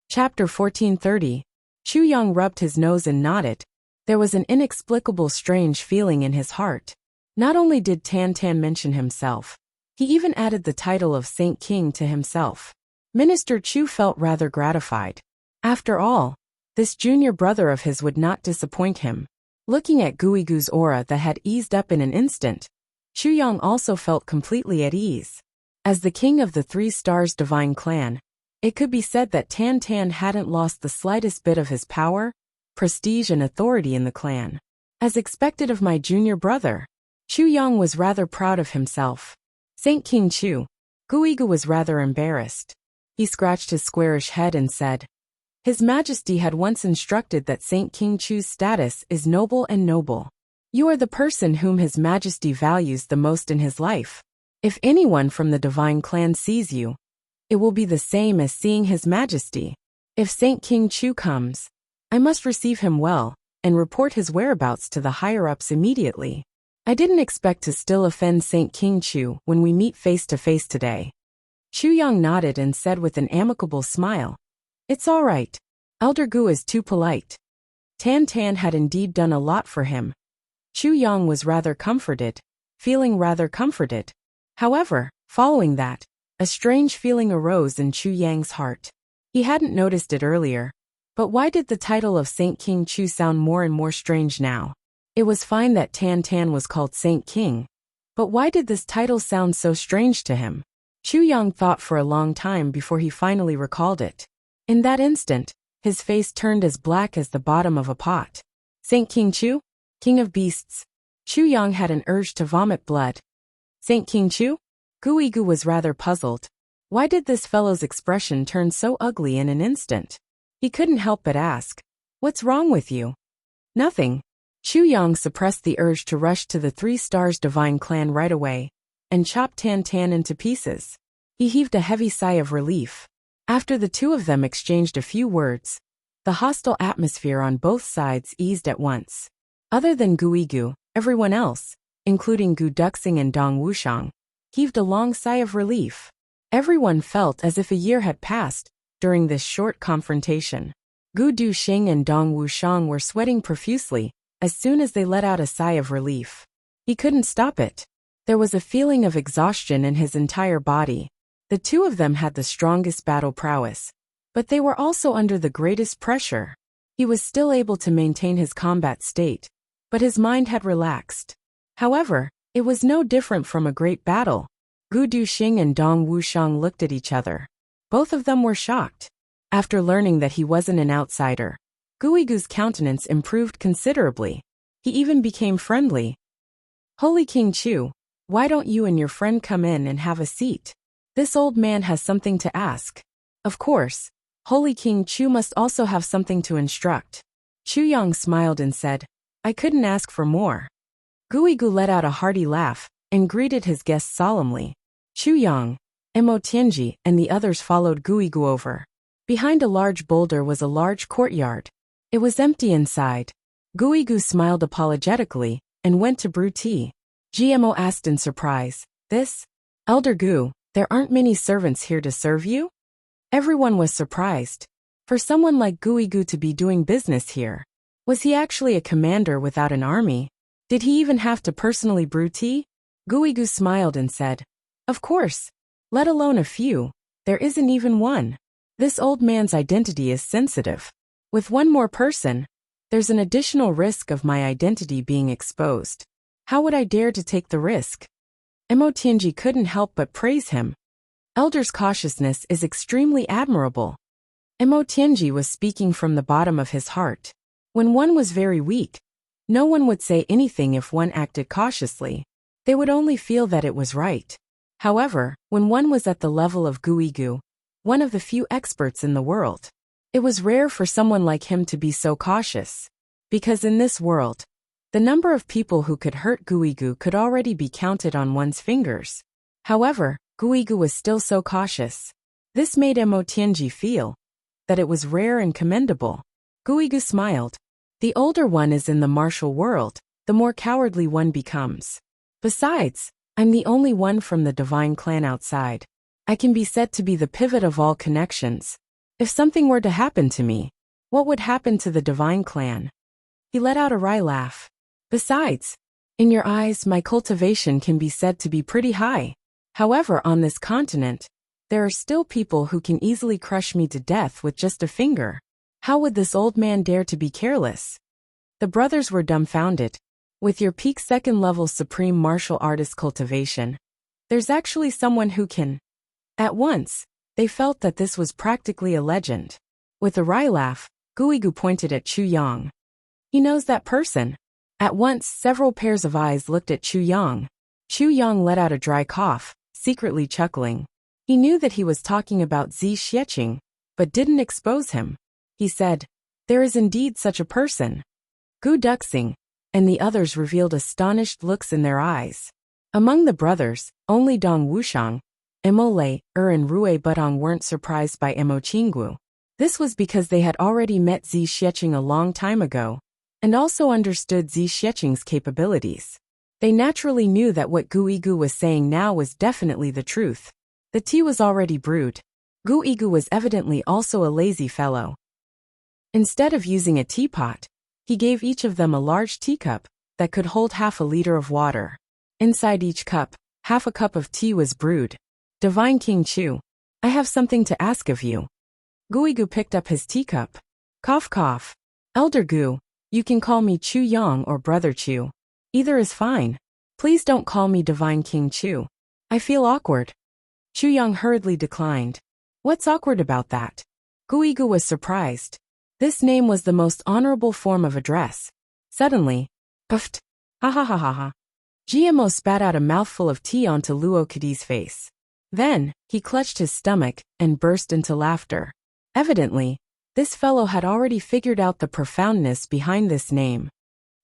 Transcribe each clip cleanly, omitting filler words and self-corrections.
Chapter 1430. Chu Yang rubbed his nose and nodded. There was an inexplicable strange feeling in his heart. Not only did Tan Tan mention himself, he even added the title of Saint King to himself. Minister Chu felt rather gratified. After all, this junior brother of his would not disappoint him. Looking at Guigu's aura that had eased up in an instant, Chu Yang also felt completely at ease. As the king of the 3 Stars Divine Clan, it could be said that Tan Tan hadn't lost the slightest bit of his power, prestige and authority in the clan. As expected of my junior brother, Chu Yang was rather proud of himself. Saint King Chu. Guigu was rather embarrassed. He scratched his squarish head and said, His Majesty had once instructed that Saint King Chu's status is noble and noble. You are the person whom His Majesty values the most in his life. If anyone from the Divine Clan sees you, it will be the same as seeing His Majesty. If Saint King Chu comes, I must receive him well, and report his whereabouts to the higher-ups immediately. I didn't expect to still offend Saint King Chu when we meet face to face today. Chu Yang nodded and said with an amicable smile, It's all right. Elder Gu is too polite. Tan Tan had indeed done a lot for him. Chu Yang was rather comforted, feeling rather comforted. However, following that, a strange feeling arose in Chu Yang's heart. He hadn't noticed it earlier, but why did the title of Saint King Chu sound more and more strange now? It was fine that Tan Tan was called Saint King, but why did this title sound so strange to him? Chu Yang thought for a long time before he finally recalled it. In that instant, his face turned as black as the bottom of a pot. Saint King Chu? King of Beasts. Chu Yang had an urge to vomit blood. Saint King Chu? Guigu was rather puzzled. Why did this fellow's expression turn so ugly in an instant? He couldn't help but ask, What's wrong with you? Nothing. Chu Yang suppressed the urge to rush to the 3 Stars Divine Clan right away, and chop Tan Tan into pieces. He heaved a heavy sigh of relief. After the two of them exchanged a few words, the hostile atmosphere on both sides eased at once. Other than Guigu, everyone else, including Gu Duxing and Dong Wushang, heaved a long sigh of relief. Everyone felt as if a year had passed during this short confrontation. Gu Duxing and Dong Wushang were sweating profusely as soon as they let out a sigh of relief. He couldn't stop it. There was a feeling of exhaustion in his entire body. The two of them had the strongest battle prowess, but they were also under the greatest pressure. He was still able to maintain his combat state, but his mind had relaxed. However, it was no different from a great battle. Gu Duxing and Dong Wushang looked at each other. Both of them were shocked. After learning that he wasn't an outsider, Guigu's countenance improved considerably. He even became friendly. Holy King Chu, why don't you and your friend come in and have a seat? This old man has something to ask. Of course, Holy King Chu must also have something to instruct. Chu Yang smiled and said, I couldn't ask for more. Guigu let out a hearty laugh and greeted his guest solemnly. Chu Yang, Mo Tianji, and the others followed Guigu over. Behind a large boulder was a large courtyard. It was empty inside. Guigu smiled apologetically and went to brew tea. GMO asked in surprise, This? Elder Gu, there aren't many servants here to serve you? Everyone was surprised. For someone like Guigu to be doing business here. Was he actually a commander without an army? Did he even have to personally brew tea? Guigu smiled and said, Of course. Let alone a few, there isn't even one. This old man's identity is sensitive. With one more person, there's an additional risk of my identity being exposed. How would I dare to take the risk? Mo Tianji couldn't help but praise him. Elder's cautiousness is extremely admirable. Mo Tianji was speaking from the bottom of his heart. When one was very weak, no one would say anything if one acted cautiously. They would only feel that it was right. However, when one was at the level of Guigu, one of the few experts in the world, it was rare for someone like him to be so cautious. Because in this world, the number of people who could hurt Guigu could already be counted on one's fingers. However, Guigu was still so cautious. This made Mo Tianji feel that it was rare and commendable. Guigu smiled. The older one is in the martial world, the more cowardly one becomes. Besides, I'm the only one from the Divine Clan outside. I can be said to be the pivot of all connections. If something were to happen to me, what would happen to the divine clan? He let out a wry laugh. Besides, in your eyes, my cultivation can be said to be pretty high. However, on this continent, there are still people who can easily crush me to death with just a finger. How would this old man dare to be careless? The brothers were dumbfounded. With your peak second-level supreme martial artist cultivation, there's actually someone who can. At once, they felt that this was practically a legend. With a wry laugh, Guigu pointed at Chu Yang. He knows that person. At once, several pairs of eyes looked at Chu Yang. Chu Yang let out a dry cough, secretly chuckling. He knew that he was talking about Zi Xieching, but didn't expose him. He said, there is indeed such a person. Gu Duxing and the others revealed astonished looks in their eyes. Among the brothers, only Dong Wushang, Emo Lei, and Rui Budong weren't surprised by Emo Qinggu. This was because they had already met Zi Xieching a long time ago, and also understood Zi Xieching's capabilities. They naturally knew that what Guigu was saying now was definitely the truth. The tea was already brewed. Guigu was evidently also a lazy fellow. Instead of using a teapot, he gave each of them a large teacup that could hold half a liter of water. Inside each cup, half a cup of tea was brewed. Divine King Chu, I have something to ask of you. Guigu picked up his teacup. Cough cough. Elder Gu, you can call me Chu Yang or Brother Chu. Either is fine. Please don't call me Divine King Chu. I feel awkward. Chu Yang hurriedly declined. What's awkward about that? Guigu was surprised. This name was the most honorable form of address. Suddenly, puffed. Ha ha ha ha ha. GMO spat out a mouthful of tea onto Luo Kadi's face. Then, he clutched his stomach and burst into laughter. Evidently, this fellow had already figured out the profoundness behind this name.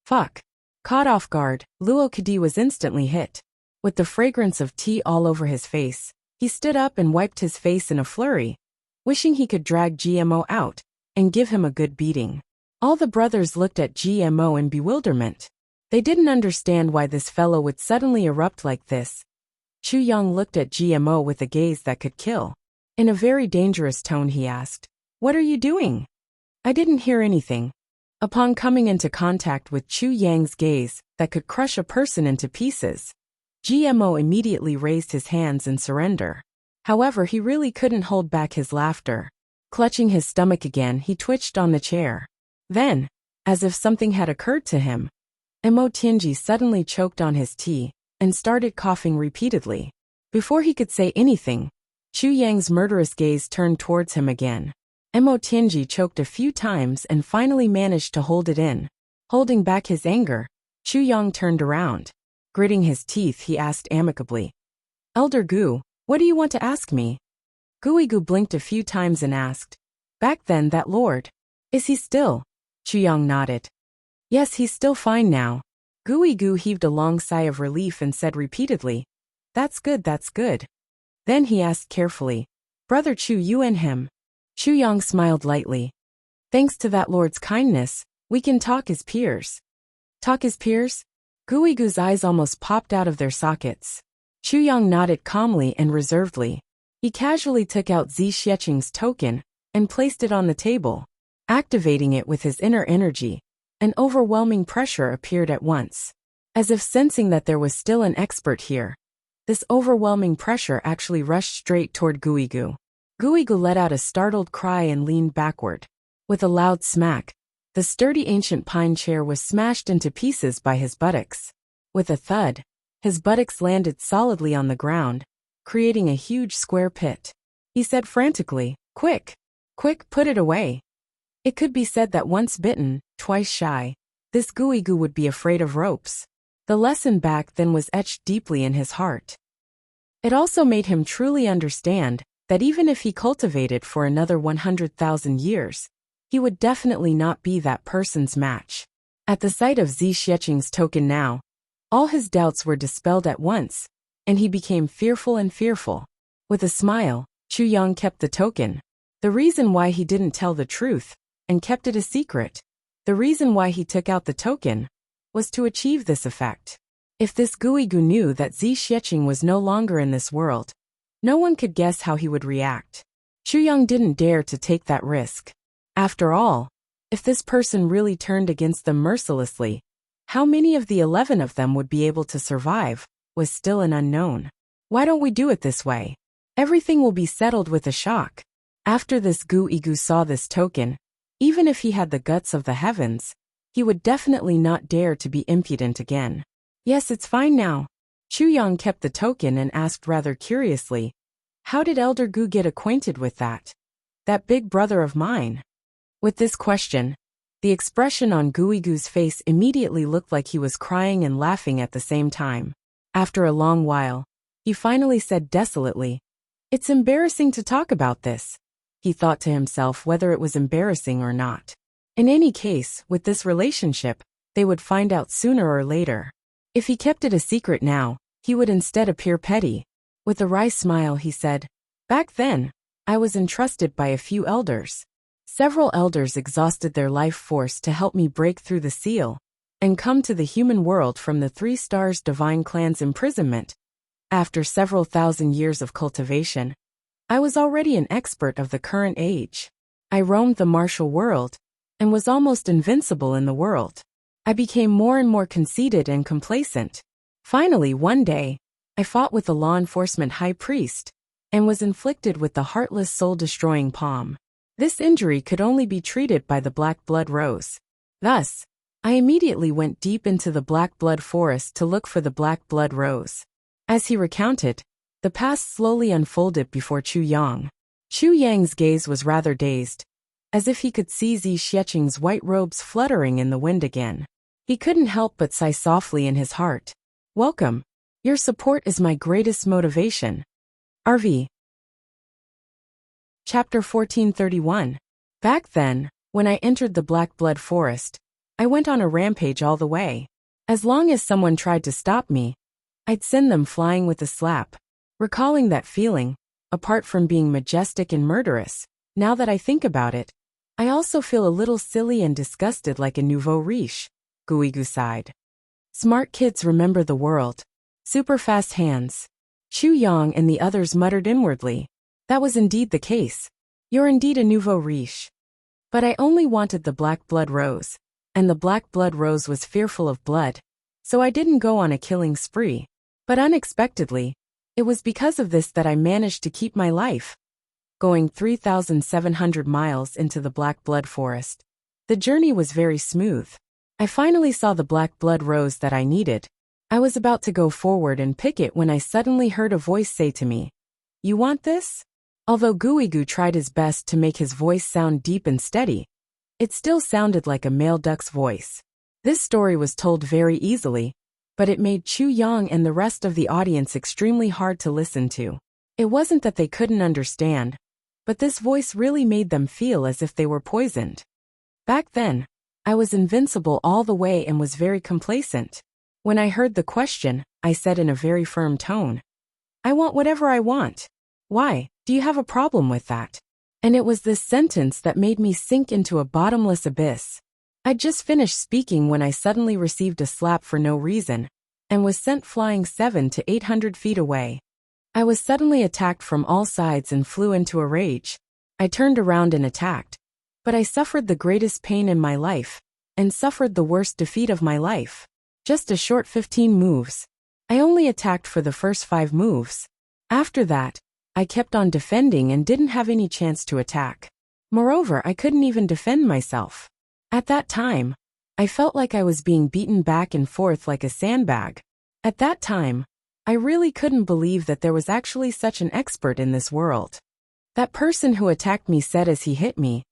Fuck. Caught off guard, Luo Kadi was instantly hit. With the fragrance of tea all over his face, he stood up and wiped his face in a flurry, wishing he could drag GMO out and give him a good beating. All the brothers looked at GMO in bewilderment. They didn't understand why this fellow would suddenly erupt like this. Chu Yang looked at GMO with a gaze that could kill. In a very dangerous tone he asked, "What are you doing?" I didn't hear anything. Upon coming into contact with Chu Yang's gaze that could crush a person into pieces, GMO immediately raised his hands in surrender. However, he really couldn't hold back his laughter. Clutching his stomach again, he twitched on the chair. Then, as if something had occurred to him, Emo Tianji suddenly choked on his tea and started coughing repeatedly. Before he could say anything, Chu Yang's murderous gaze turned towards him again. Emo Tianji choked a few times and finally managed to hold it in. Holding back his anger, Chu Yang turned around. Gritting his teeth, he asked amicably, "Elder Gu, what do you want to ask me?" Guigu blinked a few times and asked, "Back then, that lord, is he still?" Chu Yang nodded. "Yes, he's still fine now." Guigu heaved a long sigh of relief and said repeatedly, "That's good, that's good." Then he asked carefully, "Brother Chu, you and him?" Chu Yang smiled lightly. "Thanks to that lord's kindness, we can talk as peers." Talk as peers? Guigu's eyes almost popped out of their sockets. Chu Yang nodded calmly and reservedly. He casually took out Zi Xieching's token and placed it on the table. Activating it with his inner energy, an overwhelming pressure appeared at once. As if sensing that there was still an expert here, this overwhelming pressure actually rushed straight toward Guigu. Guigu let out a startled cry and leaned backward. With a loud smack, the sturdy ancient pine chair was smashed into pieces by his buttocks. With a thud, his buttocks landed solidly on the ground, creating a huge square pit. He said frantically, "Quick! Quick, put it away." It could be said that once bitten, twice shy, this Guigu would be afraid of ropes. The lesson back then was etched deeply in his heart. It also made him truly understand that even if he cultivated for another 100,000 years, he would definitely not be that person's match. At the sight of Zi Xieching's token now, all his doubts were dispelled at once, and he became fearful and fearful. With a smile, Chu Yang kept the token. The reason why he didn't tell the truth and kept it a secret, the reason why he took out the token, was to achieve this effect. If this Guigu knew that Zi Xieching was no longer in this world, no one could guess how he would react. Chu Yang didn't dare to take that risk. After all, if this person really turned against them mercilessly, how many of the 11 of them would be able to survive was still an unknown. Why don't we do it this way? Everything will be settled with a shock. After this, Gu Igu saw this token. Even if he had the guts of the heavens, he would definitely not dare to be impudent again. Yes, it's fine now. Chu Yang kept the token and asked rather curiously, how did Elder Gu get acquainted with that? That big brother of mine? With this question, the expression on Gu Igu's face immediately looked like he was crying and laughing at the same time. After a long while, he finally said desolately, "It's embarrassing to talk about this." He thought to himself whether it was embarrassing or not. In any case, with this relationship, they would find out sooner or later. If he kept it a secret now, he would instead appear petty. With a wry smile, he said, "Back then, I was entrusted by a few elders. Several elders exhausted their life force to help me break through the seal and come to the human world from the 3 Stars Divine Clan's imprisonment. After several thousand years of cultivation, I was already an expert of the current age. I roamed the martial world and was almost invincible in the world. I became more and more conceited and complacent. Finally, one day, I fought with the law enforcement high priest and was inflicted with the heartless soul-destroying palm. This injury could only be treated by the black blood rose. Thus, I immediately went deep into the black blood forest to look for the black blood rose." As he recounted, the past slowly unfolded before Chu Yang. Chu Yang's gaze was rather dazed, as if he could see Zi Xieching's white robes fluttering in the wind again. He couldn't help but sigh softly in his heart. "Welcome. Your support is my greatest motivation." RV. Chapter 1431. Back then, when I entered the Black Blood Forest, I went on a rampage all the way. As long as someone tried to stop me, I'd send them flying with a slap. Recalling that feeling, apart from being majestic and murderous, now that I think about it, I also feel a little silly and disgusted like a nouveau riche. Gu Igu sighed. Smart kids remember the world. Super fast hands. Chu Yang and the others muttered inwardly. That was indeed the case. You're indeed a nouveau riche. But I only wanted the black blood rose, and the black blood rose was fearful of blood, so I didn't go on a killing spree. But unexpectedly, it was because of this that I managed to keep my life. Going 3,700 miles into the black blood forest, the journey was very smooth. I finally saw the black blood rose that I needed. I was about to go forward and pick it when I suddenly heard a voice say to me, "You want this?" Although Gu Igu tried his best to make his voice sound deep and steady, it still sounded like a male duck's voice. This story was told very easily, but it made Chu Yang and the rest of the audience extremely hard to listen to. It wasn't that they couldn't understand, but this voice really made them feel as if they were poisoned. Back then, I was invincible all the way and was very complacent. When I heard the question, I said in a very firm tone, "I want whatever I want. Why, do you have a problem with that?" And it was this sentence that made me sink into a bottomless abyss. I'd just finished speaking when I suddenly received a slap for no reason, and was sent flying 700 to 800 feet away. I was suddenly attacked from all sides and flew into a rage. I turned around and attacked, but I suffered the greatest pain in my life, and suffered the worst defeat of my life. Just a short 15 moves. I only attacked for the first 5 moves. After that, I kept on defending and didn't have any chance to attack. Moreover, I couldn't even defend myself. At that time, I felt like I was being beaten back and forth like a sandbag. At that time, I really couldn't believe that there was actually such an expert in this world. That person who attacked me said as he hit me,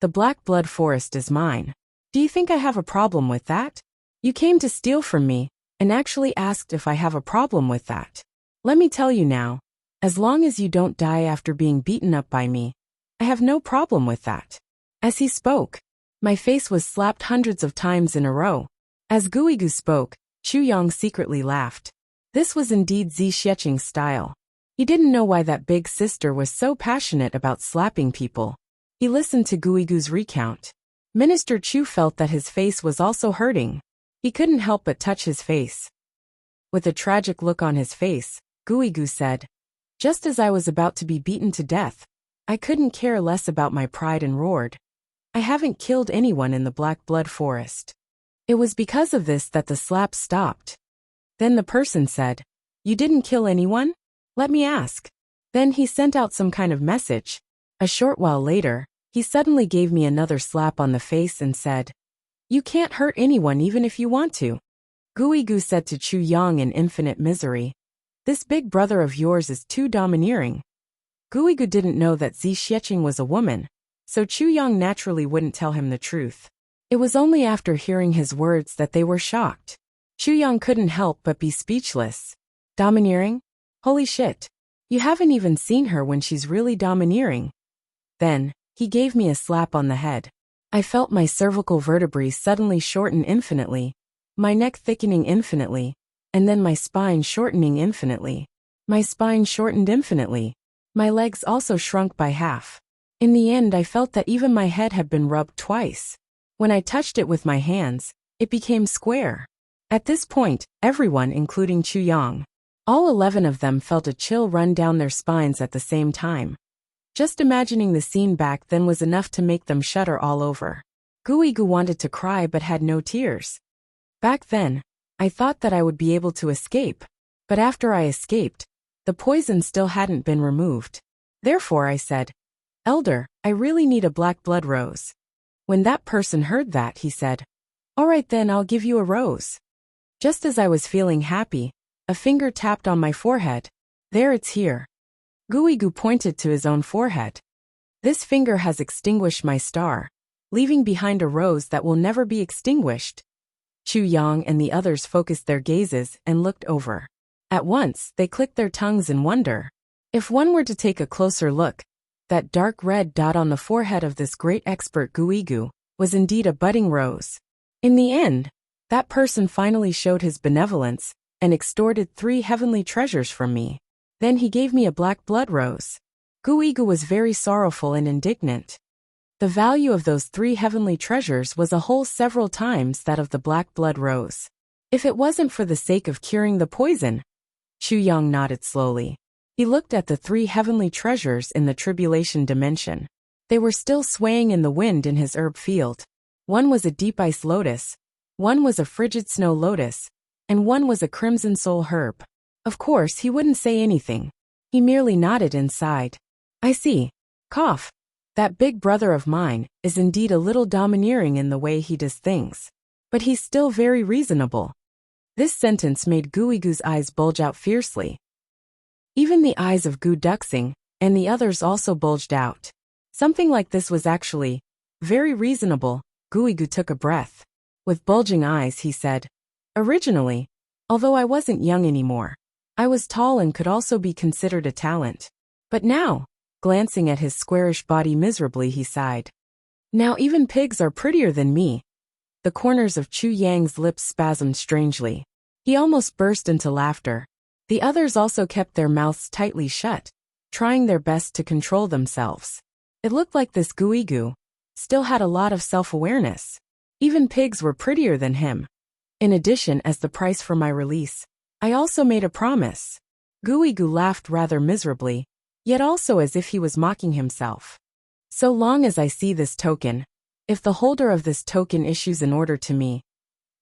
"The black blood forest is mine. Do you think I have a problem with that? You came to steal from me, and actually asked if I have a problem with that. Let me tell you now, as long as you don't die after being beaten up by me, I have no problem with that." As he spoke, my face was slapped hundreds of times in a row. As Gu Igu spoke, Chu Yang secretly laughed. This was indeed Zi Xieching's style. He didn't know why that big sister was so passionate about slapping people. He listened to Gu Igu's recount. Minister Chu felt that his face was also hurting. He couldn't help but touch his face. With a tragic look on his face, Gu Igu said, "Just as I was about to be beaten to death, I couldn't care less about my pride and roared. I haven't killed anyone in the Black Blood Forest. It was because of this that the slaps stopped. Then the person said, You didn't kill anyone? Let me ask. Then he sent out some kind of message. A short while later, he suddenly gave me another slap on the face and said, You can't hurt anyone even if you want to. Guigu said to Chu Yang in infinite misery, This big brother of yours is too domineering. Guigu didn't know that Zi Xieching was a woman, so Chu Yang naturally wouldn't tell him the truth. It was only after hearing his words that they were shocked. Chu Yang couldn't help but be speechless. Domineering? Holy shit. You haven't even seen her when she's really domineering. Then, he gave me a slap on the head. I felt my cervical vertebrae suddenly shorten infinitely, my neck thickening infinitely, and then my spine shortening infinitely. My spine shortened infinitely. My legs also shrunk by half. In the end, I felt that even my head had been rubbed twice. When I touched it with my hands, it became square. At this point, everyone, including Chu Yang, all 11 of them felt a chill run down their spines at the same time. Just imagining the scene back then was enough to make them shudder all over. Guigu wanted to cry but had no tears. Back then, I thought that I would be able to escape, but after I escaped, the poison still hadn't been removed. Therefore I said, Elder, I really need a black blood rose. When that person heard that, he said, All right then, I'll give you a rose. Just as I was feeling happy, a finger tapped on my forehead. There, it's here. Guigu pointed to his own forehead. This finger has extinguished my star, leaving behind a rose that will never be extinguished. Chu Yang and the others focused their gazes and looked over. At once, they clicked their tongues in wonder. If one were to take a closer look, that dark red dot on the forehead of this great expert Guigu was indeed a budding rose. In the end, that person finally showed his benevolence and extorted 3 heavenly treasures from me. Then he gave me a black blood rose. Guigu was very sorrowful and indignant. The value of those 3 heavenly treasures was a whole several times that of the black blood rose. If it wasn't for the sake of curing the poison. Chu Yang nodded slowly. He looked at the 3 heavenly treasures in the tribulation dimension. They were still swaying in the wind in his herb field. One was a deep ice lotus, one was a frigid snow lotus, and one was a crimson soul herb. Of course, he wouldn't say anything. He merely nodded inside. I see. Cough. That big brother of mine is indeed a little domineering in the way he does things. But he's still very reasonable. This sentence made Guigu's eyes bulge out fiercely. Even the eyes of Gu Duxing and the others also bulged out. Something like this was actually very reasonable. Guigu took a breath. With bulging eyes, he said, Originally, although I wasn't young anymore, I was tall and could also be considered a talent. But now, glancing at his squarish body miserably, he sighed. Now even pigs are prettier than me. The corners of Chu Yang's lips spasmed strangely. He almost burst into laughter. The others also kept their mouths tightly shut, trying their best to control themselves. It looked like this Guigu still had a lot of self-awareness. Even pigs were prettier than him. In addition, as the price for my release, I also made a promise. Guigu laughed rather miserably, yet also as if he was mocking himself. So long as I see this token, if the holder of this token issues an order to me,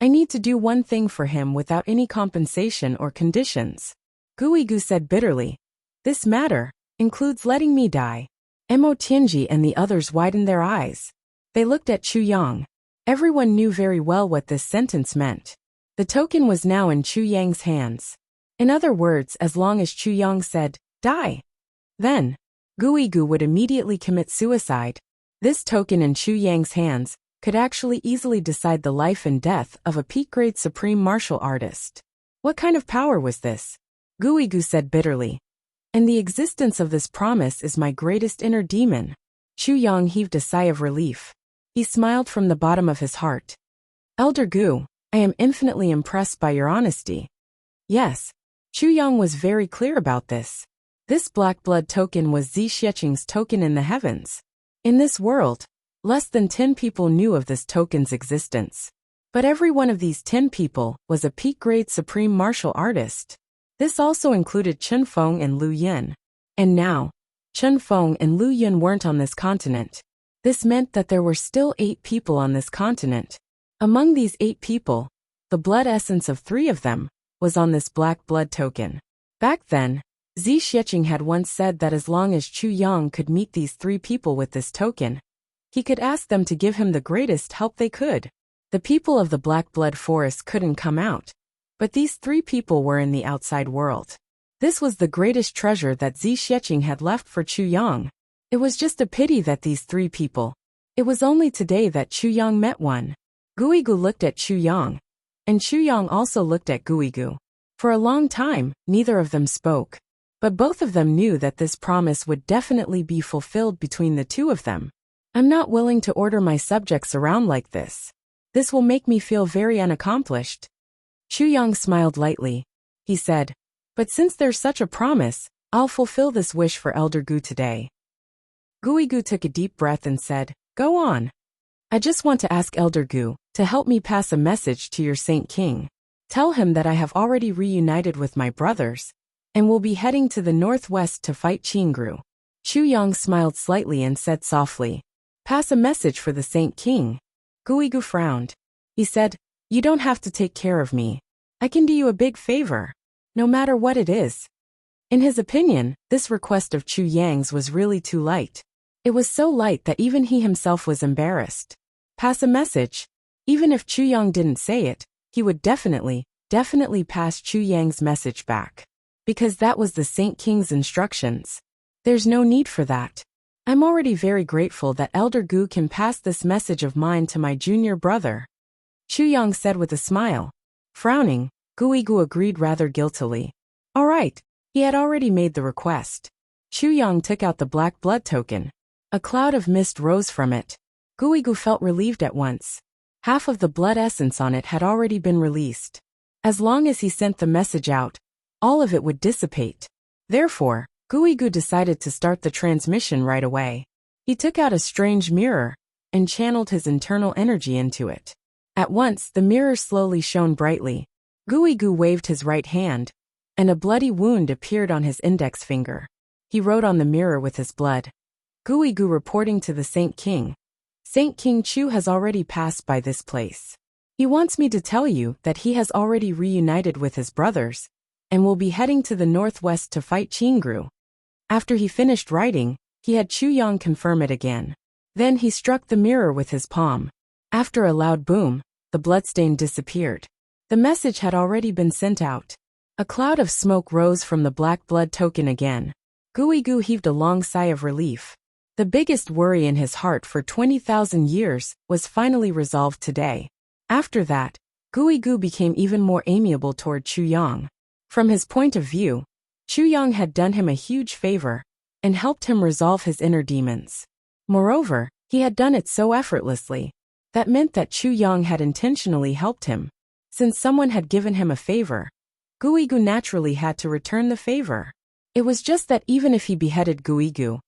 I need to do one thing for him without any compensation or conditions. Guigu said bitterly. This matter includes letting me die. Mo Tianji and the others widened their eyes. They looked at Chu Yang. Everyone knew very well what this sentence meant. The token was now in Chu Yang's hands. In other words, as long as Chu Yang said, die, then Guigu would immediately commit suicide. This token in Chu Yang's hands could actually easily decide the life and death of a peak-grade supreme martial artist. What kind of power was this? Guigu said bitterly. And the existence of this promise is my greatest inner demon. Chu Yang heaved a sigh of relief. He smiled from the bottom of his heart. Elder Gu, I am infinitely impressed by your honesty. Yes, Chu Yang was very clear about this. This black blood token was Zi Xieching's token in the heavens. In this world, less than 10 people knew of this token's existence. But every one of these 10 people was a peak-grade supreme martial artist. This also included Chen Feng and Lu Yin. And now, Chun Feng and Lu Yun weren't on this continent. This meant that there were still 8 people on this continent. Among these 8 people, the blood essence of 3 of them was on this black blood token. Back then, Zi Xieching had once said that as long as Chu Yang could meet these 3 people with this token, he could ask them to give him the greatest help they could. The people of the Black Blood Forest couldn't come out, but these 3 people were in the outside world. This was the greatest treasure that Zi Xieching had left for Chu Yang. It was just a pity that these 3 people. It was only today that Chu Yang met one. Guigu looked at Chu Yang, and Chu Yang also looked at Guigu. For a long time, neither of them spoke, but both of them knew that this promise would definitely be fulfilled between the 2 of them. I'm not willing to order my subjects around like this. This will make me feel very unaccomplished. Chu Yang smiled lightly. He said, but since there's such a promise, I'll fulfill this wish for Elder Gu today. Guigu took a deep breath and said, go on. I just want to ask Elder Gu to help me pass a message to your Saint King. Tell him that I have already reunited with my brothers, and will be heading to the northwest to fight Qingru. Chu Yang smiled slightly and said softly, pass a message for the Saint King. Guigu frowned. He said, you don't have to take care of me. I can do you a big favor, no matter what it is. In his opinion, this request of Chu Yang's was really too light. It was so light that even he himself was embarrassed. Pass a message. Even if Chu Yang didn't say it, he would definitely pass Chu Yang's message back. Because that was the Saint King's instructions. There's no need for that. I'm already very grateful that Elder Gu can pass this message of mine to my junior brother. Chu Yang said with a smile. Frowning, Guigu agreed rather guiltily. All right, he had already made the request. Chu Yang took out the black blood token. A cloud of mist rose from it. Guigu felt relieved at once. Half of the blood essence on it had already been released. As long as he sent the message out, all of it would dissipate. Therefore, Guigu decided to start the transmission right away. He took out a strange mirror and channeled his internal energy into it. At once, the mirror slowly shone brightly. Guigu waved his right hand, and a bloody wound appeared on his index finger. He wrote on the mirror with his blood. Guigu reporting to the Saint King. Saint King Chu has already passed by this place. He wants me to tell you that he has already reunited with his brothers, and will be heading to the northwest to fight Qingru. After he finished writing, he had Chu Yang confirm it again. Then he struck the mirror with his palm. After a loud boom, the bloodstain disappeared. The message had already been sent out. A cloud of smoke rose from the black blood token again. Guigu heaved a long sigh of relief. The biggest worry in his heart for 20,000 years was finally resolved today. After that, Guigu became even more amiable toward Chu Yang. From his point of view, Chu Yang had done him a huge favor and helped him resolve his inner demons. Moreover, he had done it so effortlessly. That meant that Chu Yang had intentionally helped him. Since someone had given him a favor, Guigu naturally had to return the favor. It was just that even if he beheaded Guigu,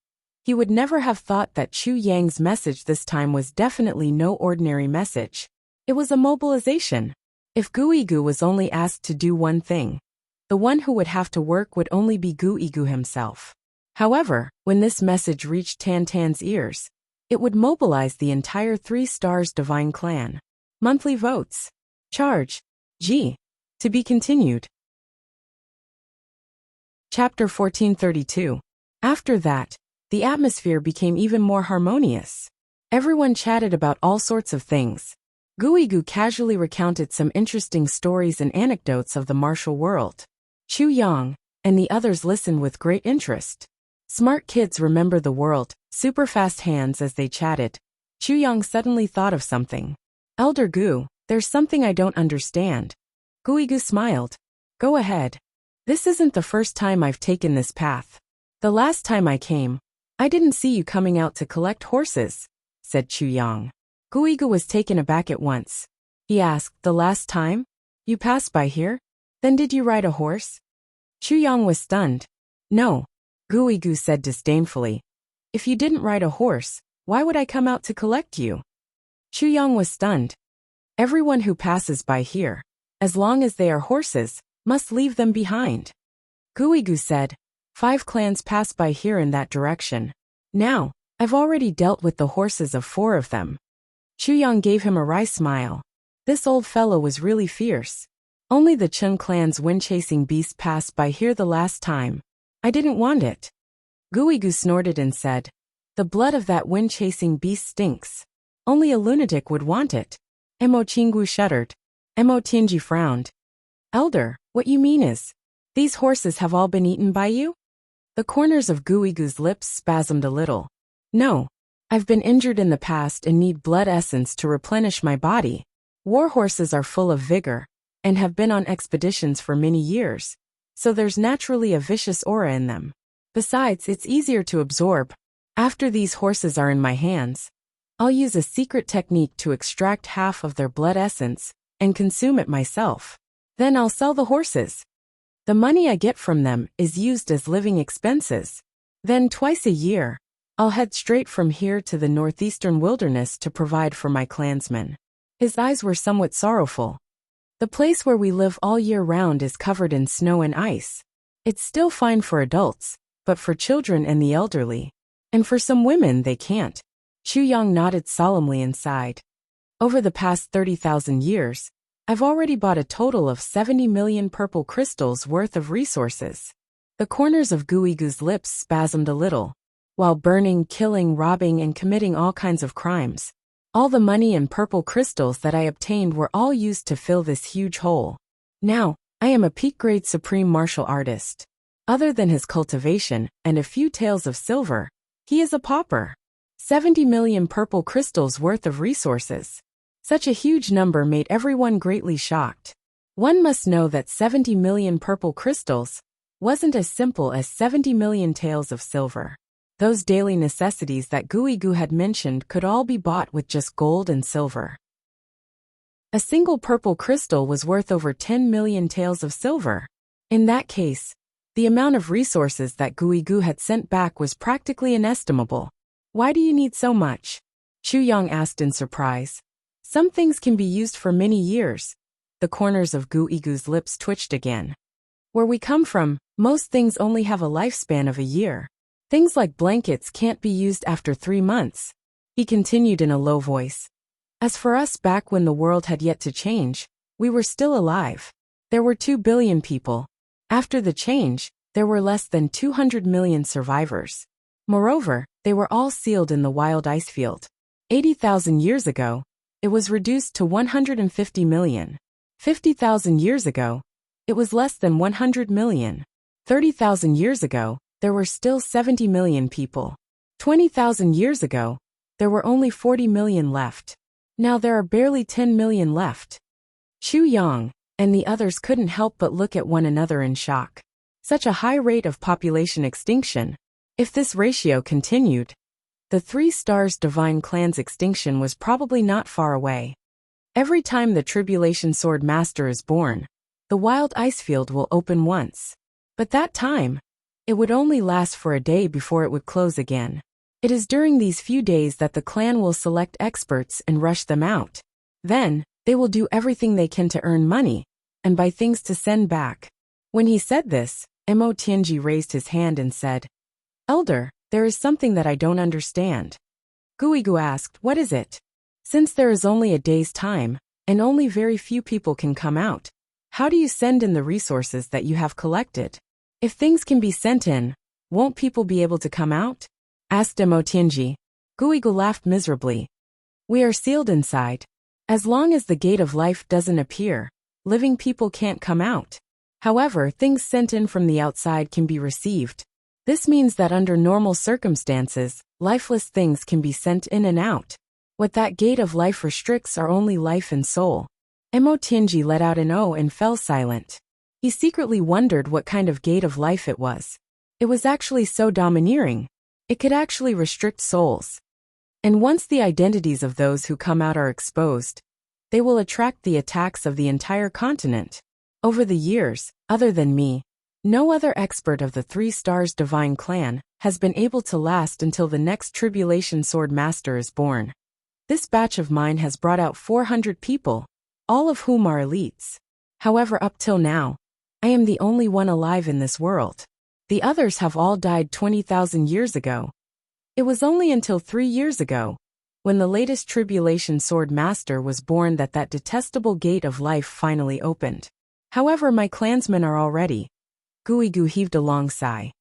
he would never have thought that Chu Yang's message this time was definitely no ordinary message. It was a mobilization. If Guigu was only asked to do one thing, the one who would have to work would only be Guigu himself. However, when this message reached Tantan's ears, it would mobilize the entire 3 Stars Divine Clan. Monthly votes. Charge. G. To be continued. Chapter 1432. After that, the atmosphere became even more harmonious. Everyone chatted about all sorts of things. Guigu casually recounted some interesting stories and anecdotes of the martial world. Chu Yang and the others listened with great interest. Smart kids remember the world, super fast hands as they chatted. Chu Yang suddenly thought of something. Elder Gu, there's something I don't understand. Guigu smiled. Go ahead. This isn't the first time I've taken this path. The last time I came, I didn't see you coming out to collect horses, said Chu Yang. Guigu was taken aback at once. He asked, the last time? You passed by here? Then did you ride a horse? Chu Yang was stunned. No, Guigu said disdainfully. If you didn't ride a horse, why would I come out to collect you? Chu Yang was stunned. Everyone who passes by here, as long as they are horses, must leave them behind. Guigu said, 5 clans pass by here in that direction. Now, I've already dealt with the horses of 4 of them. Chu Yang gave him a wry smile. This old fellow was really fierce. Only the Chen clan's wind-chasing beast passed by here the last time. I didn't want it. Guigu snorted and said, the blood of that wind-chasing beast stinks. Only a lunatic would want it. Mo Qinggu shuddered. Mo Tianji frowned. Elder, what you mean is, these horses have all been eaten by you? The corners of Guigu's lips spasmed a little. No. I've been injured in the past and need blood essence to replenish my body. War horses are full of vigor, and have been on expeditions for many years, so there's naturally a vicious aura in them. Besides, it's easier to absorb. After these horses are in my hands, I'll use a secret technique to extract half of their blood essence and consume it myself. Then I'll sell the horses. The money I get from them is used as living expenses. Then twice a year, I'll head straight from here to the northeastern wilderness to provide for my clansmen. His eyes were somewhat sorrowful. The place where we live all year round is covered in snow and ice. It's still fine for adults, but for children and the elderly. And for some women they can't. Chu Yang nodded solemnly and sighed. Over the past 30,000 years, I've already bought a total of 70 million purple crystals worth of resources. The corners of Guigu's lips spasmed a little. While burning, killing, robbing, and committing all kinds of crimes, all the money and purple crystals that I obtained were all used to fill this huge hole. Now, I am a peak-grade supreme martial artist. Other than his cultivation and a few taels of silver, he is a pauper. 70 million purple crystals worth of resources. Such a huge number made everyone greatly shocked. One must know that 70 million purple crystals wasn't as simple as 70 million taels of silver. Those daily necessities that Guigu had mentioned could all be bought with just gold and silver. A single purple crystal was worth over 10 million taels of silver. In that case, the amount of resources that Guigu had sent back was practically inestimable. Why do you need so much? Chu Yang asked in surprise. Some things can be used for many years. The corners of Guigu's lips twitched again. Where we come from, most things only have a lifespan of a year. Things like blankets can't be used after 3 months. He continued in a low voice. As for us back when the world had yet to change, we were still alive. There were 2 billion people. After the change, there were less than 200 million survivors. Moreover, they were all sealed in the wild ice field. 80,000 years ago, it was reduced to 150 million. 50,000 years ago, it was less than 100 million. 30,000 years ago, there were still 70 million people. 20,000 years ago, there were only 40 million left. Now there are barely 10 million left. Chu Yang and the others couldn't help but look at one another in shock. Such a high rate of population extinction. If this ratio continued, the 3 Stars Divine Clan's extinction was probably not far away. Every time the Tribulation Sword Master is born, the wild ice field will open once. But that time, it would only last for a day before it would close again. It is during these few days that the clan will select experts and rush them out. Then, they will do everything they can to earn money, and buy things to send back. When he said this, Mo Tianji raised his hand and said, Elder, there is something that I don't understand. Guigu asked, what is it? Since there is only a day's time, and only very few people can come out, how do you send in the resources that you have collected? If things can be sent in, won't people be able to come out? Asked Mo Tianji. Guigu laughed miserably. We are sealed inside. As long as the gate of life doesn't appear, living people can't come out. However, things sent in from the outside can be received. This means that under normal circumstances, lifeless things can be sent in and out. What that gate of life restricts are only life and soul. Mo Tianji let out an "oh" and fell silent. He secretly wondered what kind of gate of life it was. It was actually so domineering. It could actually restrict souls. And once the identities of those who come out are exposed, they will attract the attacks of the entire continent. Over the years, other than me, no other expert of the 3 Stars Divine Clan has been able to last until the next Tribulation Sword Master is born. This batch of mine has brought out 400 people, all of whom are elites. However, up till now, I am the only one alive in this world. The others have all died 20,000 years ago. It was only until 3 years ago, when the latest tribulation sword master was born, that detestable gate of life finally opened. However, my clansmen are all ready. Guigu heaved a long sigh.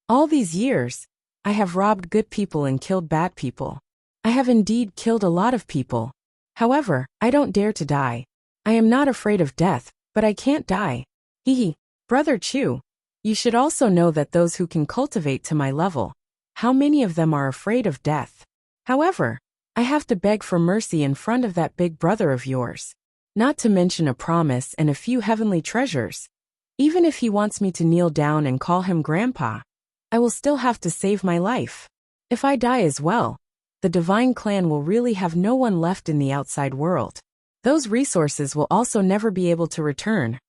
All these years, I have robbed good people and killed bad people. I have indeed killed a lot of people. However, I don't dare to die. I am not afraid of death, but I can't die. Hehe. Brother Chu, you should also know that those who can cultivate to my level, how many of them are afraid of death? However, I have to beg for mercy in front of that big brother of yours. Not to mention a promise and a few heavenly treasures. Even if he wants me to kneel down and call him Grandpa, I will still have to save my life. If I die as well, the divine clan will really have no one left in the outside world. Those resources will also never be able to return.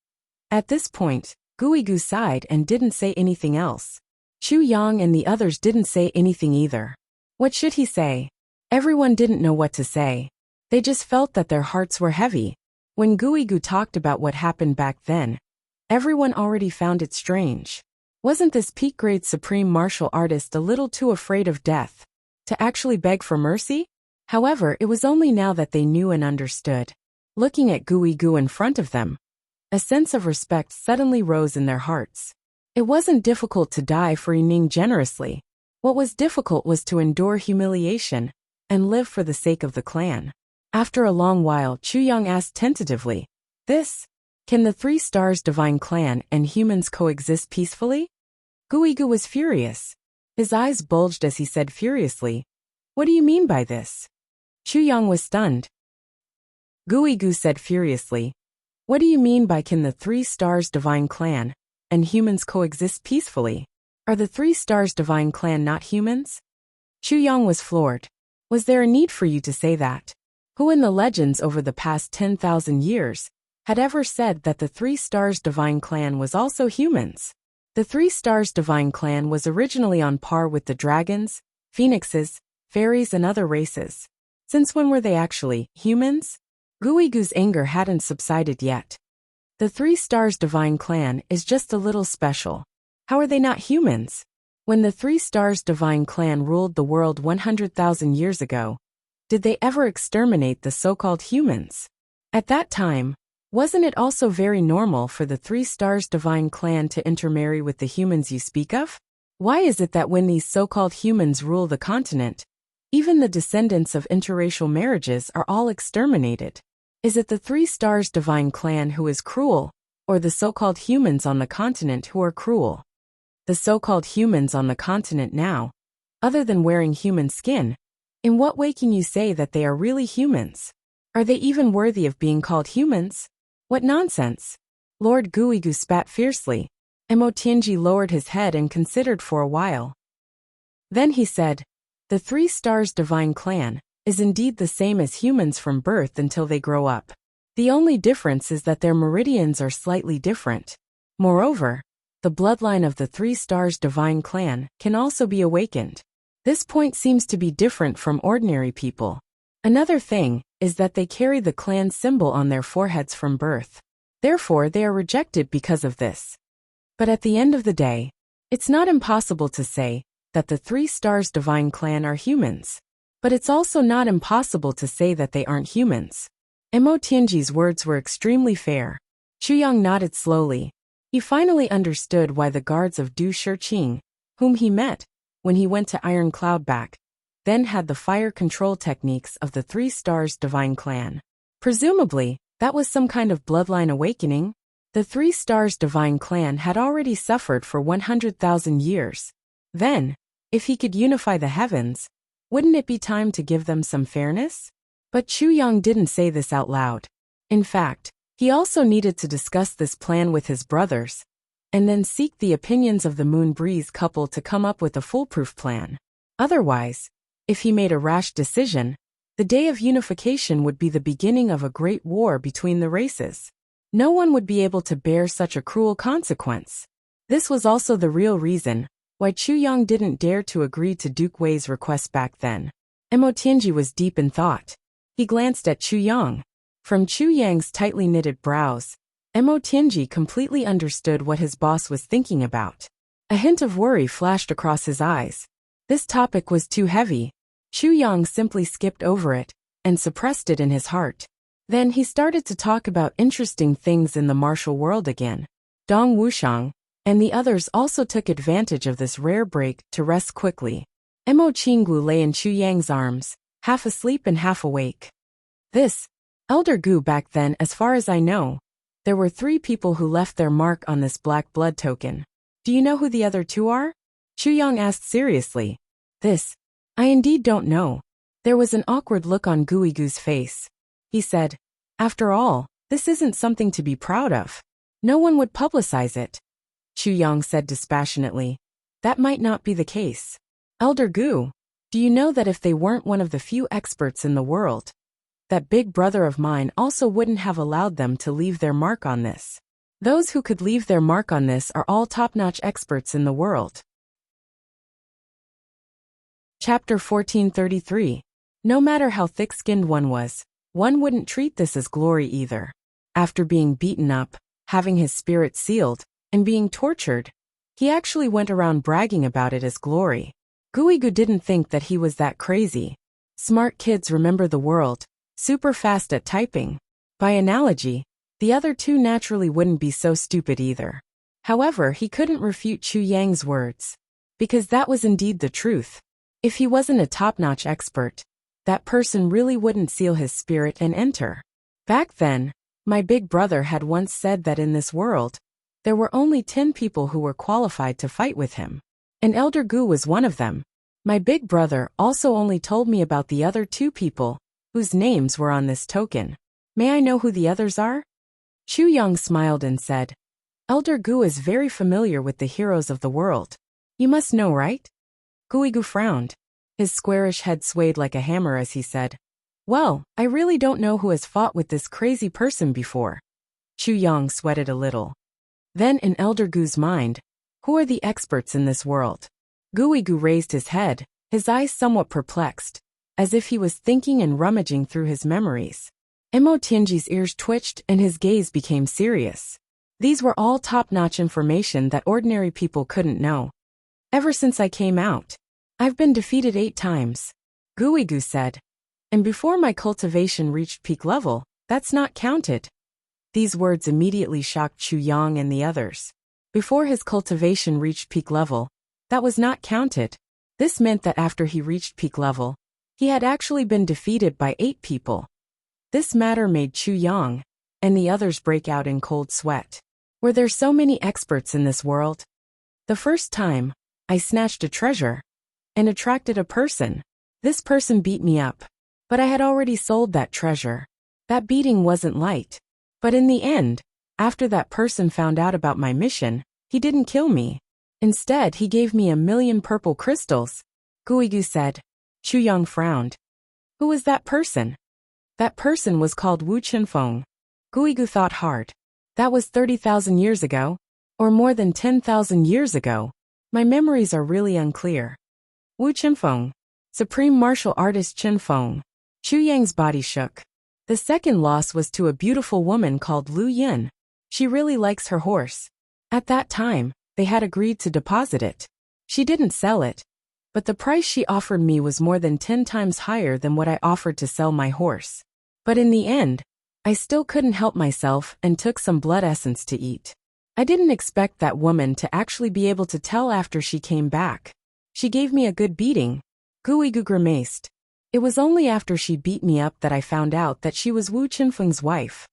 At this point, Guigu sighed and didn't say anything else. Chu Yang and the others didn't say anything either. What should he say? Everyone didn't know what to say. They just felt that their hearts were heavy. When Guigu talked about what happened back then, everyone already found it strange. Wasn't this peak-grade supreme martial artist a little too afraid of death to actually beg for mercy? However, it was only now that they knew and understood. Looking at Guigu in front of them, a sense of respect suddenly rose in their hearts. It wasn't difficult to die for Yining generously. What was difficult was to endure humiliation and live for the sake of the clan. After a long while, Chu Yang asked tentatively, Can the 3 stars divine clan and humans coexist peacefully? Guigu was furious. His eyes bulged as he said furiously, What do you mean by this? Chu Yang was stunned. Guigu said furiously, What do you mean by can the 3 stars divine clan and humans coexist peacefully? Are the 3 stars divine clan not humans? Chu Yang was floored. Was there a need for you to say that? Who in the legends over the past 10,000 years had ever said that the 3 stars divine clan was also humans? The 3 stars divine clan was originally on par with the dragons, phoenixes, fairies and other races. Since when were they actually humans? Guigu's anger hadn't subsided yet. The 3 stars divine clan is just a little special. How are they not humans? When the 3 stars divine clan ruled the world 100,000 years ago, did they ever exterminate the so-called humans? At that time, wasn't it also very normal for the 3 stars divine clan to intermarry with the humans you speak of? Why is it that when these so-called humans rule the continent, even the descendants of interracial marriages are all exterminated? Is it the 3 stars divine clan who is cruel, or the so-called humans on the continent who are cruel? The so-called humans on the continent now, other than wearing human skin, in what way can you say that they are really humans? Are they even worthy of being called humans? What nonsense! Lord Guigu spat fiercely. Mo Tianji lowered his head and considered for a while. Then he said, The 3 stars divine clan is indeed the same as humans from birth until they grow up. The only difference is that their meridians are slightly different. Moreover, the bloodline of the 3 stars divine clan can also be awakened. This point seems to be different from ordinary people. Another thing is that they carry the clan symbol on their foreheads from birth. Therefore, they are rejected because of this. But at the end of the day, it's not impossible to say that the 3 stars divine clan are humans. But it's also not impossible to say that they aren't humans. Mo Tianji's words were extremely fair. Chu Yang nodded slowly. He finally understood why the guards of Du Shiqing, whom he met when he went to Iron Cloudback, then had the fire control techniques of the 3 stars divine clan. Presumably, that was some kind of bloodline awakening. The 3 stars divine clan had already suffered for 100,000 years. Then, if he could unify the heavens, wouldn't it be time to give them some fairness? But Chu Yang didn't say this out loud. In fact, he also needed to discuss this plan with his brothers, and then seek the opinions of the Moon Breeze couple to come up with a foolproof plan. Otherwise, if he made a rash decision, the day of unification would be the beginning of a great war between the races. No one would be able to bear such a cruel consequence. This was also the real reason why Chu Yang didn't dare to agree to Duke Wei's request back then. Mo Tianji was deep in thought. He glanced at Chu Yang. From Chu Yang's tightly knitted brows, Mo Tianji completely understood what his boss was thinking about. A hint of worry flashed across his eyes. This topic was too heavy. Chu Yang simply skipped over it and suppressed it in his heart. Then he started to talk about interesting things in the martial world again. Dong Wuxiang and the others also took advantage of this rare break to rest quickly. Mo Qinggu lay in Chu Yang's arms, half asleep and half awake. This Elder Gu back then, as far as I know, there were 3 people who left their mark on this black blood token. Do you know who the other 2 are? Chu Yang asked seriously. This, I indeed don't know. There was an awkward look on Guigu's face. He said, after all, this isn't something to be proud of. No one would publicize it. Chu Yang said dispassionately. That might not be the case. Elder Gu, do you know that if they weren't one of the few experts in the world, that big brother of mine also wouldn't have allowed them to leave their mark on this? Those who could leave their mark on this are all top-notch experts in the world. Chapter 1433. No matter how thick-skinned one was, one wouldn't treat this as glory either. After being beaten up, having his spirit sealed, and being tortured, he actually went around bragging about it as glory. Guigu didn't think that he was that crazy. Smart kids remember the world, super fast at typing. By analogy, the other 2 naturally wouldn't be so stupid either. However, he couldn't refute Chu Yang's words, because that was indeed the truth. If he wasn't a top-notch expert, that person really wouldn't seal his spirit and enter. Back then, my big brother had once said that in this world, there were only 10 people who were qualified to fight with him. And Elder Gu was one of them. My big brother also only told me about the other 2 people, whose names were on this token. May I know who the others are? Chu Yang smiled and said, Elder Gu is very familiar with the heroes of the world. You must know, right? Guigu frowned. His squarish head swayed like a hammer as he said, well, I really don't know who has fought with this crazy person before. Chu Yang sweated a little. Then in Elder Gu's mind, who are the experts in this world? Guigu raised his head, his eyes somewhat perplexed, as if he was thinking and rummaging through his memories. Mo Tianji's ears twitched and his gaze became serious. These were all top-notch information that ordinary people couldn't know. Ever since I came out, I've been defeated 8 times, Guigu said. And before my cultivation reached peak level, that's not counted. These words immediately shocked Chu Yang and the others. Before his cultivation reached peak level, that was not counted. This meant that after he reached peak level, he had actually been defeated by 8 people. This matter made Chu Yang and the others break out in cold sweat. Were there so many experts in this world? The first time, I snatched a treasure and attracted a person. This person beat me up, but I had already sold that treasure. That beating wasn't light. But in the end, after that person found out about my mission, he didn't kill me. Instead, he gave me 1,000,000 purple crystals, Guigu said. Chu Yang frowned. Who was that person? That person was called Wu Qinfeng. Guigu thought hard. That was 30,000 years ago, or more than 10,000 years ago. My memories are really unclear. Wu Qinfeng, supreme martial artist Qinfeng. Chu Yang's body shook. The second loss was to a beautiful woman called Lu Yin. She really likes her horse. At that time, they had agreed to deposit it. She didn't sell it, but the price she offered me was more than 10 times higher than what I offered to sell my horse. But in the end, I still couldn't help myself and took some blood essence to eat. I didn't expect that woman to actually be able to tell after she came back. She gave me a good beating. Guigu grimaced. It was only after she beat me up that I found out that she was Wu Qinfeng's wife.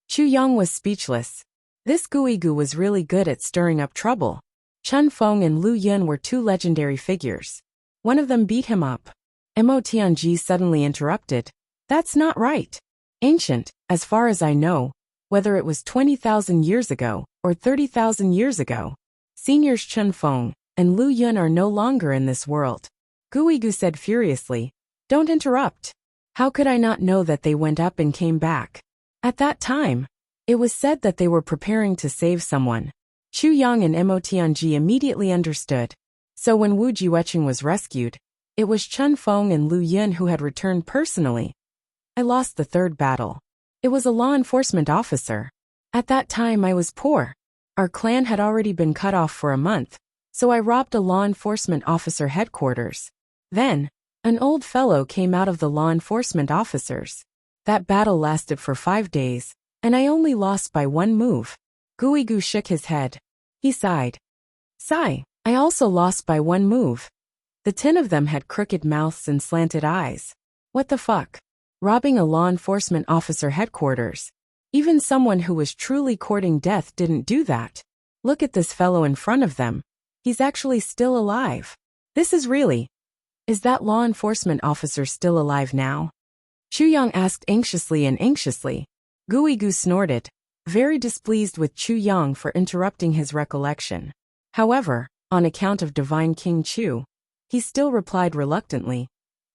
Chu Yang was speechless. This Guigu was really good at stirring up trouble. Chen Feng and Lu Yin were 2 legendary figures. One of them beat him up. Mo Tianji suddenly interrupted. That's not right. Ancient, as far as I know, whether it was 20,000 years ago or 30,000 years ago. Seniors Chen Feng and Lu Yin are no longer in this world. Guigu said furiously. Don't interrupt. How could I not know that they went up and came back? At that time, it was said that they were preparing to save someone. Chu Yang and Mo Tianji immediately understood. So when Wu Jiuecheng was rescued, it was Chen Feng and Lu Yin who had returned personally. I lost the 3rd battle. It was a law enforcement officer. At that time I was poor. Our clan had already been cut off for a month, so I robbed a law enforcement officer headquarters. Then, an old fellow came out of the law enforcement officers. That battle lasted for 5 days, and I only lost by one move. Guigu shook his head. He sighed. Sigh, I also lost by one move. The 10 of them had crooked mouths and slanted eyes. What the fuck? Robbing a law enforcement officer headquarters. Even someone who was truly courting death didn't do that. Look at this fellow in front of them. He's actually still alive. This is really... Is that law enforcement officer still alive now? Chu Yang asked anxiously and anxiously. Guigu snorted, very displeased with Chu Yang for interrupting his recollection. However, on account of Divine King Chu, he still replied reluctantly.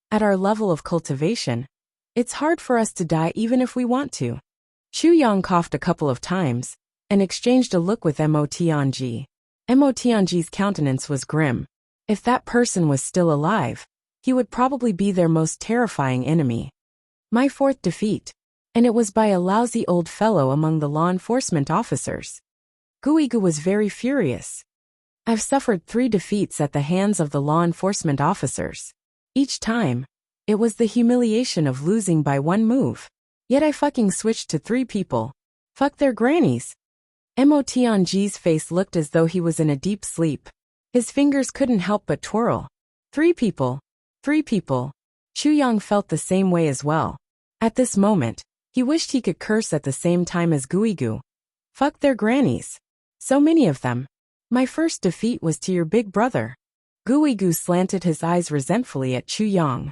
At our level of cultivation, it's hard for us to die even if we want to. Chu Yang coughed a couple of times, and exchanged a look with Mo Tianji. Mo Tianji's countenance was grim. If that person was still alive, he would probably be their most terrifying enemy. My 4th defeat. And it was by a lousy old fellow among the law enforcement officers. Guigu was very furious. I've suffered 3 defeats at the hands of the law enforcement officers. Each time, it was the humiliation of losing by one move. Yet I fucking switched to 3 people. Fuck their grannies. Mo Tianji's face looked as though he was in a deep sleep. His fingers couldn't help but twirl. 3 people. 3 people. Chu Yang felt the same way as well. At this moment, he wished he could curse at the same time as Guigu. Fuck their grannies. So many of them. My first defeat was to your big brother. Guigu slanted his eyes resentfully at Chu Yang.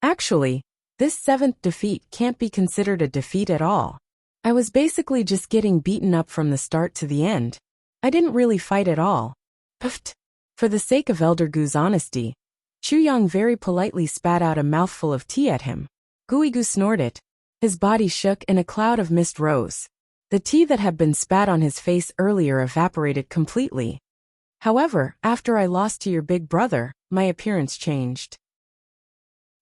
Actually, this 7th defeat can't be considered a defeat at all. I was basically just getting beaten up from the start to the end. I didn't really fight at all. Puffed. For the sake of Elder Gu's honesty, Chu Yang very politely spat out a mouthful of tea at him. Guigu snorted. His body shook and a cloud of mist rose. The tea that had been spat on his face earlier evaporated completely. However, after I lost to your big brother, my appearance changed.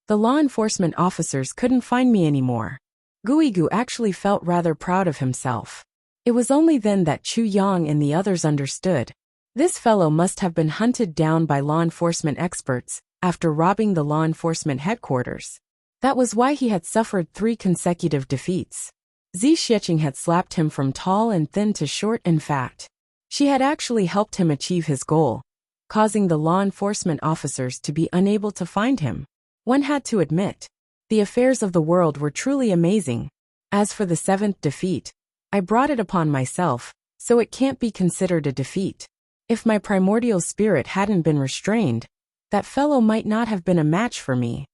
The law enforcement officers couldn't find me anymore. Guigu actually felt rather proud of himself. It was only then that Chu Yang and the others understood. This fellow must have been hunted down by law enforcement experts after robbing the law enforcement headquarters. That was why he had suffered 3 consecutive defeats. Zi Xiqing had slapped him from tall and thin to short and fat. She had actually helped him achieve his goal, causing the law enforcement officers to be unable to find him. One had to admit, the affairs of the world were truly amazing. As for the 7th defeat, I brought it upon myself, so it can't be considered a defeat. If my primordial spirit hadn't been restrained, that fellow might not have been a match for me.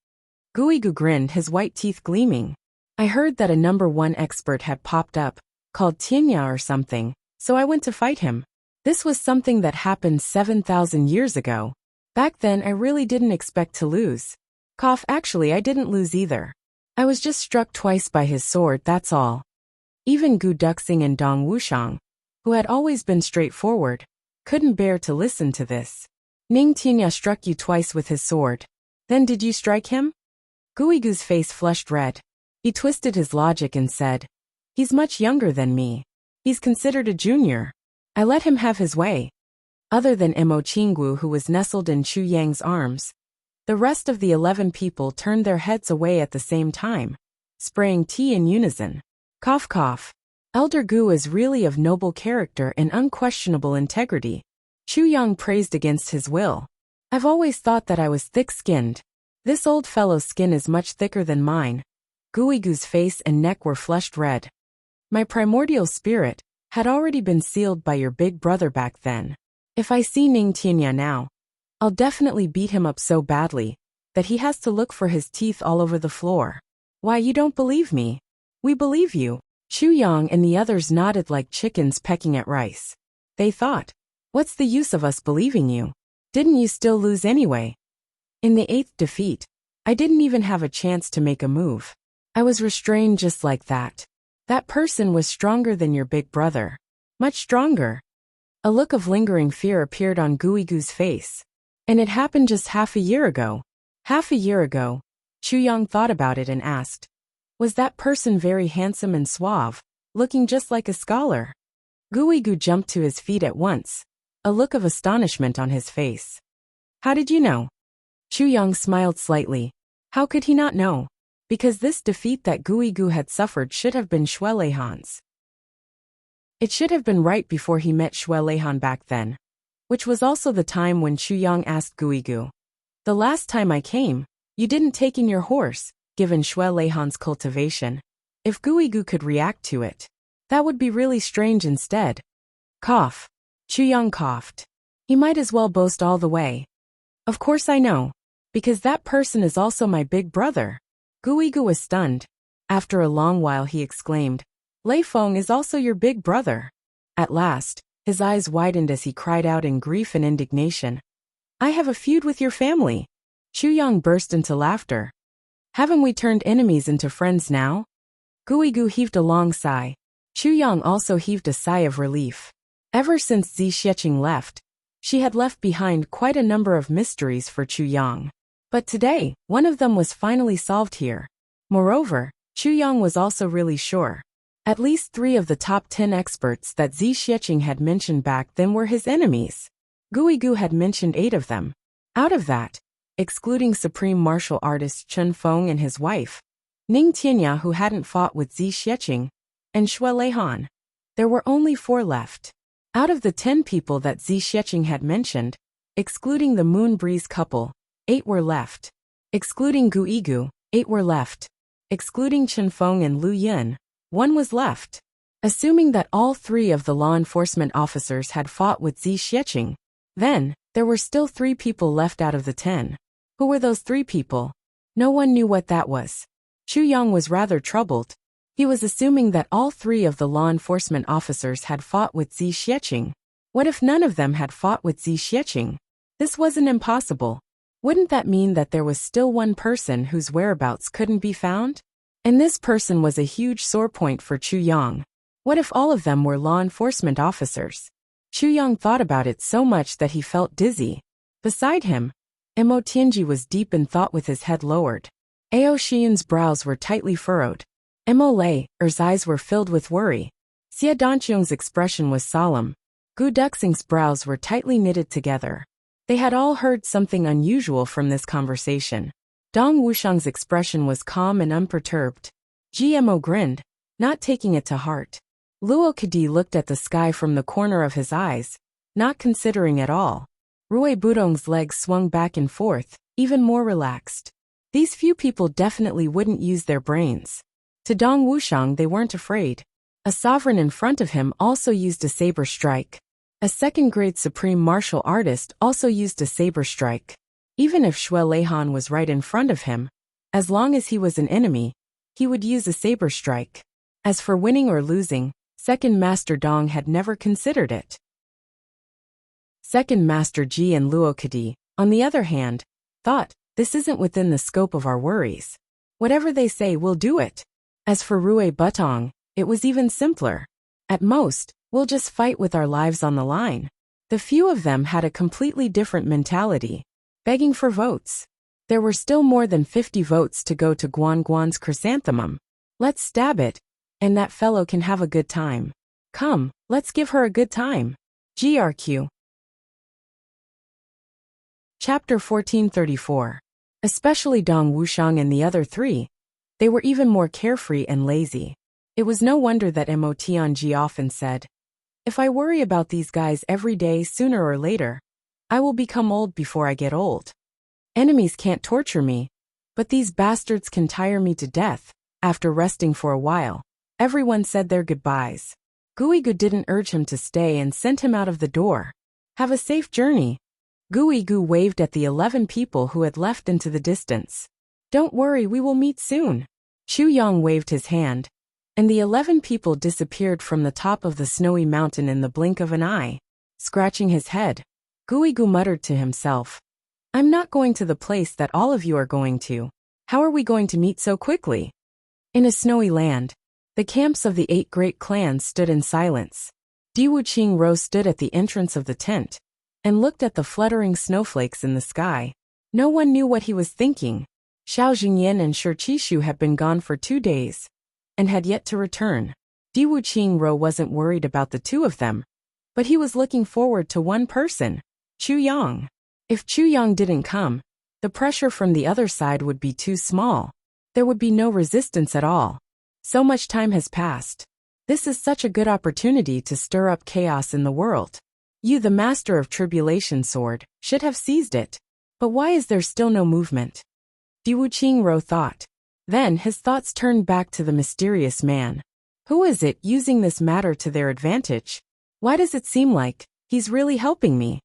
Guigu grinned, his white teeth gleaming. I heard that a number 1 expert had popped up, called Tianya or something, so I went to fight him. This was something that happened 7,000 years ago. Back then I really didn't expect to lose. Actually I didn't lose either. I was just struck twice by his sword, that's all. Even Gu Duxing and Dong Wushang, who had always been straightforward, couldn't bear to listen to this. Ning Tianya struck you twice with his sword. Then did you strike him? Guigu's face flushed red. He twisted his logic and said, he's much younger than me. He's considered a junior. I let him have his way. Other than Mo Qinggu, who was nestled in Chu Yang's arms, the rest of the 11 people turned their heads away at the same time, spraying tea in unison. Cough cough. Elder Gu is really of noble character and unquestionable integrity. Chu Yang praised against his will. I've always thought that I was thick-skinned. This old fellow's skin is much thicker than mine. Guigu's face and neck were flushed red. My primordial spirit had already been sealed by your big brother back then. If I see Ning Tianya now, I'll definitely beat him up so badly that he has to look for his teeth all over the floor. Why, you don't believe me? We believe you. Chu Yang and the others nodded like chickens pecking at rice. They thought, what's the use of us believing you? Didn't you still lose anyway? In the 8th defeat, I didn't even have a chance to make a move. I was restrained just like that. That person was stronger than your big brother. Much stronger. A look of lingering fear appeared on Guigu's face. And it happened just half a year ago. Half a year ago. Chu Yang thought about it and asked, was that person very handsome and suave, looking just like a scholar? Guigu jumped to his feet at once, a look of astonishment on his face. How did you know? Chu Yang smiled slightly. How could he not know? Because this defeat that Guigu had suffered should have been Shuelehan's. It should have been right before he met Shuelehan back then, which was also the time when Chu Yang asked Guigu. The last time I came, you didn't take in your horse, given Shuelehan's cultivation. If Guigu could react to it, that would be really strange instead. Cough. Chu Yang coughed. He might as well boast all the way. Of course I know. Because that person is also my big brother. Guigu was stunned. After a long while he exclaimed, Lei Feng is also your big brother. At last, his eyes widened as he cried out in grief and indignation. I have a feud with your family. Chu Yang burst into laughter. Haven't we turned enemies into friends now? Guigu heaved a long sigh. Chu Yang also heaved a sigh of relief. Ever since Zi Xieching left, she had left behind quite a number of mysteries for Chu Yang. But today, one of them was finally solved here. Moreover, Chu Yang was also really sure. At least 3 of the top 10 experts that Zi Xieching had mentioned back then were his enemies. Guigu had mentioned 8 of them. Out of that, excluding supreme martial artist Chen Feng and his wife, Ning Tianya who hadn't fought with Zi Xieching, and Shuelehan, there were only 4 left. Out of the 10 people that Zi Xieching had mentioned, excluding the Moon Breeze couple, 8 were left. Excluding Guigu, 8 were left. Excluding Chen Feng and Lu Yin, 1 was left. Assuming that all 3 of the law enforcement officers had fought with Zi Xieching, then, there were still 3 people left out of the 10. Who were those 3 people? No one knew what that was. Chu Yang was rather troubled. He was assuming that all 3 of the law enforcement officers had fought with Zi Xieching. What if none of them had fought with Zi Xieching? This wasn't impossible. Wouldn't that mean that there was still one person whose whereabouts couldn't be found? And this person was a huge sore point for Chu Yang. What if all of them were law enforcement officers? Chu Yang thought about it so much that he felt dizzy. Beside him, Mo Tianji was deep in thought with his head lowered. Ao Xian's brows were tightly furrowed. Mo Lei's eyes were filled with worry. Xie Danqiong's expression was solemn. Gu Duxing's brows were tightly knitted together. They had all heard something unusual from this conversation. Dong Wuxiang's expression was calm and unperturbed. GMO grinned, not taking it to heart. Luo Kadi looked at the sky from the corner of his eyes, not considering at all. Rui Budong's legs swung back and forth, even more relaxed. These few people definitely wouldn't use their brains. To Dong Wuxiang they weren't afraid. A sovereign in front of him also used a saber strike. A second-grade supreme martial artist also used a saber strike. Even if Shuelehan was right in front of him, as long as he was an enemy, he would use a saber strike. As for winning or losing, Second Master Dong had never considered it. Second Master Ji and Luo Kadi, on the other hand, thought, this isn't within the scope of our worries. Whatever they say, we'll do it. As for Rui Butong, it was even simpler. At most, we'll just fight with our lives on the line. The few of them had a completely different mentality, begging for votes. There were still more than 50 votes to go to Guan Guan's chrysanthemum. Let's stab it, and that fellow can have a good time. Come, let's give her a good time. GRQ. Chapter 1434. Especially Dong Wuxiang and the other 3. They were even more carefree and lazy. It was no wonder that Mo Tianji often said, if I worry about these guys every day, sooner or later, I will become old before I get old. Enemies can't torture me, but these bastards can tire me to death. After resting for a while, everyone said their goodbyes. Guigu didn't urge him to stay and sent him out of the door. Have a safe journey. Guigu waved at the 11 people who had left into the distance. Don't worry, we will meet soon. Chu Yang waved his hand, and the 11 people disappeared from the top of the snowy mountain in the blink of an eye. Scratching his head, Guigu muttered to himself, I'm not going to the place that all of you are going to. How are we going to meet so quickly? In a snowy land, the camps of the 8 great clans stood in silence. Di Wuqing Rose stood at the entrance of the tent and looked at the fluttering snowflakes in the sky. No one knew what he was thinking. Xiao Jingyan and Shi Qishu had been gone for 2 days and had yet to return. Wuxia wasn't worried about the two of them, but he was looking forward to one person, Chu Yang. If Chu Yang didn't come, the pressure from the other side would be too small. There would be no resistance at all. So much time has passed. This is such a good opportunity to stir up chaos in the world. You, the master of tribulation sword, should have seized it. But why is there still no movement? Wuxia thought. Then his thoughts turned back to the mysterious man. Who is it using this matter to their advantage? Why does it seem like he's really helping me?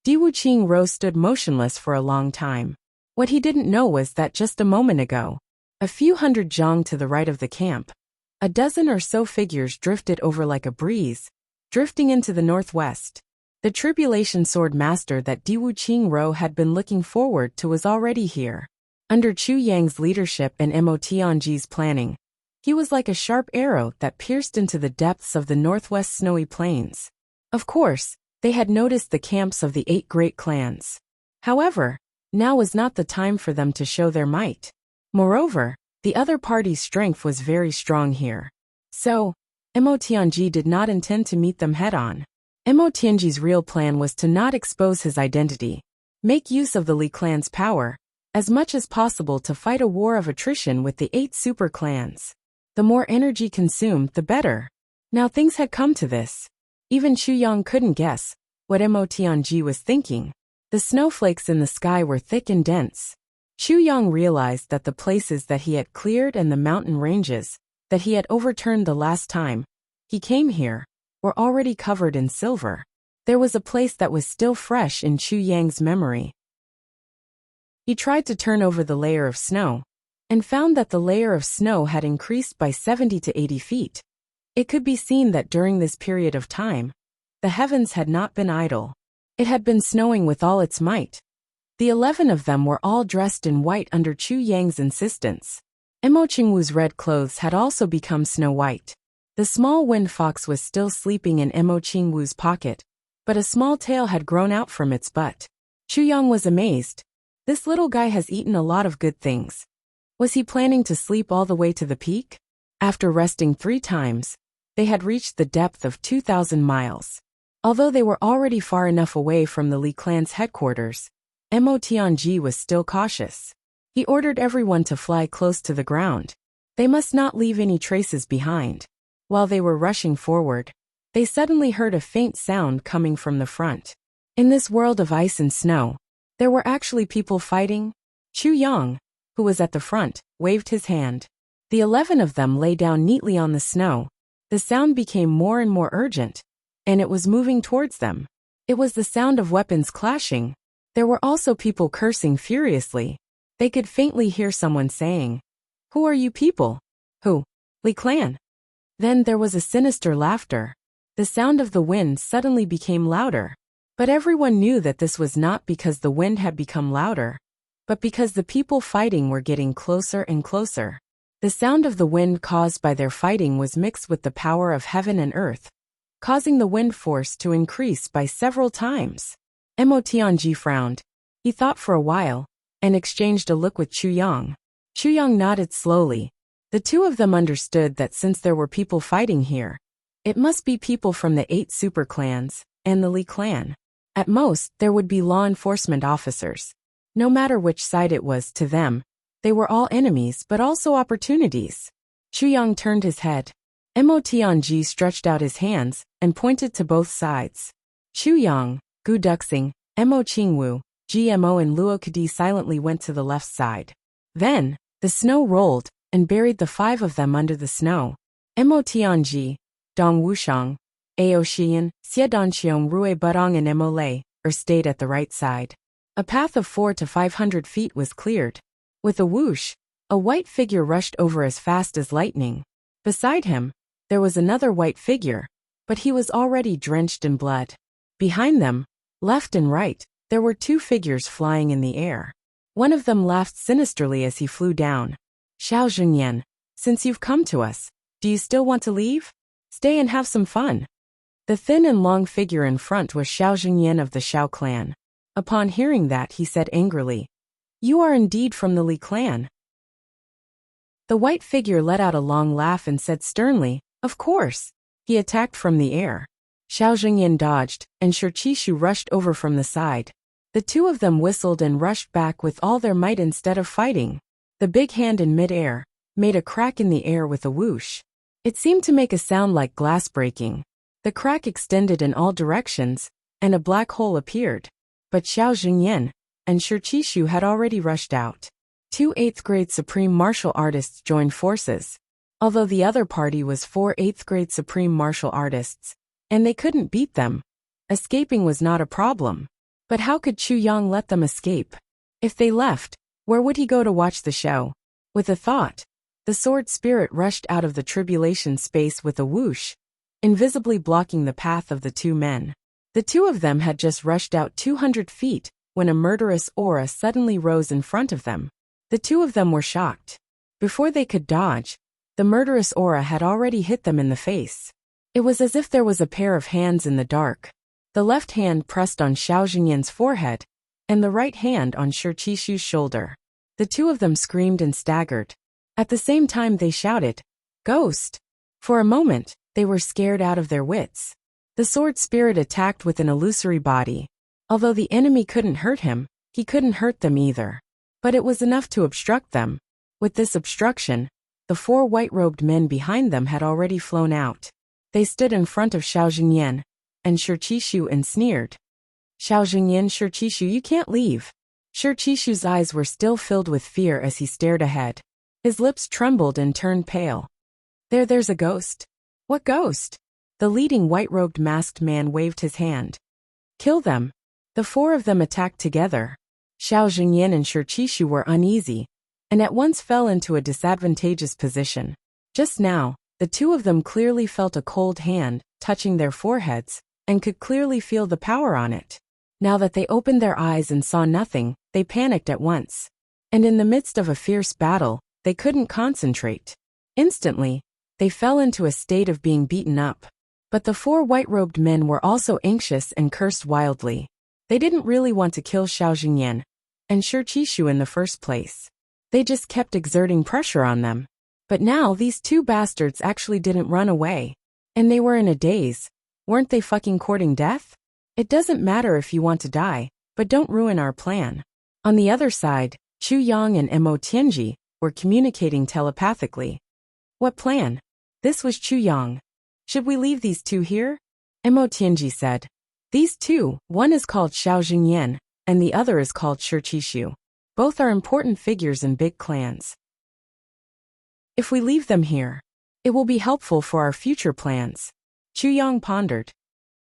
Wuxia stood motionless for a long time. What he didn't know was that just a moment ago, a few hundred zhang to the right of the camp, a dozen or so figures drifted over like a breeze, drifting into the northwest. The tribulation sword master that Wuxia had been looking forward to was already here. Under Chu Yang's leadership and Mo Tianji's planning, he was like a sharp arrow that pierced into the depths of the northwest snowy plains. Of course, they had noticed the camps of the 8 great clans. However, now was not the time for them to show their might. Moreover, the other party's strength was very strong here. So, Mo Tianji did not intend to meet them head-on. Mo Tianji's real plan was to not expose his identity, make use of the Li clan's power, as much as possible to fight a war of attrition with the 8 super clans. The more energy consumed, the better. Now things had come to this. Even Chu Yang couldn't guess what Mo Tianji was thinking. The snowflakes in the sky were thick and dense. Chu Yang realized that the places that he had cleared and the mountain ranges that he had overturned the last time he came here were already covered in silver. There was a place that was still fresh in Chu Yang's memory. He tried to turn over the layer of snow, and found that the layer of snow had increased by 70 to 80 feet. It could be seen that during this period of time, the heavens had not been idle. It had been snowing with all its might. The 11 of them were all dressed in white under Chu Yang's insistence. Mo Qingwu's red clothes had also become snow white. The small wind fox was still sleeping in Mo Qingwu's pocket, but a small tail had grown out from its butt. Chu Yang was amazed. This little guy has eaten a lot of good things. Was he planning to sleep all the way to the peak? After resting 3 times, they had reached the depth of 2,000 miles. Although they were already far enough away from the Li clan's headquarters, Mo Tianji was still cautious. He ordered everyone to fly close to the ground. They must not leave any traces behind. While they were rushing forward, they suddenly heard a faint sound coming from the front. In this world of ice and snow, there were actually people fighting. Chu Yang, who was at the front, waved his hand. The 11 of them lay down neatly on the snow. The sound became more and more urgent, and it was moving towards them. It was the sound of weapons clashing. There were also people cursing furiously. They could faintly hear someone saying, "Who are you people?" "Who? Li clan." Then there was a sinister laughter. The sound of the wind suddenly became louder. But everyone knew that this was not because the wind had become louder, but because the people fighting were getting closer and closer. The sound of the wind caused by their fighting was mixed with the power of heaven and earth, causing the wind force to increase by several times. Mo Tianji frowned. He thought for a while, and exchanged a look with Chu Yang. Chu Yang nodded slowly. The two of them understood that since there were people fighting here, it must be people from the 8 super clans and the Li clan. At most, there would be law enforcement officers. No matter which side it was to them, they were all enemies but also opportunities. Chu Yang turned his head. Mo Tianji stretched out his hands and pointed to both sides. Chu Yang, Gu Duxing, Mo Qingwu, GMO and Luo Kadi silently went to the left side. Then, the snow rolled and buried the 5 of them under the snow. Mo Tianji, Dong Wushang, Ao Xian, Xie Danqiong Rui Budong and Mo Lei, stayed at the right side. A path of 400 to 500 feet was cleared. With a whoosh, a white figure rushed over as fast as lightning. Beside him, there was another white figure, but he was already drenched in blood. Behind them, left and right, there were 2 figures flying in the air. One of them laughed sinisterly as he flew down. "Xiao Zhengyan, since you've come to us, do you still want to leave? Stay and have some fun." The thin and long figure in front was Xiao Zhengyan of the Xiao clan. Upon hearing that, he said angrily, "You are indeed from the Li clan." The white figure let out a long laugh and said sternly, Of course. He attacked from the air. Xiao Jingyan dodged, and Shirchishu rushed over from the side. The two of them whistled and rushed back with all their might instead of fighting. The big hand in mid-air made a crack in the air with a whoosh. It seemed to make a sound like glass breaking. The crack extended in all directions, and a black hole appeared. But Xiao Jingyan and Shirchishu had already rushed out. Two 8th-grade supreme martial artists joined forces. Although the other party was 4 8th-grade supreme martial artists, and they couldn't beat them. Escaping was not a problem. But how could Chu Yang let them escape? If they left, where would he go to watch the show? With a thought, the sword spirit rushed out of the tribulation space with a whoosh, invisibly blocking the path of the two men. The two of them had just rushed out 200 feet when a murderous aura suddenly rose in front of them. The two of them were shocked. Before they could dodge, the murderous aura had already hit them in the face. It was as if there was a pair of hands in the dark. The left hand pressed on Xiao Jingyan's forehead, and the right hand on Shirchishu's shoulder. The two of them screamed and staggered. At the same time they shouted, "Ghost!" For a moment, they were scared out of their wits. The sword spirit attacked with an illusory body. Although the enemy couldn't hurt him, he couldn't hurt them either. But it was enough to obstruct them. With this obstruction, the 4 white-robed men behind them had already flown out. They stood in front of Xiao Jingyan and Shirchishu and sneered. "Xiao Jingyan, Shirchishu, you can't leave." Shirchishu's eyes were still filled with fear as he stared ahead. His lips trembled and turned pale. There's a ghost." "What ghost?" The leading white-robed masked man waved his hand. "Kill them." The 4 of them attacked together. Xiao Jingyan and Shirchishu were uneasy, and at once fell into a disadvantageous position. Just now, the two of them clearly felt a cold hand touching their foreheads, and could clearly feel the power on it. Now that they opened their eyes and saw nothing, they panicked at once. And in the midst of a fierce battle, they couldn't concentrate. Instantly, they fell into a state of being beaten up. But the 4 white-robed men were also anxious and cursed wildly. They didn't really want to kill Xiao Jingyan and Shirchishu in the first place. They just kept exerting pressure on them. But now these 2 bastards actually didn't run away. And they were in a daze. Weren't they fucking courting death? It doesn't matter if you want to die, but don't ruin our plan. On the other side, Chu Yang and Mo Tianji were communicating telepathically. What plan? This was Chu Yang. Should we leave these 2 here? Mo Tianji said. These 2, one is called Xiao Jingyan, and the other is called Shirchishu. Both are important figures in big clans. If we leave them here, it will be helpful for our future plans. Chu Yang pondered.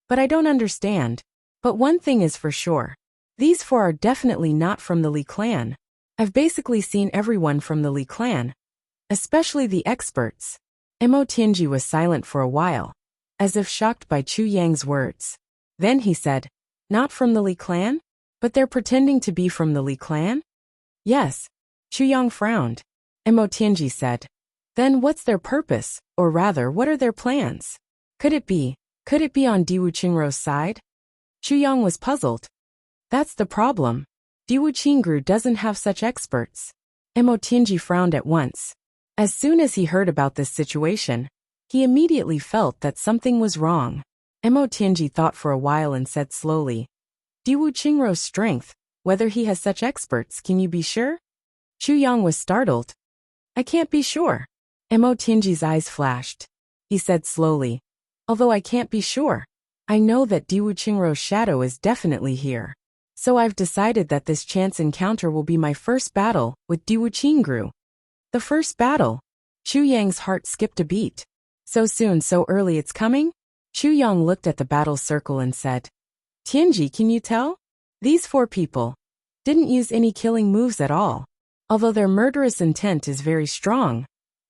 But I don't understand. But one thing is for sure. These 4 are definitely not from the Li clan. I've basically seen everyone from the Li clan, especially the experts. Mo Tianji was silent for a while, as if shocked by Chu Yang's words. Then he said, "Not from the Li clan? But they're pretending to be from the Li clan?" "Yes." Chu Yang frowned. Mo Tianji said, "Then what's their purpose, or rather, what are their plans? Could it be on Diwu Qingrou's side?" Chu Yang was puzzled. "That's the problem. Diwu Qingrou doesn't have such experts." Mo Tianji frowned at once. As soon as he heard about this situation, he immediately felt that something was wrong. Mo Tianji thought for a while and said slowly, "Diwu Qingrou's strength, whether he has such experts, can you be sure?" Chu Yang was startled. "I can't be sure." Mo Tianji's eyes flashed. He said slowly, "Although I can't be sure, I know that Diwu Qingrou's shadow is definitely here. So I've decided that this chance encounter will be my first battle with Diwu Qingrou." The first battle? Chu Yang's heart skipped a beat. So soon, so early it's coming? Chu Yang looked at the battle circle and said, "Tianji, can you tell? These 4 people didn't use any killing moves at all, although their murderous intent is very strong.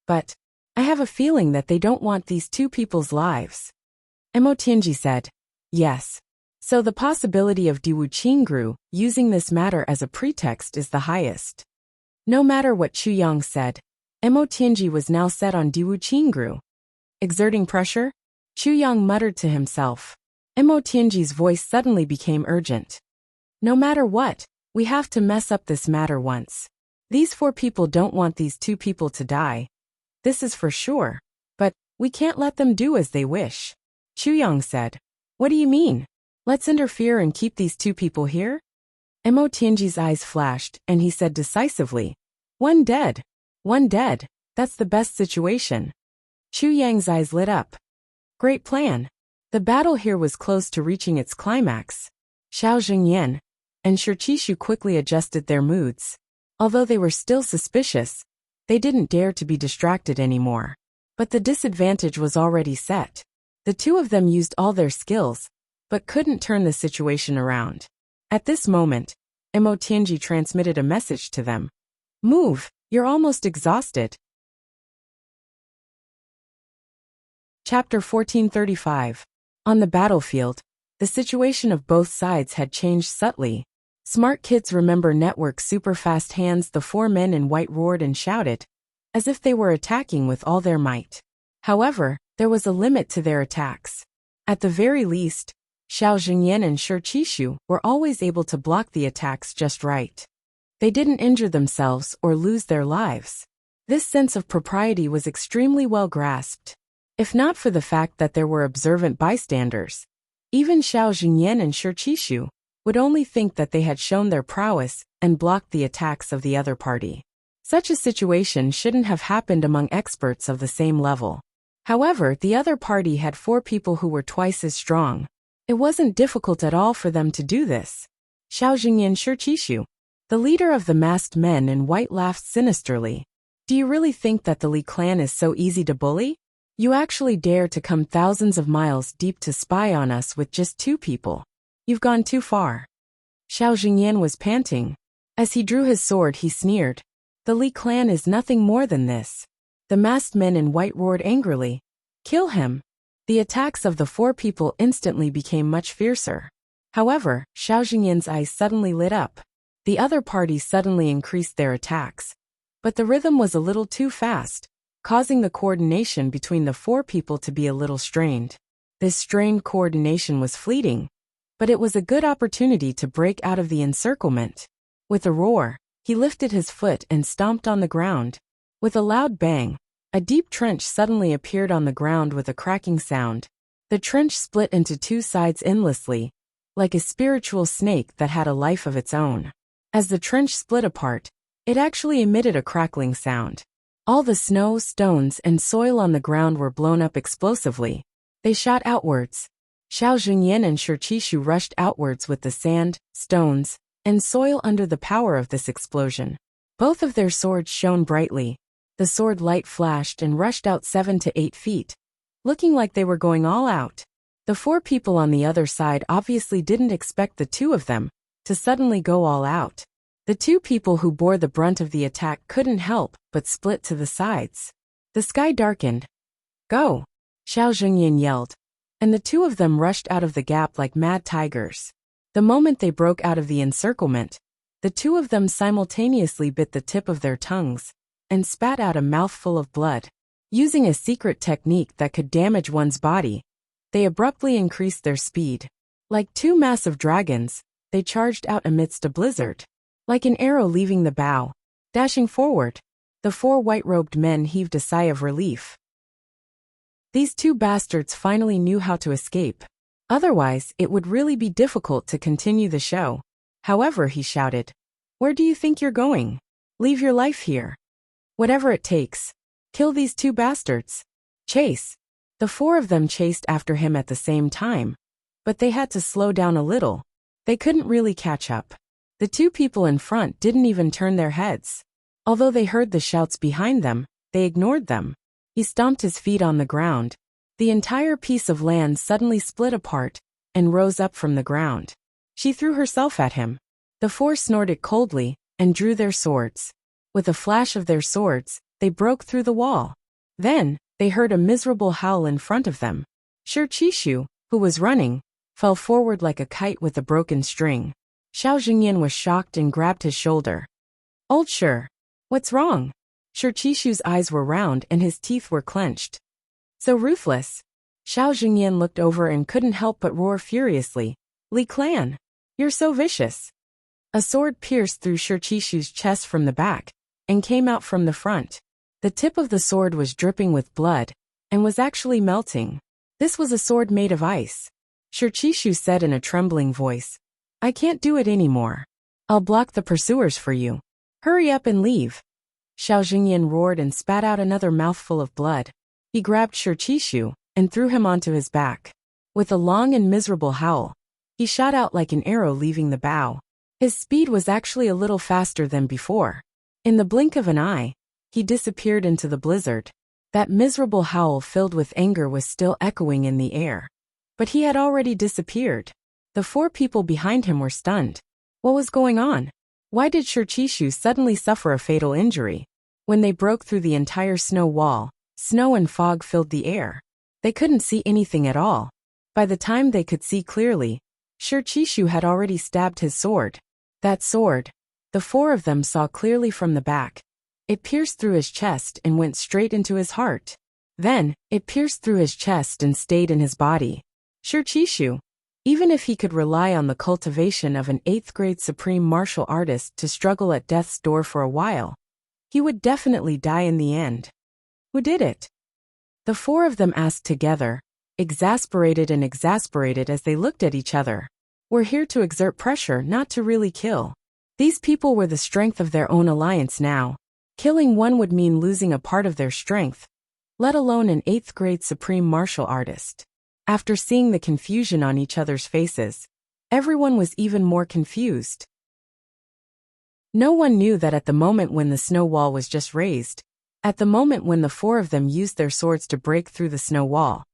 But I have a feeling that they don't want these 2 people's lives." Mo Tianji said, "Yes. So the possibility of Diwu Qingrou using this matter as a pretext is the highest." No matter what Chu Yang said, Mo Tianji was now set on Diwu Qingrou. Exerting pressure? Chu Yang muttered to himself. Mo Tianji's voice suddenly became urgent. "No matter what, we have to mess up this matter once. These 4 people don't want these 2 people to die. This is for sure. But We can't let them do as they wish. Chu Yang said. What do you mean? Let's interfere and keep these two people here? Mo Tianji's eyes flashed, and he said decisively. One dead. One dead. That's the best situation. Chu Yang's eyes lit up. Great plan. The battle here was close to reaching its climax. Xiao Zhengyan and Shichishu quickly adjusted their moods. Although they were still suspicious, they didn't dare to be distracted anymore. But the disadvantage was already set. The two of them used all their skills, but couldn't turn the situation around. At this moment, Mo Tianji transmitted a message to them. Move, you're almost exhausted. Chapter 1435. On the battlefield, the situation of both sides had changed subtly. Smart kids remember network super-fast hands. The four men in white roared and shouted, as if they were attacking with all their might. However, there was a limit to their attacks. At the very least, Xiao Zhengyan and Shichishu were always able to block the attacks just right. They didn't injure themselves or lose their lives. This sense of propriety was extremely well grasped. If not for the fact that there were observant bystanders, even Xiao Zhengyan and Shichishu would only think that they had shown their prowess and blocked the attacks of the other party. Such a situation shouldn't have happened among experts of the same level. However, the other party had four people who were twice as strong. It wasn't difficult at all for them to do this. Xiao Zhengyan Shichishu, the leader of the masked men in white, laughed sinisterly. Do you really think that the Li clan is so easy to bully? You actually dare to come thousands of miles deep to spy on us with just two people. You've gone too far. Xiao Zhengyan was panting. As he drew his sword, he sneered. The Li clan is nothing more than this. The masked men in white roared angrily. Kill him. The attacks of the four people instantly became much fiercer. However, Xiao Zhengyan's eyes suddenly lit up. The other party suddenly increased their attacks. But the rhythm was a little too fast, causing the coordination between the four people to be a little strained. This strained coordination was fleeting, but it was a good opportunity to break out of the encirclement. With a roar, he lifted his foot and stomped on the ground. With a loud bang, a deep trench suddenly appeared on the ground with a cracking sound. The trench split into two sides endlessly, like a spiritual snake that had a life of its own. As the trench split apart, it actually emitted a crackling sound. All the snow, stones, and soil on the ground were blown up explosively. They shot outwards. Xiao Zhengyan and Shichishu rushed outwards with the sand, stones, and soil under the power of this explosion. Both of their swords shone brightly. The sword light flashed and rushed out 7 to 8 feet, looking like they were going all out. The four people on the other side obviously didn't expect the two of them to suddenly go all out. The two people who bore the brunt of the attack couldn't help but split to the sides. The sky darkened. Go! Xiao Zhengyan yelled, and the two of them rushed out of the gap like mad tigers. The moment they broke out of the encirclement, the two of them simultaneously bit the tip of their tongues and spat out a mouthful of blood. Using a secret technique that could damage one's body, they abruptly increased their speed. Like two massive dragons, they charged out amidst a blizzard. Like an arrow leaving the bow, dashing forward, the four white-robed men heaved a sigh of relief. These two bastards finally knew how to escape. Otherwise, it would really be difficult to continue the show. However, he shouted, "Where do you think you're going? Leave your life here. Whatever it takes. Kill these two bastards. Chase." The four of them chased after him at the same time, but they had to slow down a little. They couldn't really catch up. The two people in front didn't even turn their heads. Although they heard the shouts behind them, they ignored them. He stomped his feet on the ground. The entire piece of land suddenly split apart and rose up from the ground. She threw herself at him. The four snorted coldly and drew their swords. With a flash of their swords, they broke through the wall. Then, they heard a miserable howl in front of them. Shichishu, who was running, fell forward like a kite with a broken string. Xiao Zhengyan was shocked and grabbed his shoulder. Old Shi, what's wrong? Shichishu's eyes were round and his teeth were clenched. So ruthless. Xiao Zhengyan looked over and couldn't help but roar furiously. Li clan, you're so vicious. A sword pierced through Shichishu's chest from the back and came out from the front. The tip of the sword was dripping with blood, and was actually melting. This was a sword made of ice. Shirchishu said in a trembling voice. I can't do it anymore. I'll block the pursuers for you. Hurry up and leave. Xiao Jingyan roared and spat out another mouthful of blood. He grabbed Shirchishu and threw him onto his back. With a long and miserable howl, he shot out like an arrow leaving the bow. His speed was actually a little faster than before. In the blink of an eye, he disappeared into the blizzard. That miserable howl filled with anger was still echoing in the air. But he had already disappeared. The 4 people behind him were stunned. What was going on? Why did Shirchishu suddenly suffer a fatal injury? When they broke through the entire snow wall, snow and fog filled the air. They couldn't see anything at all. By the time they could see clearly, Shirchishu had already stabbed his sword. That sword, the 4 of them saw clearly from the back. It pierced through his chest and went straight into his heart. Then, it pierced through his chest and stayed in his body. Shirchishu, even if he could rely on the cultivation of an 8th grade supreme martial artist to struggle at death's door for a while, he would definitely die in the end. Who did it? The 4 of them asked together, exasperated as they looked at each other. We're here to exert pressure, not to really kill. These people were the strength of their own alliance now. Killing one would mean losing a part of their strength, let alone an 8th grade supreme martial artist. After seeing the confusion on each other's faces, everyone was even more confused. No one knew that at the moment when the snow wall was just raised, at the moment when the 4 of them used their swords to break through the snow wall,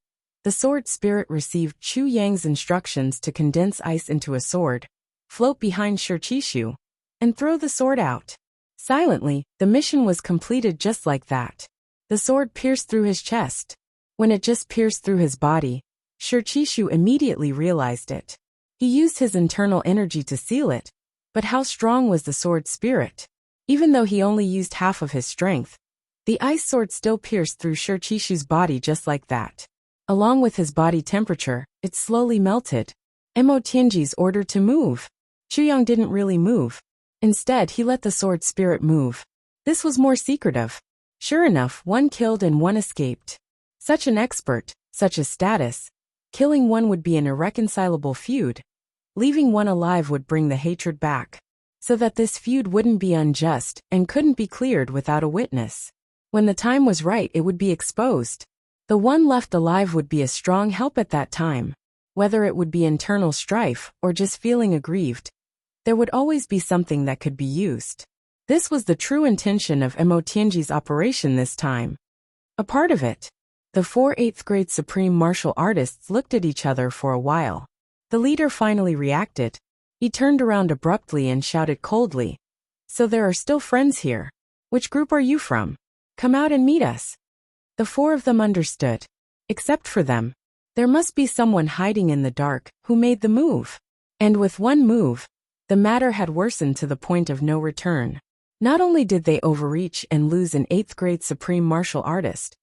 the sword spirit received Chu Yang's instructions to condense ice into a sword, float behind Shirchishu, and throw the sword out. Silently, the mission was completed just like that. The sword pierced through his chest. When it just pierced through his body, Shirchishu immediately realized it. He used his internal energy to seal it, but how strong was the sword spirit? Even though he only used half of his strength, the ice sword still pierced through Shirchishu's body just like that. Along with his body temperature, it slowly melted. Mo Tianji's order to move. Chuyang didn't really move. Instead, he let the sword spirit move. This was more secretive. Sure enough, one killed and one escaped. Such an expert, such a status. Killing one would be an irreconcilable feud. Leaving one alive would bring the hatred back. So that this feud wouldn't be unjust and couldn't be cleared without a witness. When the time was right, it would be exposed. The one left alive would be a strong help at that time. Whether it would be internal strife or just feeling aggrieved, there would always be something that could be used. This was the true intention of Mo Tianji's operation this time. A part of it. The 4 8th grade supreme martial artists looked at each other for a while. The leader finally reacted. He turned around abruptly and shouted coldly. So there are still friends here. Which group are you from? Come out and meet us. The 4 of them understood. Except for them. There must be someone hiding in the dark who made the move. And with one move, the matter had worsened to the point of no return. Not only did they overreach and lose an 8th grade supreme martial artist,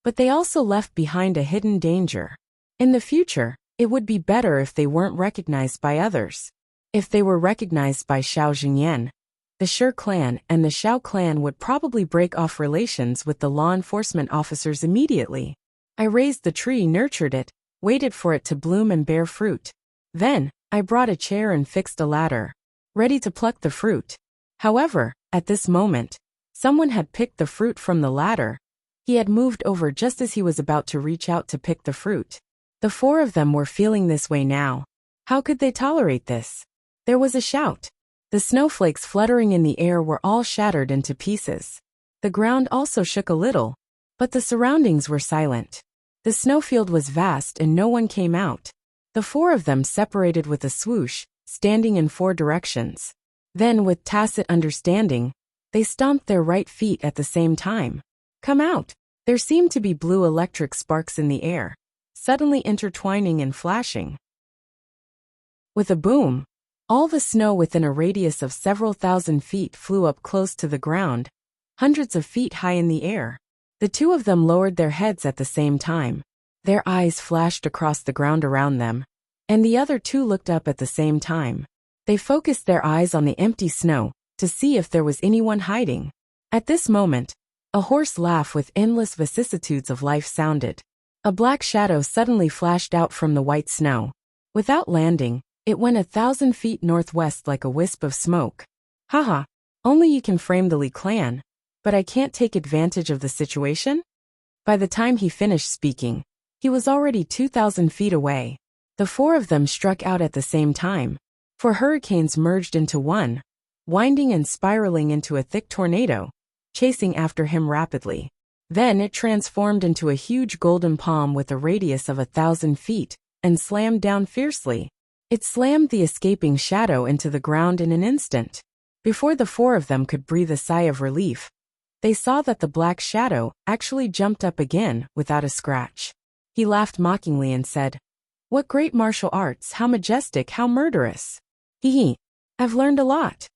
but they also left behind a hidden danger. In the future, it would be better if they weren't recognized by others. If they were recognized by Xiao Jingyan, the Shi clan and the Xiao clan would probably break off relations with the law enforcement officers immediately. I raised the tree, nurtured it, waited for it to bloom and bear fruit. Then, I brought a chair and fixed a ladder, ready to pluck the fruit. However, at this moment, someone had picked the fruit from the ladder. He had moved over just as he was about to reach out to pick the fruit. The 4 of them were feeling this way now. How could they tolerate this? There was a shout. The snowflakes fluttering in the air were all shattered into pieces. The ground also shook a little, but the surroundings were silent. The snowfield was vast and no one came out. The 4 of them separated with a swoosh, standing in 4 directions. Then, with tacit understanding, they stomped their right feet at the same time. Come out! There seemed to be blue electric sparks in the air, suddenly intertwining and flashing. With a boom, all the snow within a radius of several thousand feet flew up close to the ground, hundreds of feet high in the air. The 2 of them lowered their heads at the same time. Their eyes flashed across the ground around them, and the other 2 looked up at the same time. They focused their eyes on the empty snow to see if there was anyone hiding. At this moment, A hoarse laugh with endless vicissitudes of life sounded. A black shadow suddenly flashed out from the white snow. Without landing, it went 1,000 feet northwest like a wisp of smoke. Haha, only you can frame the Li clan, but I can't take advantage of the situation? By the time he finished speaking, he was already 2,000 feet away. The four of them struck out at the same time. Four hurricanes merged into one, winding and spiraling into a thick tornado, chasing after him rapidly. Then it transformed into a huge golden palm with a radius of 1,000 feet, and slammed down fiercely. It slammed the escaping shadow into the ground in an instant. Before the four of them could breathe a sigh of relief, they saw that the black shadow actually jumped up again without a scratch. He laughed mockingly and said, "What great martial arts, how majestic, how murderous. Hee. I've learned a lot."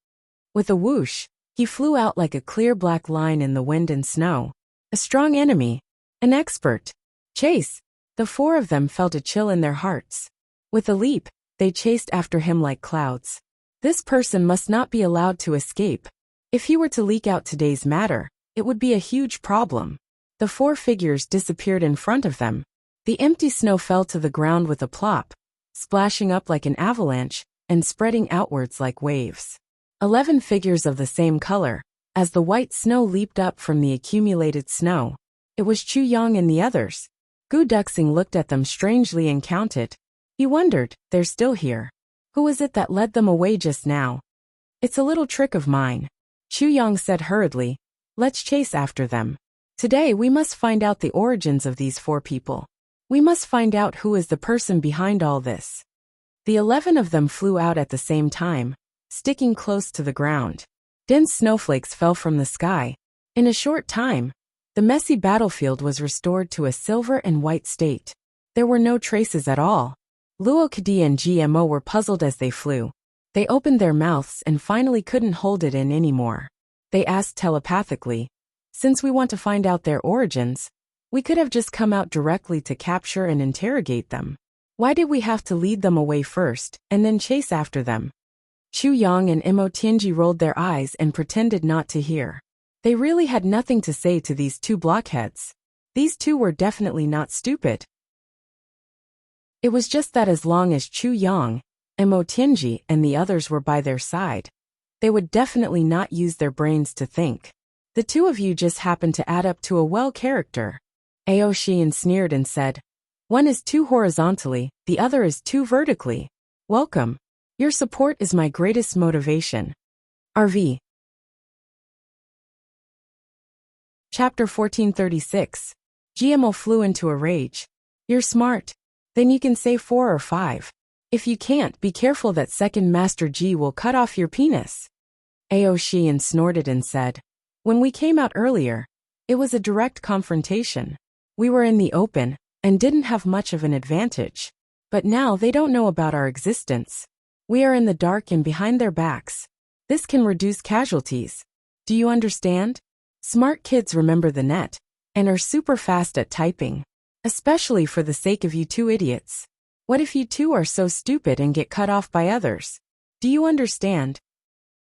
With a whoosh, he flew out like a clear black line in the wind and snow. A strong enemy. An expert. Chase. The four of them felt a chill in their hearts. With a leap, they chased after him like clouds. This person must not be allowed to escape. If he were to leak out today's matter, it would be a huge problem. The four figures disappeared in front of them. The empty snow fell to the ground with a plop, splashing up like an avalanche and spreading outwards like waves. 11 figures of the same color, as the white snow leaped up from the accumulated snow. It was Chu Yang and the others. Gu Duxing looked at them strangely and counted. He wondered, they're still here. Who was it that led them away just now? It's a little trick of mine. Chu Yang said hurriedly. Let's chase after them. Today we must find out the origins of these four people. We must find out who is the person behind all this. The 11 of them flew out at the same time, sticking close to the ground. Dense snowflakes fell from the sky. In a short time, the messy battlefield was restored to a silver and white state. There were no traces at all. Luo Kadi and GMO were puzzled as they flew. They opened their mouths and finally couldn't hold it in anymore. They asked telepathically, "Since we want to find out their origins, we could have just come out directly to capture and interrogate them. Why did we have to lead them away first, and then chase after them?" Chu Yang and Imo Tianji rolled their eyes and pretended not to hear. They really had nothing to say to these two blockheads. These two were definitely not stupid. It was just that as long as Chu Yang, Imo Tianji, and the others were by their side, they would definitely not use their brains to think. The two of you just happened to add up to a well character. Ao Xian sneered and said, "One is too horizontally, the other is too vertically. Welcome. Your support is my greatest motivation." RV. Chapter 1436. GMO flew into a rage. "You're smart. Then you can say 4 or 5. If you can't, be careful that second Master G will cut off your penis." Ao Xian snorted and said, "When we came out earlier, it was a direct confrontation. We were in the open and didn't have much of an advantage. But now they don't know about our existence. We are in the dark and behind their backs. This can reduce casualties. Do you understand? Smart kids remember the net and are super fast at typing. Especially for the sake of you two idiots. What if you two are so stupid and get cut off by others? Do you understand?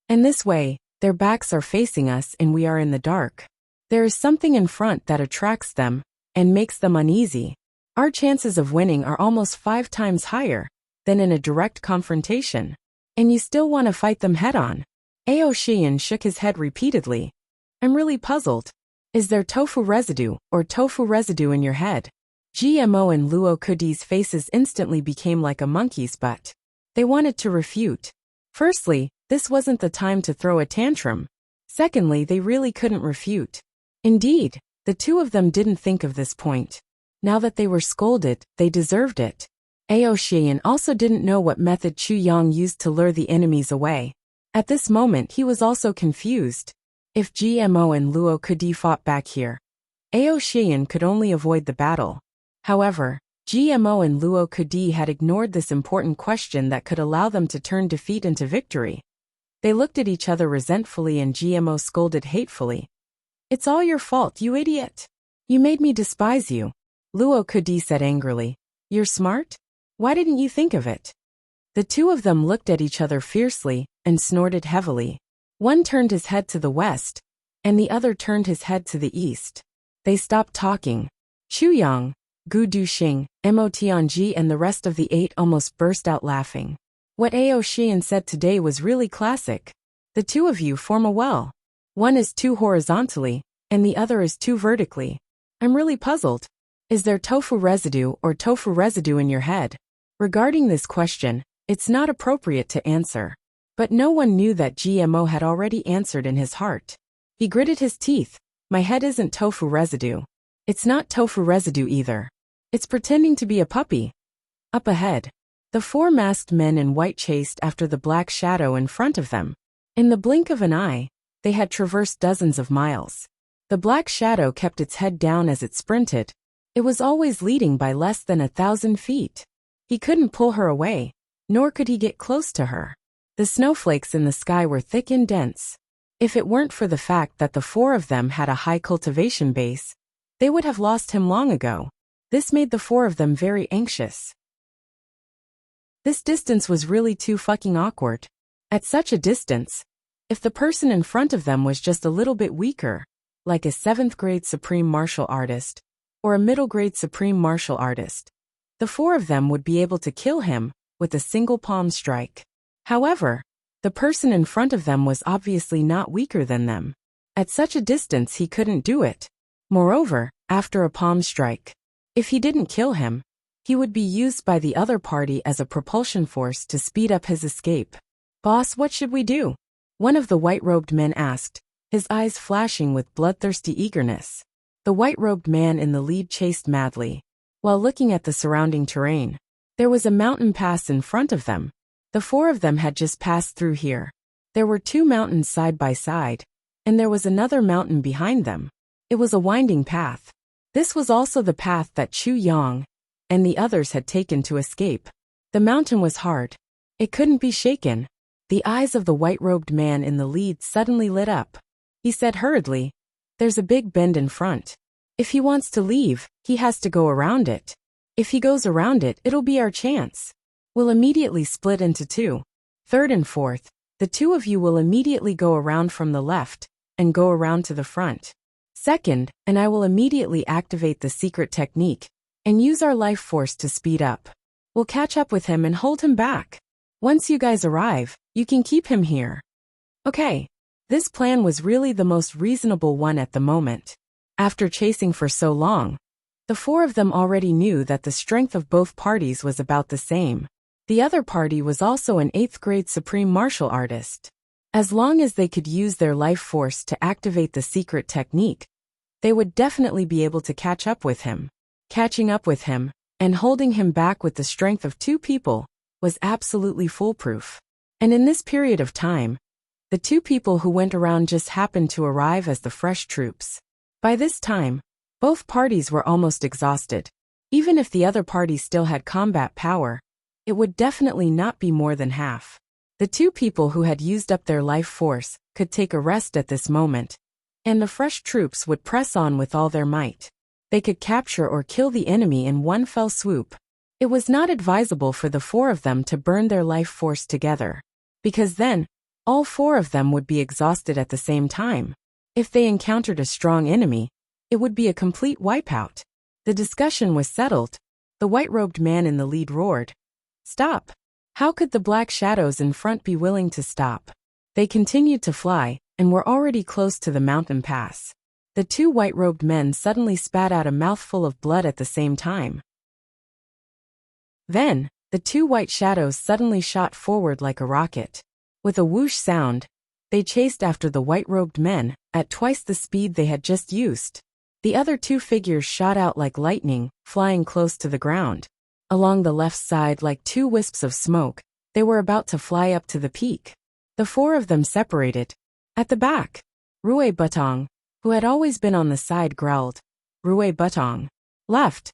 In this way, their backs are facing us and we are in the dark. There is something in front that attracts them and makes them uneasy. Our chances of winning are almost 5 times higher than in a direct confrontation. And you still want to fight them head-on." Ao Xian shook his head repeatedly. "I'm really puzzled. Is there tofu residue in your head?" GMO and Luo Kadi's faces instantly became like a monkey's butt. They wanted to refute. Firstly, this wasn't the time to throw a tantrum. Secondly, they really couldn't refute. Indeed, the two of them didn't think of this point. Now that they were scolded, they deserved it. Ao Xian also didn't know what method Chu Yang used to lure the enemies away. At this moment he was also confused. If GMO and Luo Kadi fought back here, Ao Xian could only avoid the battle. However, GMO and Luo Kadi had ignored this important question that could allow them to turn defeat into victory. They looked at each other resentfully and GMO scolded hatefully. "It's all your fault, you idiot. You made me despise you." Luo Kadi said angrily. "You're smart? Why didn't you think of it?" The two of them looked at each other fiercely and snorted heavily. One turned his head to the west, and the other turned his head to the east. They stopped talking. Chu Yang, Gu Duxing, Mo Tianji and the rest of the 8 almost burst out laughing. What Ao Xian said today was really classic. The two of you form a well. One is too horizontally, and the other is too vertically. I'm really puzzled. Is there tofu residue in your head? Regarding this question, it's not appropriate to answer. But no one knew that GMO had already answered in his heart. He gritted his teeth. My head isn't tofu residue. It's not tofu residue either. It's pretending to be a puppy. Up ahead, the 4 masked men in white chased after the black shadow in front of them. In the blink of an eye, they had traversed dozens of miles. The black shadow kept its head down as it sprinted. It was always leading by less than 1,000 feet. He couldn't pull her away, nor could he get close to her. The snowflakes in the sky were thick and dense. If it weren't for the fact that the 4 of them had a high cultivation base, they would have lost him long ago. This made the 4 of them very anxious. This distance was really too fucking awkward. At such a distance, if the person in front of them was just a little bit weaker, like a 7th grade supreme martial artist, or a middle grade supreme martial artist, the 4 of them would be able to kill him with a single palm strike. However, the person in front of them was obviously not weaker than them. At such a distance he couldn't do it. Moreover, after a palm strike, if he didn't kill him, he would be used by the other party as a propulsion force to speed up his escape. Boss, what should we do? One of the white-robed men asked, his eyes flashing with bloodthirsty eagerness. The white-robed man in the lead chased madly, while looking at the surrounding terrain. There was a mountain pass in front of them. The 4 of them had just passed through here. There were 2 mountains side by side, and there was another mountain behind them. It was a winding path. This was also the path that Chu Yang and the others had taken to escape. The mountain was hard. It couldn't be shaken. The eyes of the white-robed man in the lead suddenly lit up. He said hurriedly, "There's a big bend in front. If he wants to leave, he has to go around it. If he goes around it, it'll be our chance. We'll immediately split into 2. 3rd and 4th, the 2 of you will immediately go around from the left and go around to the front. 2nd, and I will immediately activate the secret technique and use our life force to speed up. We'll catch up with him and hold him back. Once you guys arrive, you can keep him here." Okay. This plan was really the most reasonable one at the moment. After chasing for so long, the 4 of them already knew that the strength of both parties was about the same. The other party was also an 8th grade supreme martial artist. As long as they could use their life force to activate the secret technique, they would definitely be able to catch up with him. Catching up with him, and holding him back with the strength of 2 people, was absolutely foolproof. And in this period of time, the 2 people who went around just happened to arrive as the fresh troops. By this time, both parties were almost exhausted. Even if the other party still had combat power, it would definitely not be more than half. The 2 people who had used up their life force could take a rest at this moment, and the fresh troops would press on with all their might. They could capture or kill the enemy in one fell swoop. It was not advisable for the 4 of them to burn their life force together, because then, all 4 of them would be exhausted at the same time. If they encountered a strong enemy, it would be a complete wipeout. The discussion was settled. The white-robed man in the lead roared, "Stop!" How could the black shadows in front be willing to stop? They continued to fly, and were already close to the mountain pass. The 2 white-robed men suddenly spat out a mouthful of blood at the same time. Then, the 2 white shadows suddenly shot forward like a rocket. With a whoosh sound, they chased after the white-robed men at twice the speed they had just used. The other 2 figures shot out like lightning, flying close to the ground. Along the left side like 2 wisps of smoke, they were about to fly up to the peak. The 4 of them separated. At the back, Rui Butong, who had always been on the side, growled, "Rui Butong. Left."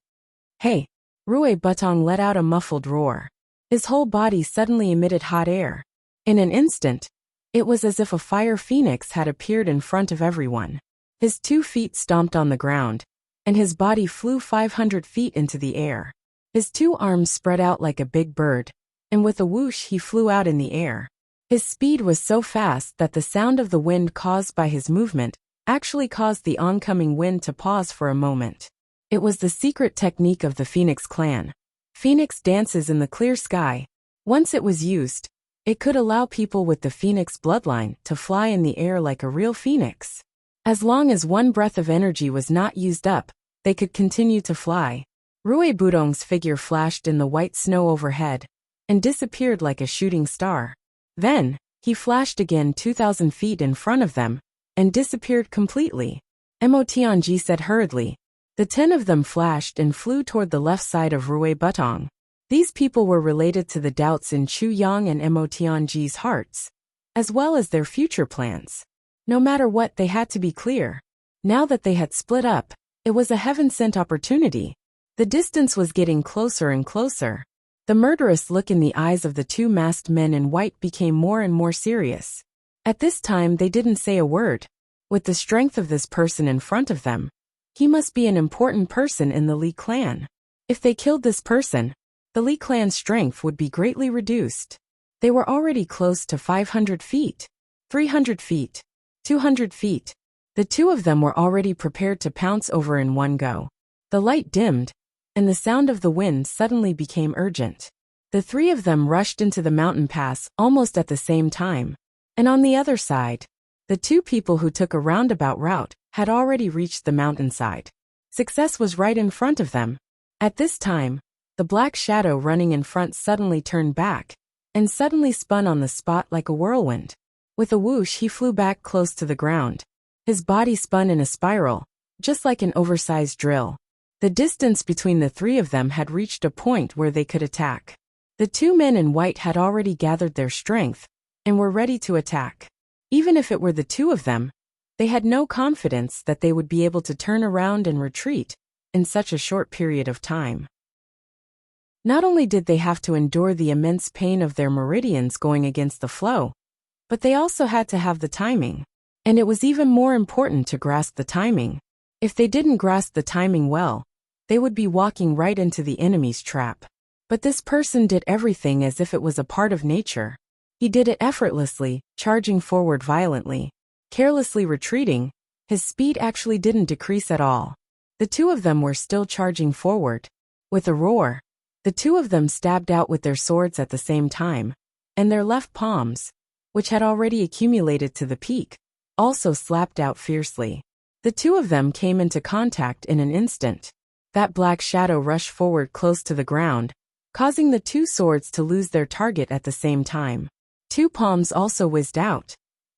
"Hey." Rui Butong let out a muffled roar. His whole body suddenly emitted hot air. In an instant, it was as if a fire phoenix had appeared in front of everyone. His 2 feet stomped on the ground, and his body flew 500 feet into the air. His 2 arms spread out like a big bird, and with a whoosh he flew out in the air. His speed was so fast that the sound of the wind caused by his movement actually caused the oncoming wind to pause for a moment. It was the secret technique of the Phoenix clan. Phoenix dances in the clear sky. Once it was used, it could allow people with the Phoenix bloodline to fly in the air like a real phoenix. As long as one breath of energy was not used up, they could continue to fly. Rui Budong's figure flashed in the white snow overhead and disappeared like a shooting star. Then, he flashed again 2,000 feet in front of them and disappeared completely. Mo Tianji said hurriedly. The 10 of them flashed and flew toward the left side of Rui Budong. These people were related to the doubts in Chu Yang and Mo Tianji's hearts, as well as their future plans. No matter what, they had to be clear. Now that they had split up, it was a heaven-sent opportunity. The distance was getting closer and closer. The murderous look in the eyes of the two masked men in white became more and more serious. At this time they didn't say a word. With the strength of this person in front of them, he must be an important person in the Li clan. If they killed this person, the Li clan's strength would be greatly reduced. They were already close to 500 feet, 300 feet, 200 feet. The two of them were already prepared to pounce over in one go. The light dimmed, and the sound of the wind suddenly became urgent. The three of them rushed into the mountain pass almost at the same time. And on the other side, the two people who took a roundabout route had already reached the mountainside. Success was right in front of them. At this time, the black shadow running in front suddenly turned back, and suddenly spun on the spot like a whirlwind. With a whoosh he flew back close to the ground. His body spun in a spiral, just like an oversized drill. The distance between the three of them had reached a point where they could attack. The two men in white had already gathered their strength, and were ready to attack. Even if it were the two of them, they had no confidence that they would be able to turn around and retreat in such a short period of time. Not only did they have to endure the immense pain of their meridians going against the flow, but they also had to have the timing. And it was even more important to grasp the timing. If they didn't grasp the timing well, they would be walking right into the enemy's trap. But this person did everything as if it was a part of nature. He did it effortlessly, charging forward violently, carelessly retreating. His speed actually didn't decrease at all. The two of them were still charging forward. With a roar, the two of them stabbed out with their swords at the same time, and their left palms, which had already accumulated to the peak, also slapped out fiercely. The two of them came into contact in an instant. That black shadow rushed forward close to the ground, causing the two swords to lose their target at the same time. Two palms also whizzed out,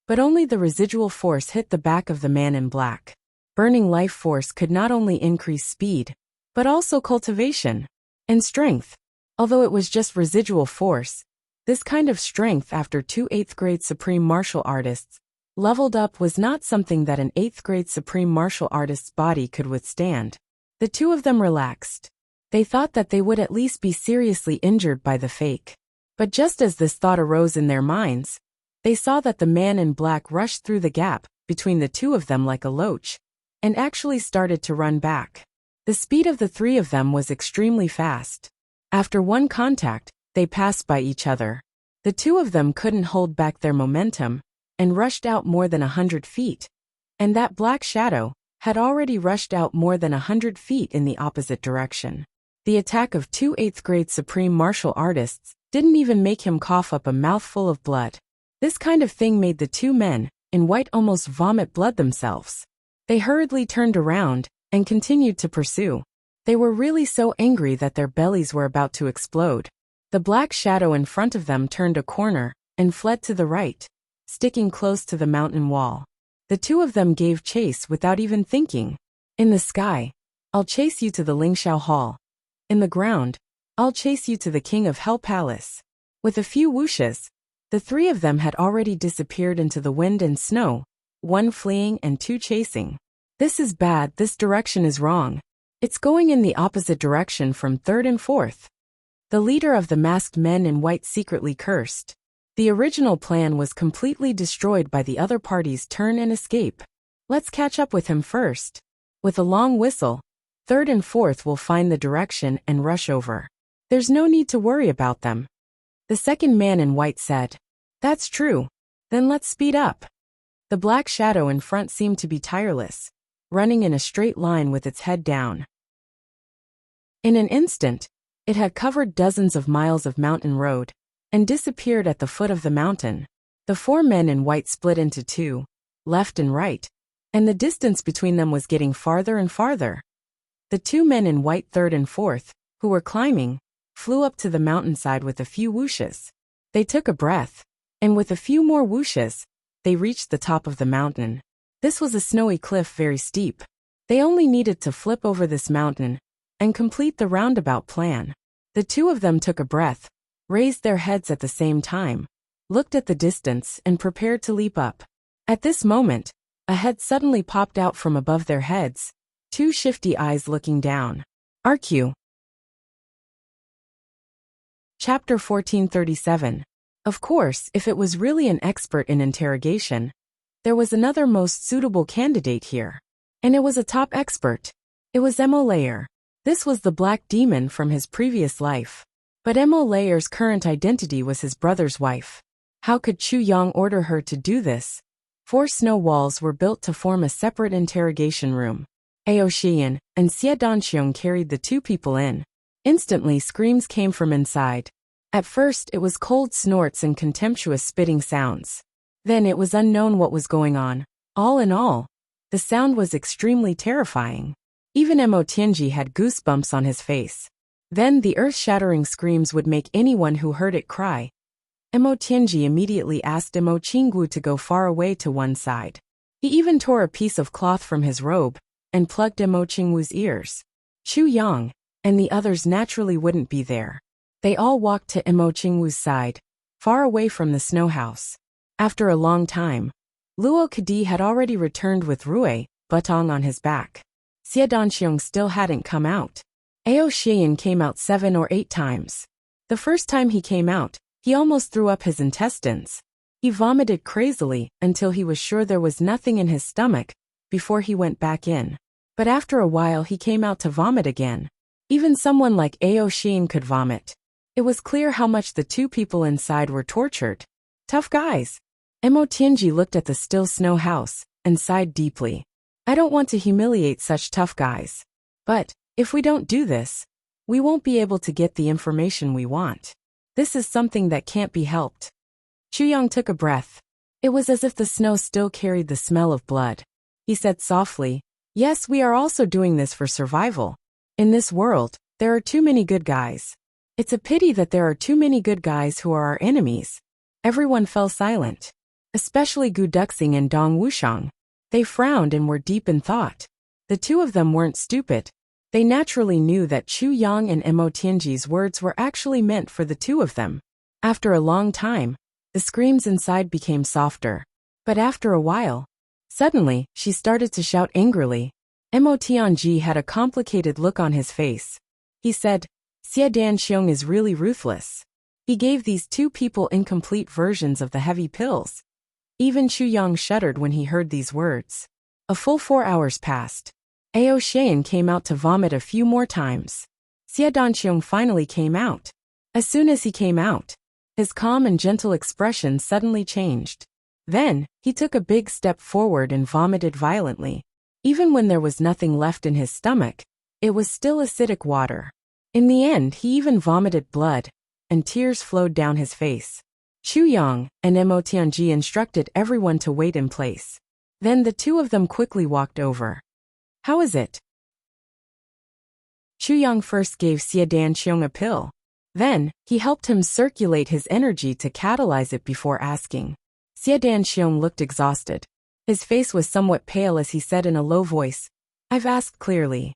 but only the residual force hit the back of the man in black. Burning life force could not only increase speed, but also cultivation and strength. Although it was just residual force, this kind of strength after two 8th grade supreme martial artists leveled up was not something that an 8th grade supreme martial artist's body could withstand. The two of them relaxed. They thought that they would at least be seriously injured by the fake. But just as this thought arose in their minds, they saw that the man in black rushed through the gap between the two of them like a loach, and actually started to run back. The speed of the three of them was extremely fast. After one contact, they passed by each other. The two of them couldn't hold back their momentum, and rushed out more than 100 feet, and that black shadow had already rushed out more than 100 feet in the opposite direction. The attack of two 8th grade supreme martial artists didn't even make him cough up a mouthful of blood. This kind of thing made the two men in white almost vomit blood themselves. They hurriedly turned around and continued to pursue. They were really so angry that their bellies were about to explode. The black shadow in front of them turned a corner and fled to the right, sticking close to the mountain wall. The two of them gave chase without even thinking. In the sky, I'll chase you to the Lingxiao Hall. In the ground, I'll chase you to the King of Hell Palace. With a few whooshes, the three of them had already disappeared into the wind and snow, one fleeing and two chasing. This is bad, this direction is wrong. It's going in the opposite direction from 3rd and 4th. The leader of the masked men in white secretly cursed. The original plan was completely destroyed by the other party's turn and escape. Let's catch up with him first. With a long whistle, 3rd and 4th will find the direction and rush over. There's no need to worry about them. The second man in white said. That's true. Then let's speed up. The black shadow in front seemed to be tireless, running in a straight line with its head down. In an instant, it had covered dozens of miles of mountain road and disappeared at the foot of the mountain. The four men in white split into two, left and right, and the distance between them was getting farther and farther. The two men in white, third and fourth, who were climbing, flew up to the mountainside with a few whooshes. They took a breath, and with a few more whooshes, they reached the top of the mountain. This was a snowy cliff, very steep. They only needed to flip over this mountain and complete the roundabout plan. The two of them took a breath, raised their heads at the same time, looked at the distance, and prepared to leap up. At this moment, a head suddenly popped out from above their heads, two shifty eyes looking down. RQ. Chapter 1437. Of course, if it was really an expert in interrogation, there was another most suitable candidate here. And it was a top expert. It was Emo Layer. This was the black demon from his previous life. But Emo Layer's current identity was his brother's wife. How could Chu Yang order her to do this? 4 snow walls were built to form a separate interrogation room. Ao Xian and Xie Danxiong carried the two people in. Instantly, screams came from inside. At first, it was cold snorts and contemptuous spitting sounds. Then it was unknown what was going on. All in all, the sound was extremely terrifying. Even Emo Tianji had goosebumps on his face. Then the earth-shattering screams would make anyone who heard it cry. Emo Tianji immediately asked Emo Qinggu to go far away to one side. He even tore a piece of cloth from his robe and plugged Emo Qinggu's ears. Chu Yang and the others naturally wouldn't be there. They all walked to Emo Qinggu's side, far away from the snow house. After a long time, Luo Kadi had already returned with Rui Butong on his back. Xie Danxiong still hadn't come out. Ao Xian came out 7 or 8 times. The first time he came out, he almost threw up his intestines. He vomited crazily until he was sure there was nothing in his stomach before he went back in. But after a while he came out to vomit again. Even someone like Ao Xian could vomit. It was clear how much the two people inside were tortured. Tough guys. Emo Tianji looked at the still snow house and sighed deeply. I don't want to humiliate such tough guys. But if we don't do this, we won't be able to get the information we want. This is something that can't be helped. Chu Yang took a breath. It was as if the snow still carried the smell of blood. He said softly, yes, we are also doing this for survival. In this world, there are too many good guys. It's a pity that there are too many good guys who are our enemies. Everyone fell silent. Especially Gu Duxing and Dong Wushang. They frowned and were deep in thought. The two of them weren't stupid. They naturally knew that Chu Yang and Emo Tianji's words were actually meant for the two of them. After a long time, the screams inside became softer. But after a while, suddenly, she started to shout angrily. Emo Tianji had a complicated look on his face. He said, Xie Danxiong is really ruthless. He gave these two people incomplete versions of the heavy pills. Even Chu Yang shuddered when he heard these words. A full 4 hours passed. Ao Xian came out to vomit a few more times. Xie Danxiong finally came out. As soon as he came out, his calm and gentle expression suddenly changed. Then, he took a big step forward and vomited violently. Even when there was nothing left in his stomach, it was still acidic water. In the end, he even vomited blood, and tears flowed down his face. Chu Yang and Emo Tianji instructed everyone to wait in place. Then the two of them quickly walked over. How is it? Chu Yang first gave Xie Danxiong a pill. Then, he helped him circulate his energy to catalyze it before asking. Xie Danxiong looked exhausted. His face was somewhat pale as he said in a low voice, I've asked clearly.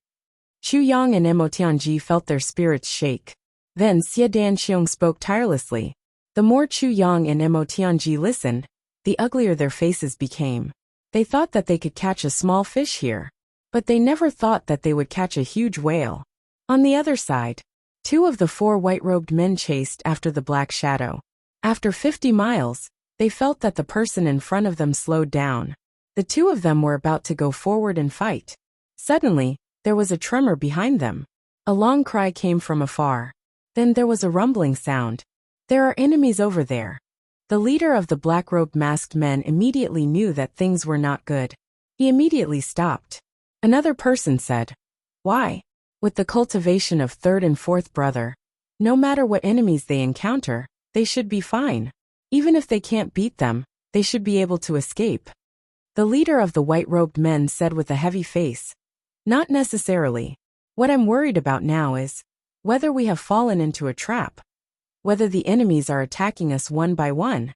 Chu Yang and Emo Tianji felt their spirits shake. Then Xie Danxiong spoke tirelessly. The more Chu Yang and Emo Tianji listened, the uglier their faces became. They thought that they could catch a small fish here. But they never thought that they would catch a huge whale. On the other side, 2 of the 4 white-robed men chased after the black shadow. After 50 miles, they felt that the person in front of them slowed down. The 2 of them were about to go forward and fight. Suddenly, there was a tremor behind them. A long cry came from afar. Then there was a rumbling sound. There are enemies over there. The leader of the black-robed masked men immediately knew that things were not good. He immediately stopped. Another person said, "Why? With the cultivation of third and fourth brother, no matter what enemies they encounter, they should be fine. Even if they can't beat them, they should be able to escape." The leader of the white-robed men said with a heavy face, "Not necessarily. What I'm worried about now is whether we have fallen into a trap. Whether the enemies are attacking us one by one."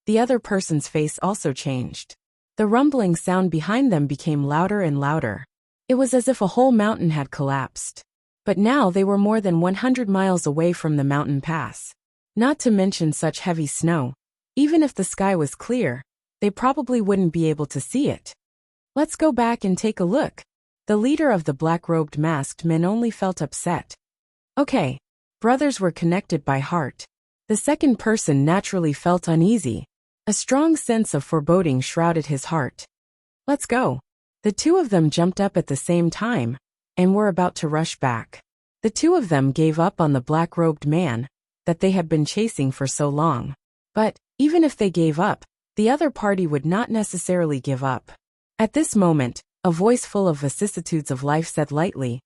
The other person's face also changed. The rumbling sound behind them became louder and louder. It was as if a whole mountain had collapsed. But now they were more than 100 miles away from the mountain pass. Not to mention such heavy snow. Even if the sky was clear, they probably wouldn't be able to see it. "Let's go back and take a look." The leader of the black-robed masked men only felt upset. Okay. Brothers were connected by heart. The second person naturally felt uneasy. A strong sense of foreboding shrouded his heart. "Let's go." The two of them jumped up at the same time, and were about to rush back. The two of them gave up on the black-robed man that they had been chasing for so long. But, even if they gave up, the other party would not necessarily give up. At this moment, a voice full of vicissitudes of life said lightly,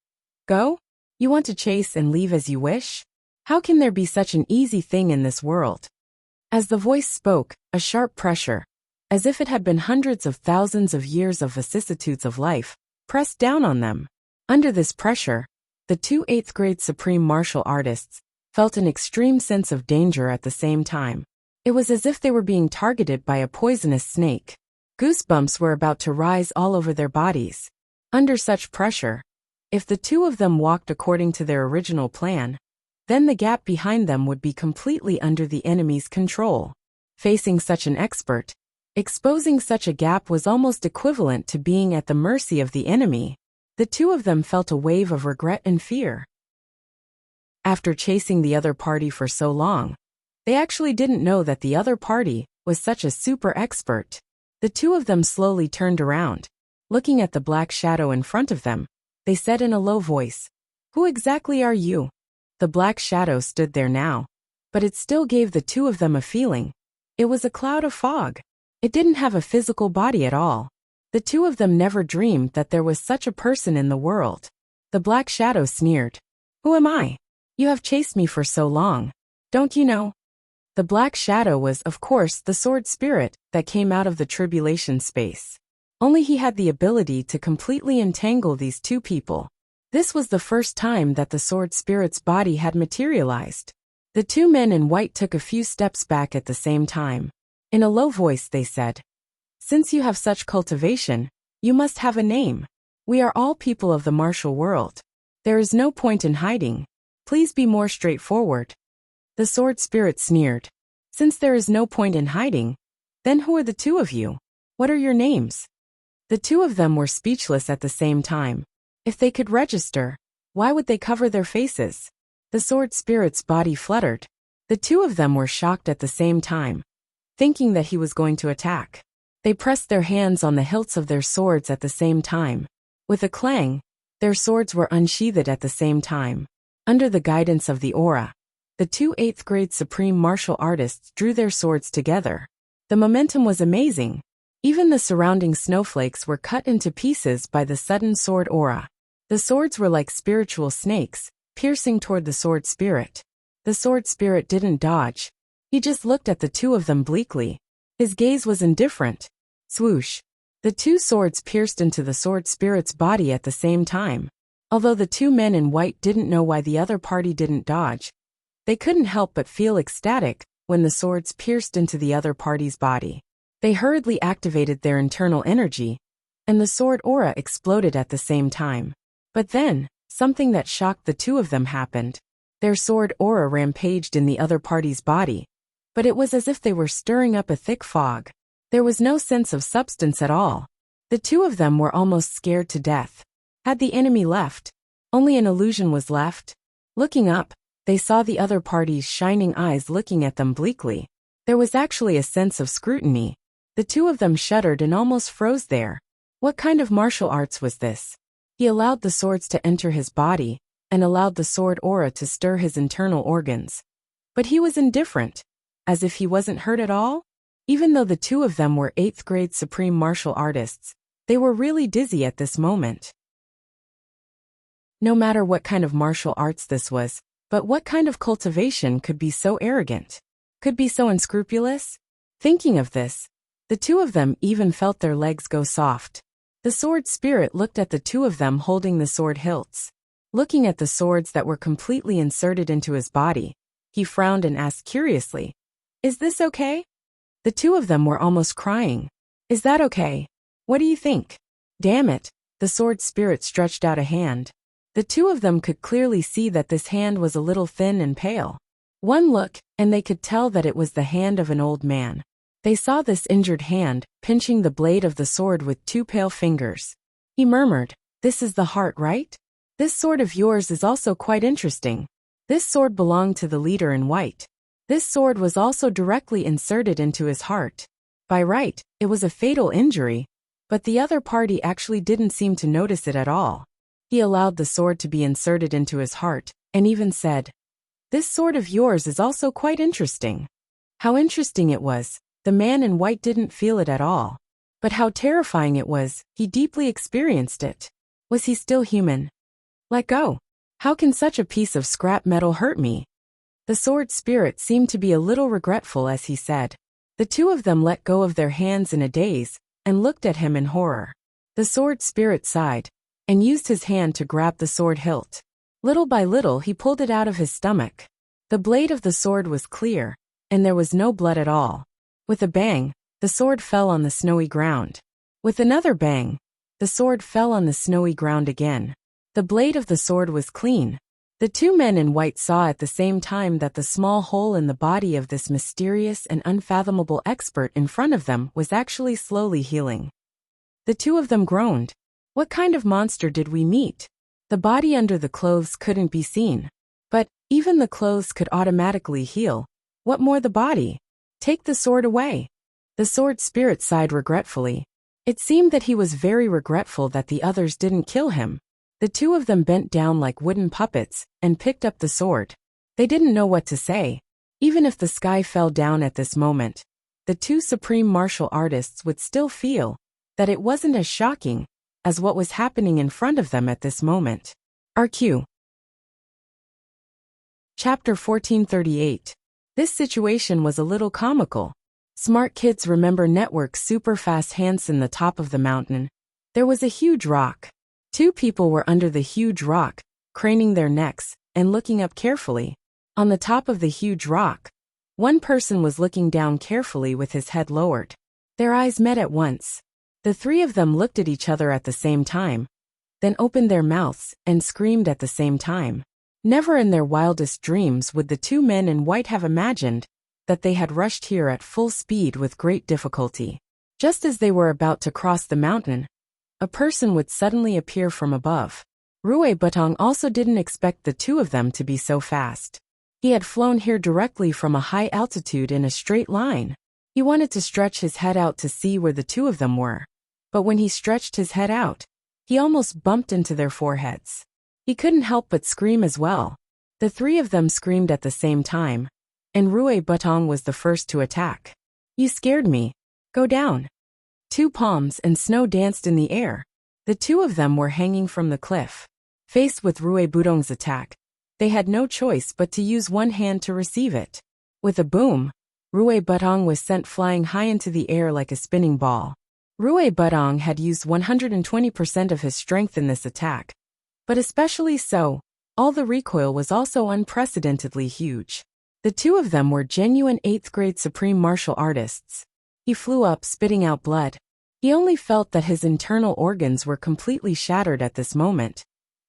"Go? You want to chase and leave as you wish? How can there be such an easy thing in this world?" As the voice spoke, a sharp pressure, as if it had been hundreds of thousands of years of vicissitudes of life, pressed down on them. Under this pressure, the two 8th grade supreme martial artists felt an extreme sense of danger at the same time. It was as if they were being targeted by a poisonous snake. Goosebumps were about to rise all over their bodies. Under such pressure, if the two of them walked according to their original plan, then the gap behind them would be completely under the enemy's control. Facing such an expert, exposing such a gap was almost equivalent to being at the mercy of the enemy. The two of them felt a wave of regret and fear. After chasing the other party for so long, they actually didn't know that the other party was such a super expert. The two of them slowly turned around. Looking at the black shadow in front of them, they said in a low voice, "Who exactly are you?" The black shadow stood there now, but it still gave the two of them a feeling. It was a cloud of fog. It didn't have a physical body at all. The two of them never dreamed that there was such a person in the world. The black shadow sneered, "Who am I? You have chased me for so long. Don't you know?" The black shadow was, of course, the sword spirit that came out of the tribulation space. Only he had the ability to completely entangle these two people. This was the first time that the sword spirit's body had materialized. The two men in white took a few steps back at the same time. In a low voice they said, "Since you have such cultivation, you must have a name. We are all people of the martial world. There is no point in hiding. Please be more straightforward." The sword spirit sneered, "Since there is no point in hiding, then who are the two of you? What are your names?" The two of them were speechless at the same time. If they could register, why would they cover their faces? The sword spirit's body fluttered. The two of them were shocked at the same time, thinking that he was going to attack. They pressed their hands on the hilts of their swords at the same time. With a clang, their swords were unsheathed at the same time. Under the guidance of the aura, the two 8th grade supreme martial artists drew their swords together. The momentum was amazing. Even the surrounding snowflakes were cut into pieces by the sudden sword aura. The swords were like spiritual snakes, piercing toward the sword spirit. The sword spirit didn't dodge. He just looked at the two of them bleakly. His gaze was indifferent. Swoosh. The two swords pierced into the sword spirit's body at the same time. Although the two men in white didn't know why the other party didn't dodge, they couldn't help but feel ecstatic when the swords pierced into the other party's body. They hurriedly activated their internal energy, and the sword aura exploded at the same time. But then, something that shocked the two of them happened. Their sword aura rampaged in the other party's body, but it was as if they were stirring up a thick fog. There was no sense of substance at all. The two of them were almost scared to death. Had the enemy left? Only an illusion was left. Looking up, they saw the other party's shining eyes looking at them bleakly. There was actually a sense of scrutiny. The two of them shuddered and almost froze there. What kind of martial arts was this? He allowed the swords to enter his body, and allowed the sword aura to stir his internal organs. But he was indifferent. as if he wasn't hurt at all? Even though the two of them were 8th grade supreme martial artists, they were really dizzy at this moment. No matter what kind of martial arts this was, but what kind of cultivation could be so arrogant? Could be so unscrupulous? Thinking of this, the two of them even felt their legs go soft. The sword spirit looked at the two of them holding the sword hilts. Looking at the swords that were completely inserted into his body, he frowned and asked curiously, "Is this okay?" The two of them were almost crying. "Is that okay? What do you think?" "Damn it," the sword spirit stretched out a hand. The two of them could clearly see that this hand was a little thin and pale. One look, and they could tell that it was the hand of an old man. They saw this injured hand, pinching the blade of the sword with 2 pale fingers. He murmured, "This is the heart, right? This sword of yours is also quite interesting. This sword belonged to the leader in white. This sword was also directly inserted into his heart. By right, it was a fatal injury, but the other party actually didn't seem to notice it at all. He allowed the sword to be inserted into his heart, and even said, 'This sword of yours is also quite interesting.' How interesting it was, the man in white didn't feel it at all. But how terrifying it was, he deeply experienced it. Was he still human? Let go. How can such a piece of scrap metal hurt me?" The sword spirit seemed to be a little regretful as he said. The two of them let go of their hands in a daze, and looked at him in horror. The sword spirit sighed, and used his hand to grab the sword hilt. Little by little he pulled it out of his stomach. The blade of the sword was clear, and there was no blood at all. With a bang, the sword fell on the snowy ground. With another bang, the sword fell on the snowy ground again. The blade of the sword was clean. The two men in white saw at the same time that the small hole in the body of this mysterious and unfathomable expert in front of them was actually slowly healing. The two of them groaned. What kind of monster did we meet? The body under the clothes couldn't be seen. But even the clothes could automatically heal. What more the body? Take the sword away. The sword spirit sighed regretfully. It seemed that he was very regretful that the others didn't kill him. The two of them bent down like wooden puppets and picked up the sword. They didn't know what to say. Even if the sky fell down at this moment, the two supreme martial artists would still feel that it wasn't as shocking as what was happening in front of them at this moment. RQ. Chapter 1438. This situation was a little comical. Smart kids remember Network's super-fast Hanson the top of the mountain. There was a huge rock. Two people were under the huge rock, craning their necks and looking up carefully. On the top of the huge rock, one person was looking down carefully with his head lowered. Their eyes met at once. The three of them looked at each other at the same time, then opened their mouths and screamed at the same time. Never in their wildest dreams would the two men in white have imagined that they had rushed here at full speed with great difficulty. Just as they were about to cross the mountain, a person would suddenly appear from above. Rue Butong also didn't expect the two of them to be so fast. He had flown here directly from a high altitude in a straight line. He wanted to stretch his head out to see where the two of them were. But when he stretched his head out, he almost bumped into their foreheads. He couldn't help but scream as well. The three of them screamed at the same time, and Rue Butong was the first to attack. "You scared me. Go down." Two palms and snow danced in the air. The two of them were hanging from the cliff. Faced with Rue Butong's attack, they had no choice but to use one hand to receive it. With a boom, Rue Butong was sent flying high into the air like a spinning ball. Rue Butong had used 120% of his strength in this attack. But especially so, all the recoil was also unprecedentedly huge. The two of them were genuine 8th grade supreme martial artists. He flew up spitting out blood. He only felt that his internal organs were completely shattered at this moment,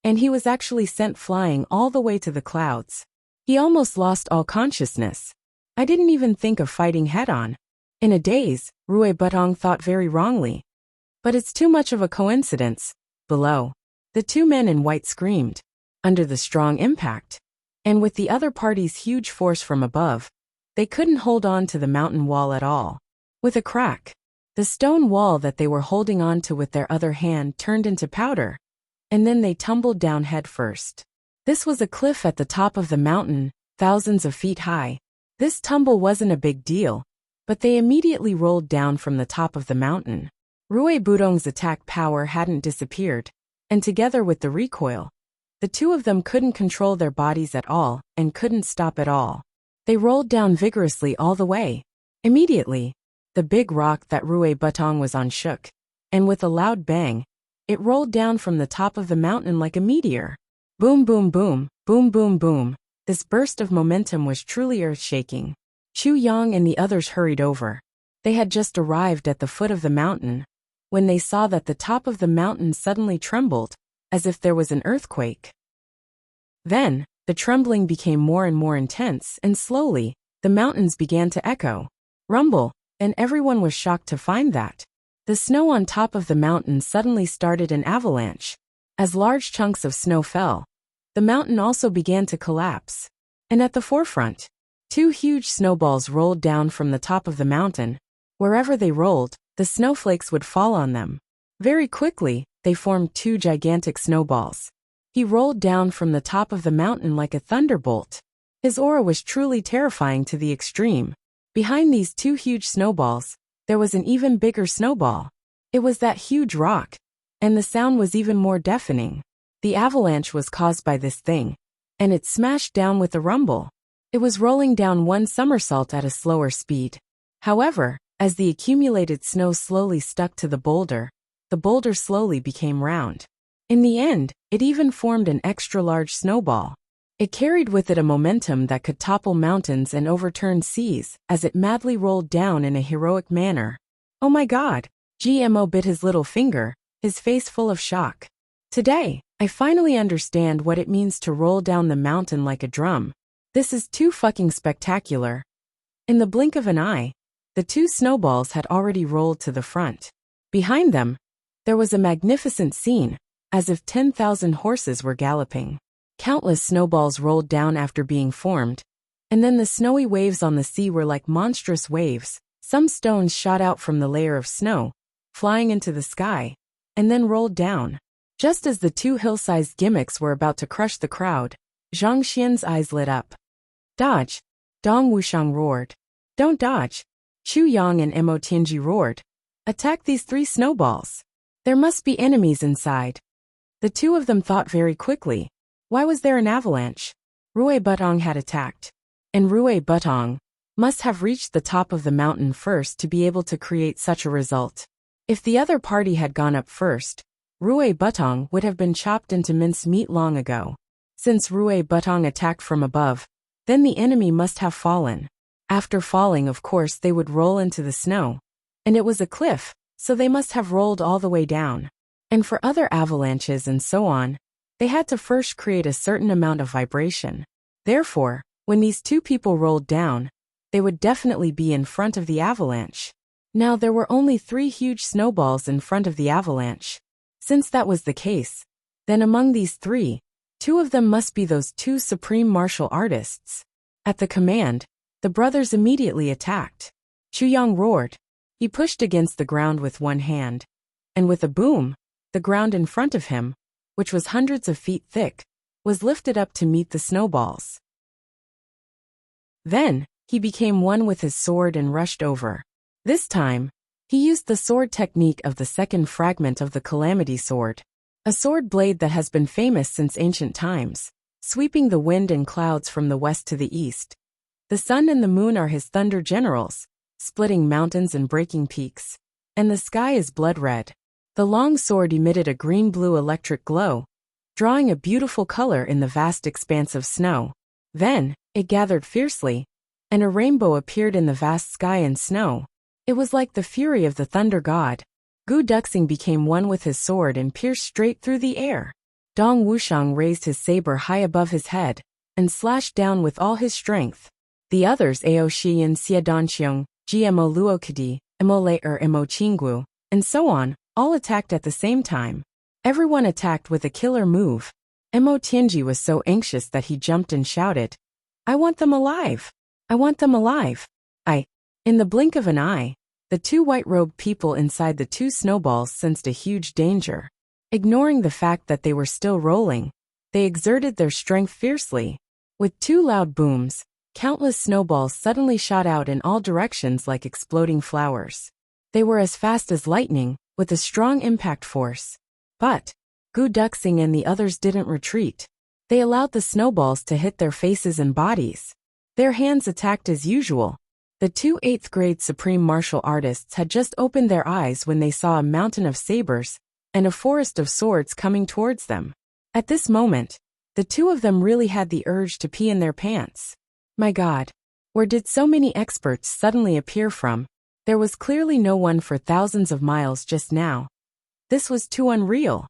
and he was actually sent flying all the way to the clouds. He almost lost all consciousness. I didn't even think of fighting head-on. In a daze, Rue Butong thought very wrongly. But it's too much of a coincidence. Below, the two men in white screamed, under the strong impact. And with the other party's huge force from above, they couldn't hold on to the mountain wall at all. With a crack, the stone wall that they were holding on to with their other hand turned into powder, and then they tumbled down head first. This was a cliff at the top of the mountain, thousands of feet high. This tumble wasn't a big deal, but they immediately rolled down from the top of the mountain. Rui Budong's attack power hadn't disappeared, and together with the recoil, the two of them couldn't control their bodies at all and couldn't stop at all. They rolled down vigorously all the way. Immediately, the big rock that Rui Budong was on shook, and with a loud bang, it rolled down from the top of the mountain like a meteor. Boom, boom, boom, boom, boom, boom. This burst of momentum was truly earth-shaking. Chu Yang and the others hurried over. They had just arrived at the foot of the mountain when they saw that the top of the mountain suddenly trembled, as if there was an earthquake. Then, the trembling became more and more intense, and slowly, the mountains began to echo, rumble, and everyone was shocked to find that the snow on top of the mountain suddenly started an avalanche. As large chunks of snow fell, the mountain also began to collapse. And at the forefront, two huge snowballs rolled down from the top of the mountain. Wherever they rolled, the snowflakes would fall on them. Very quickly, they formed two gigantic snowballs. He rolled down from the top of the mountain like a thunderbolt. His aura was truly terrifying to the extreme. Behind these two huge snowballs, there was an even bigger snowball. It was that huge rock, and the sound was even more deafening. The avalanche was caused by this thing, and it smashed down with a rumble. It was rolling down one somersault at a slower speed. However, as the accumulated snow slowly stuck to the boulder slowly became round. In the end, it even formed an extra-large snowball. It carried with it a momentum that could topple mountains and overturn seas as it madly rolled down in a heroic manner. Oh my God! GMO bit his little finger, his face full of shock. Today, I finally understand what it means to roll down the mountain like a drum. This is too fucking spectacular. In the blink of an eye, the two snowballs had already rolled to the front. Behind them, there was a magnificent scene, as if 10,000 horses were galloping. Countless snowballs rolled down after being formed, and then the snowy waves on the sea were like monstrous waves. Some stones shot out from the layer of snow, flying into the sky, and then rolled down. Just as the two hill-sized gimmicks were about to crush the crowd, Zhang Xian's eyes lit up. Dodge! Dong Wuxiang roared. Don't dodge! Chu Yang and Mo Tianji roared. Attack these three snowballs! There must be enemies inside. The two of them thought very quickly. Why was there an avalanche? Rui Budong had attacked. And Rui Budong must have reached the top of the mountain first to be able to create such a result. If the other party had gone up first, Rui Budong would have been chopped into minced meat long ago. Since Rui Budong attacked from above, then the enemy must have fallen. After falling, of course, they would roll into the snow. And it was a cliff, so they must have rolled all the way down. And for other avalanches and so on, they had to first create a certain amount of vibration. Therefore, when these two people rolled down, they would definitely be in front of the avalanche. Now there were only 3 huge snowballs in front of the avalanche. Since that was the case, then among these 3, 2 of them must be those 2 supreme martial artists. At the command, the brothers immediately attacked. Chu Yang roared. He pushed against the ground with one hand, and with a boom, the ground in front of him, which was hundreds of feet thick, was lifted up to meet the snowballs. Then, he became one with his sword and rushed over. This time, he used the sword technique of the second fragment of the Calamity Sword, a sword blade that has been famous since ancient times, sweeping the wind and clouds from the west to the east. The sun and the moon are his thunder generals, splitting mountains and breaking peaks, and the sky is blood red. The long sword emitted a green-blue electric glow, drawing a beautiful color in the vast expanse of snow. Then, it gathered fiercely, and a rainbow appeared in the vast sky and snow. It was like the fury of the thunder god. Gu Duxing became one with his sword and pierced straight through the air. Dong Wuxiang raised his saber high above his head, and slashed down with all his strength. The others Ao Shiyan Xiadanqiong, Gmo Luokadi, Mo Lei Mo Qinggu, and so on, all attacked at the same time. Everyone attacked with a killer move. Mo Tianji was so anxious that he jumped and shouted, I want them alive! I want them alive! In the blink of an eye, the 2 white-robed people inside the 2 snowballs sensed a huge danger. Ignoring the fact that they were still rolling, they exerted their strength fiercely. With 2 loud booms, Countless snowballs suddenly shot out in all directions like exploding flowers. They were as fast as lightning, with a strong impact force. But Gu Duxing and the others didn't retreat. They allowed the snowballs to hit their faces and bodies. Their hands attacked as usual. The two 8th grade supreme martial artists had just opened their eyes when they saw a mountain of sabers and a forest of swords coming towards them. At this moment, the two of them really had the urge to pee in their pants. My God, where did so many experts suddenly appear from? There was clearly no one for thousands of miles just now. This was too unreal.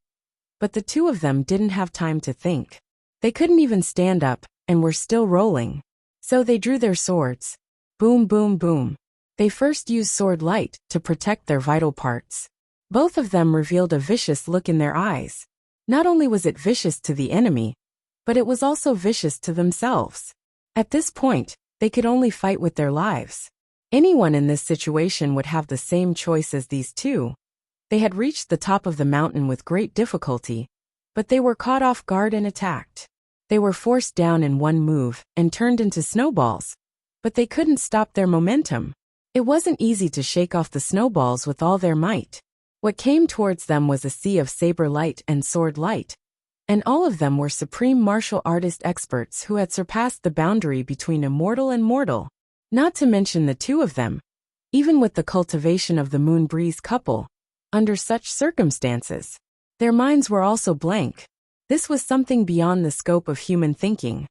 But the two of them didn't have time to think. They couldn't even stand up, and were still rolling. So they drew their swords. Boom, boom, boom. They first used sword light to protect their vital parts. Both of them revealed a vicious look in their eyes. Not only was it vicious to the enemy, but it was also vicious to themselves. At this point, they could only fight with their lives. Anyone in this situation would have the same choice as these two. They had reached the top of the mountain with great difficulty, but they were caught off guard and attacked. They were forced down in one move and turned into snowballs, but they couldn't stop their momentum. It wasn't easy to shake off the snowballs with all their might. What came towards them was a sea of saber light and sword light, and all of them were supreme martial artist experts who had surpassed the boundary between immortal and mortal. Not to mention the two of them, even with the cultivation of the Moon Breeze couple, under such circumstances, their minds were also blank. This was something beyond the scope of human thinking.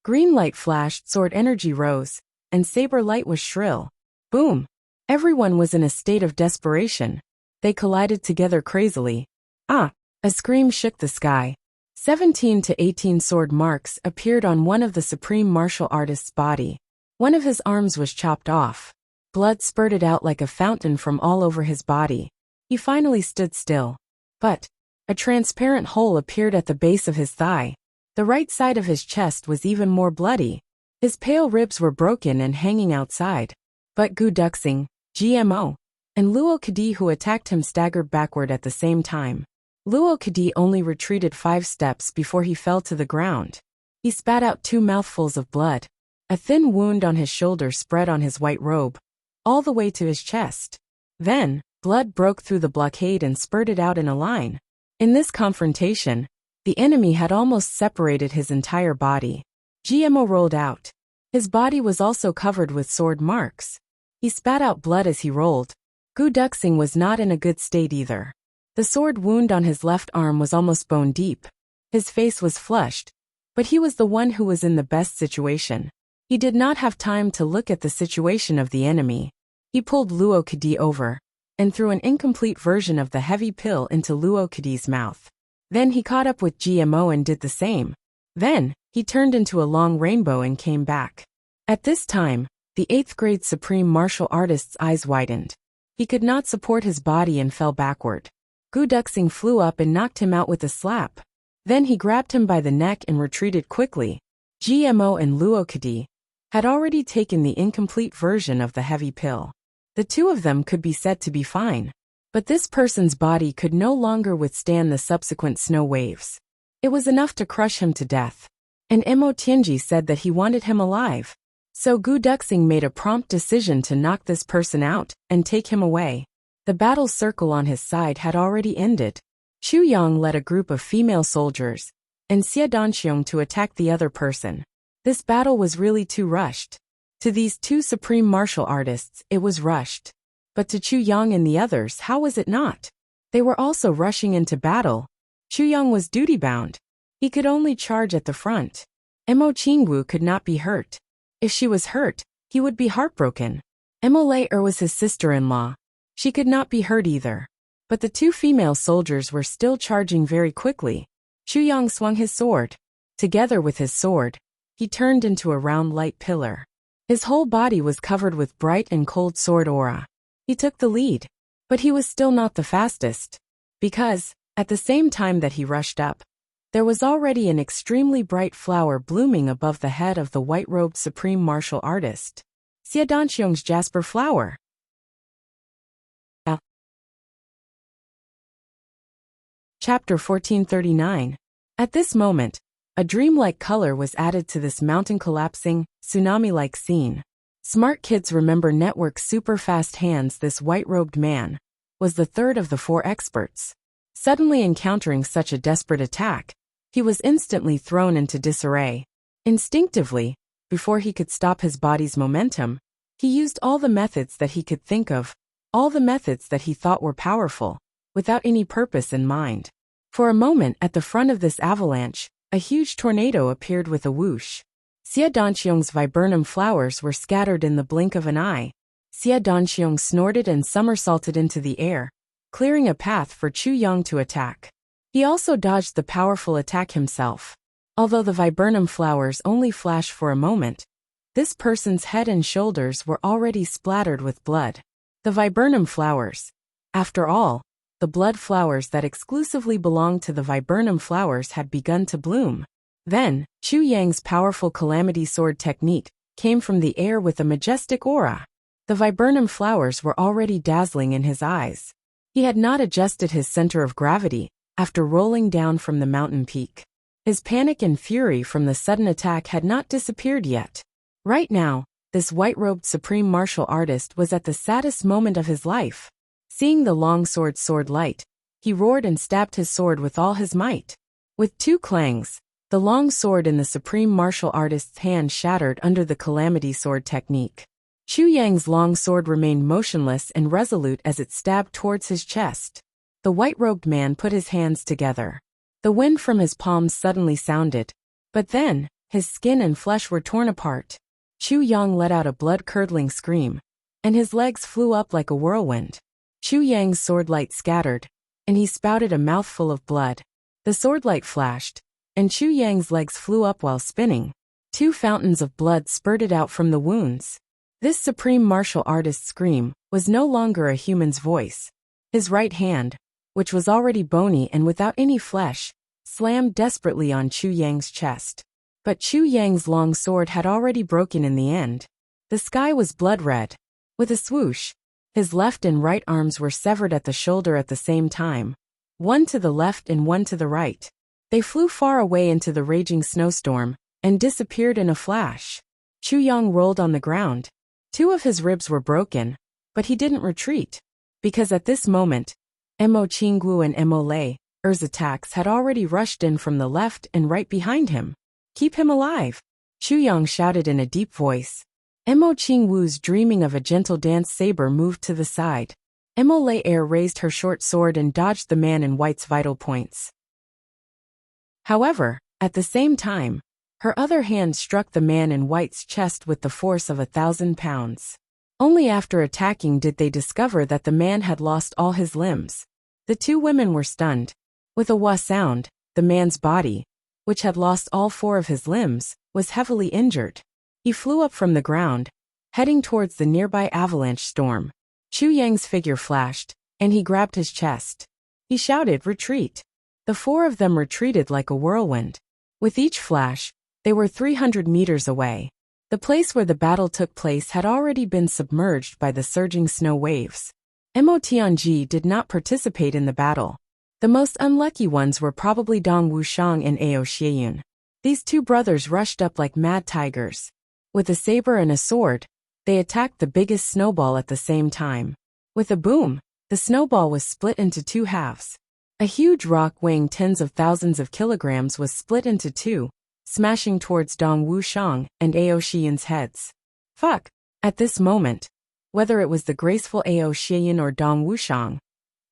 Green light flashed, sword energy rose, and saber light was shrill. Boom! Everyone was in a state of desperation. They collided together crazily. Ah! A scream shook the sky. 17 to 18 sword marks appeared on one of the supreme martial artist's body. One of his arms was chopped off. Blood spurted out like a fountain from all over his body. He finally stood still. But a transparent hole appeared at the base of his thigh. The right side of his chest was even more bloody. His pale ribs were broken and hanging outside. But Gu Duxing, GMO, and Luo Kadi who attacked him staggered backward at the same time. Luo Kadi only retreated 5 steps before he fell to the ground. He spat out 2 mouthfuls of blood. A thin wound on his shoulder spread on his white robe, all the way to his chest. Then, blood broke through the blockade and spurted out in a line. In this confrontation, the enemy had almost separated his entire body. GMO rolled out. His body was also covered with sword marks. He spat out blood as he rolled. Gu Duxing was not in a good state either. The sword wound on his left arm was almost bone deep. His face was flushed, but he was the one who was in the best situation. He did not have time to look at the situation of the enemy. He pulled Luo Kadi over and threw an incomplete version of the heavy pill into Luo Kadi's mouth. Then he caught up with GMO and did the same. Then, he turned into a long rainbow and came back. At this time, the 8th grade supreme martial artist's eyes widened. He could not support his body and fell backward. Gu Duxing flew up and knocked him out with a slap. Then he grabbed him by the neck and retreated quickly. GMO and Luo Kadi had already taken the incomplete version of the heavy pill. The two of them could be said to be fine. But this person's body could no longer withstand the subsequent snow waves. It was enough to crush him to death. And Mo Tianji said that he wanted him alive. So Gu Duxing made a prompt decision to knock this person out and take him away. The battle circle on his side had already ended. Chu Yang led a group of female soldiers, and Xie Danxiong to attack the other person. This battle was really too rushed. To these two supreme martial artists, it was rushed. But to Chu Yang and the others, how was it not? They were also rushing into battle. Chu Yang was duty-bound. He could only charge at the front. Mo Qingwu could not be hurt. If she was hurt, he would be heartbroken. Mo Lei was his sister-in-law. She could not be hurt either. But the two female soldiers were still charging very quickly. Chu Yang swung his sword. Together with his sword, he turned into a round light pillar. His whole body was covered with bright and cold sword aura. He took the lead. But he was still not the fastest. Because, at the same time that he rushed up, there was already an extremely bright flower blooming above the head of the white-robed supreme martial artist. Xie Danxiong's jasper flower. Chapter 1439. At this moment, A dreamlike color was added to this mountain collapsing, tsunami-like scene. Smart kids remember network super-fast hands. This white-robed man was the third of the four experts. Suddenly encountering such a desperate attack, he was instantly thrown into disarray. Instinctively, before he could stop his body's momentum, he used all the methods that he could think of, all the methods that he thought were powerful, without any purpose in mind. For a moment at the front of this avalanche, a huge tornado appeared with a whoosh. Xie Danxiong's viburnum flowers were scattered in the blink of an eye. Xie Danxiong snorted and somersaulted into the air, clearing a path for Chu Yang to attack. He also dodged the powerful attack himself. Although the viburnum flowers only flashed for a moment, this person's head and shoulders were already splattered with blood. The viburnum flowers. After all, the blood flowers that exclusively belonged to the viburnum flowers had begun to bloom. Then, Chu Yang's powerful calamity sword technique came from the air with a majestic aura. The viburnum flowers were already dazzling in his eyes. He had not adjusted his center of gravity after rolling down from the mountain peak. His panic and fury from the sudden attack had not disappeared yet. Right now, this white-robed supreme martial artist was at the saddest moment of his life. Seeing the long sword light, he roared and stabbed his sword with all his might. With two clangs, the long sword in the supreme martial artist's hand shattered under the calamity sword technique. Chu Yang's long sword remained motionless and resolute as it stabbed towards his chest. The white-robed man put his hands together. The wind from his palms suddenly sounded, but then, his skin and flesh were torn apart. Chu Yang let out a blood-curdling scream, and his legs flew up like a whirlwind. Chu Yang's swordlight scattered, and he spouted a mouthful of blood. The swordlight flashed, and Chu Yang's legs flew up while spinning. Two fountains of blood spurted out from the wounds. This supreme martial artist's scream was no longer a human's voice. His right hand, which was already bony and without any flesh, slammed desperately on Chu Yang's chest. But Chu Yang's long sword had already broken in the end. The sky was blood-red. With a swoosh, his left and right arms were severed at the shoulder at the same time, one to the left and one to the right. They flew far away into the raging snowstorm and disappeared in a flash. Chu Yang rolled on the ground. Two of his ribs were broken, but he didn't retreat, because at this moment, Mo Qinggu and Mo Lei's attacks had already rushed in from the left and right behind him. "Keep him alive!" Chu Yang shouted in a deep voice. Mo Qingwu's dreaming of a gentle dance saber moved to the side. Mo Lei raised her short sword and dodged the man in white's vital points. However, at the same time, her other hand struck the man in white's chest with the force of 1,000 pounds. Only after attacking did they discover that the man had lost all his limbs. The two women were stunned. With a wah sound, the man's body, which had lost all four of his limbs, was heavily injured. He flew up from the ground, heading towards the nearby avalanche storm. Chu Yang's figure flashed, and he grabbed his chest. He shouted, "Retreat!" The four of them retreated like a whirlwind. With each flash, they were 300 meters away. The place where the battle took place had already been submerged by the surging snow waves. Mo Tianji did not participate in the battle. The most unlucky ones were probably Dong Wushang and Ao Xieyun. These two brothers rushed up like mad tigers. With a saber and a sword, they attacked the biggest snowball at the same time. With a boom, the snowball was split into two halves. A huge rock weighing tens of thousands of kilograms was split into two, smashing towards Dong Wushang and Ao Xieyun's heads. Fuck! At this moment, whether it was the graceful Ao Xieyun or Dong Wushang,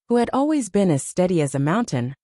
who had always been as steady as a mountain,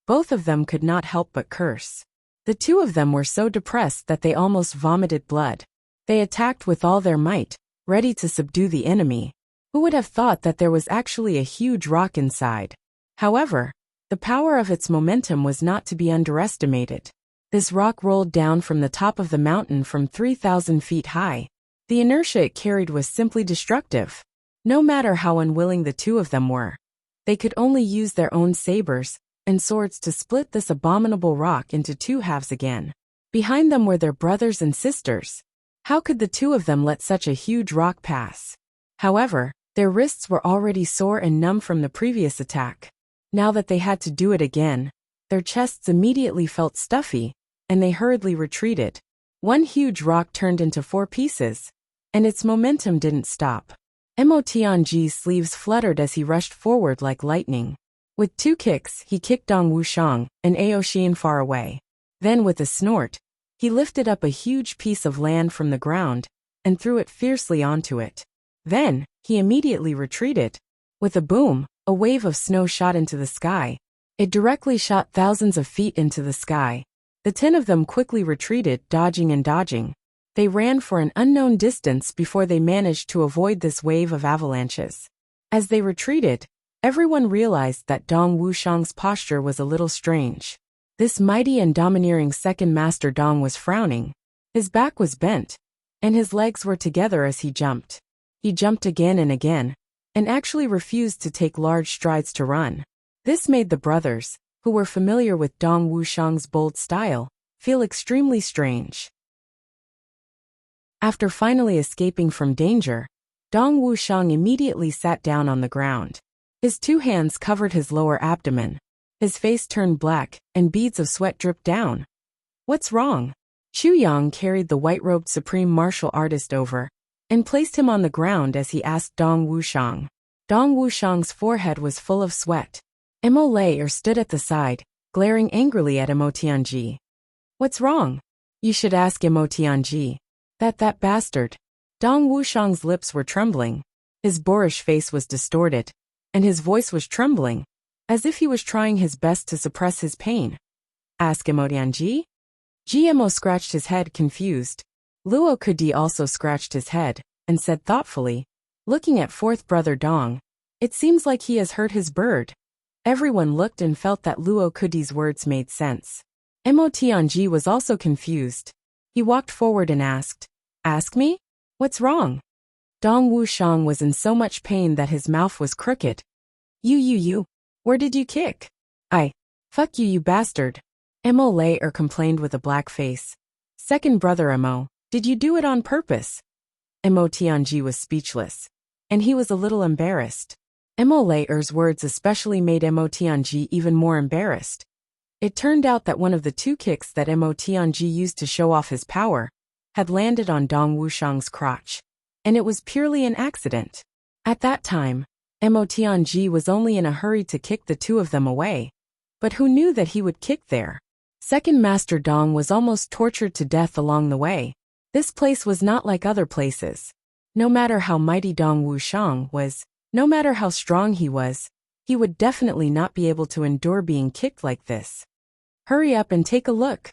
both of them could not help but curse. The two of them were so depressed that they almost vomited blood. They attacked with all their might, ready to subdue the enemy. Who would have thought that there was actually a huge rock inside? However, the power of its momentum was not to be underestimated. This rock rolled down from the top of the mountain from 3,000 feet high. The inertia it carried was simply destructive. No matter how unwilling the two of them were, they could only use their own sabers and swords to split this abominable rock into two halves again. Behind them were their brothers and sisters. How could the two of them let such a huge rock pass? However, their wrists were already sore and numb from the previous attack. Now that they had to do it again, their chests immediately felt stuffy, and they hurriedly retreated. One huge rock turned into 4 pieces, and its momentum didn't stop. Mo Tianji's sleeves fluttered as he rushed forward like lightning. With 2 kicks, he kicked Dong Wushang and Aoxian far away. Then with a snort, he lifted up a huge piece of land from the ground and threw it fiercely onto it. Then, he immediately retreated. With a boom, a wave of snow shot into the sky. It directly shot thousands of feet into the sky. The 10 of them quickly retreated, dodging and dodging. They ran for an unknown distance before they managed to avoid this wave of avalanches. As they retreated, everyone realized that Dong Wushang's posture was a little strange. This mighty and domineering second master Dong was frowning. His back was bent, and his legs were together as he jumped. He jumped again and actually refused to take large strides to run. This made the brothers, who were familiar with Dong Wushang's bold style, feel extremely strange. After finally escaping from danger, Dong Wushang immediately sat down on the ground. His 2 hands covered his lower abdomen. His face turned black, and beads of sweat dripped down. "What's wrong?" Xu Yang carried the white-robed supreme martial artist over and placed him on the ground as he asked Dong Wushang. Dong Wushang's forehead was full of sweat. Mo Layer stood at the side, glaring angrily at Mo Tianji. "What's wrong?" "You should ask Mo Tianji. That bastard." Dong Wushang's lips were trembling. His boorish face was distorted, and his voice was trembling, as if he was trying his best to suppress his pain. "Ask Mo Tianji?" GMO scratched his head, confused. Luo Kudi also scratched his head, and said thoughtfully, looking at 4th brother Dong, "It seems like he has hurt his bird." Everyone looked and felt that Luo Kudi's words made sense. Mo Tianji was also confused. He walked forward and asked, "Ask me? What's wrong?" Dong Wushang was in so much pain that his mouth was crooked. You, where did you kick?" Fuck you, you bastard." Mo Layer complained with a black face. "Second brother Mo, did you do it on purpose?" Mo Tianji was speechless, and he was a little embarrassed. Mo Layer's words especially made Mo Tianji even more embarrassed. It turned out that one of the 2 kicks that Mo Tianji used to show off his power had landed on Dong Wushang's crotch, and it was purely an accident. At that time, Mo Tianji was only in a hurry to kick the 2 of them away. But who knew that he would kick there? Second Master Dong was almost tortured to death along the way. This place was not like other places. No matter how mighty Dong Wushang was, no matter how strong he would definitely not be able to endure being kicked like this. "Hurry up and take a look."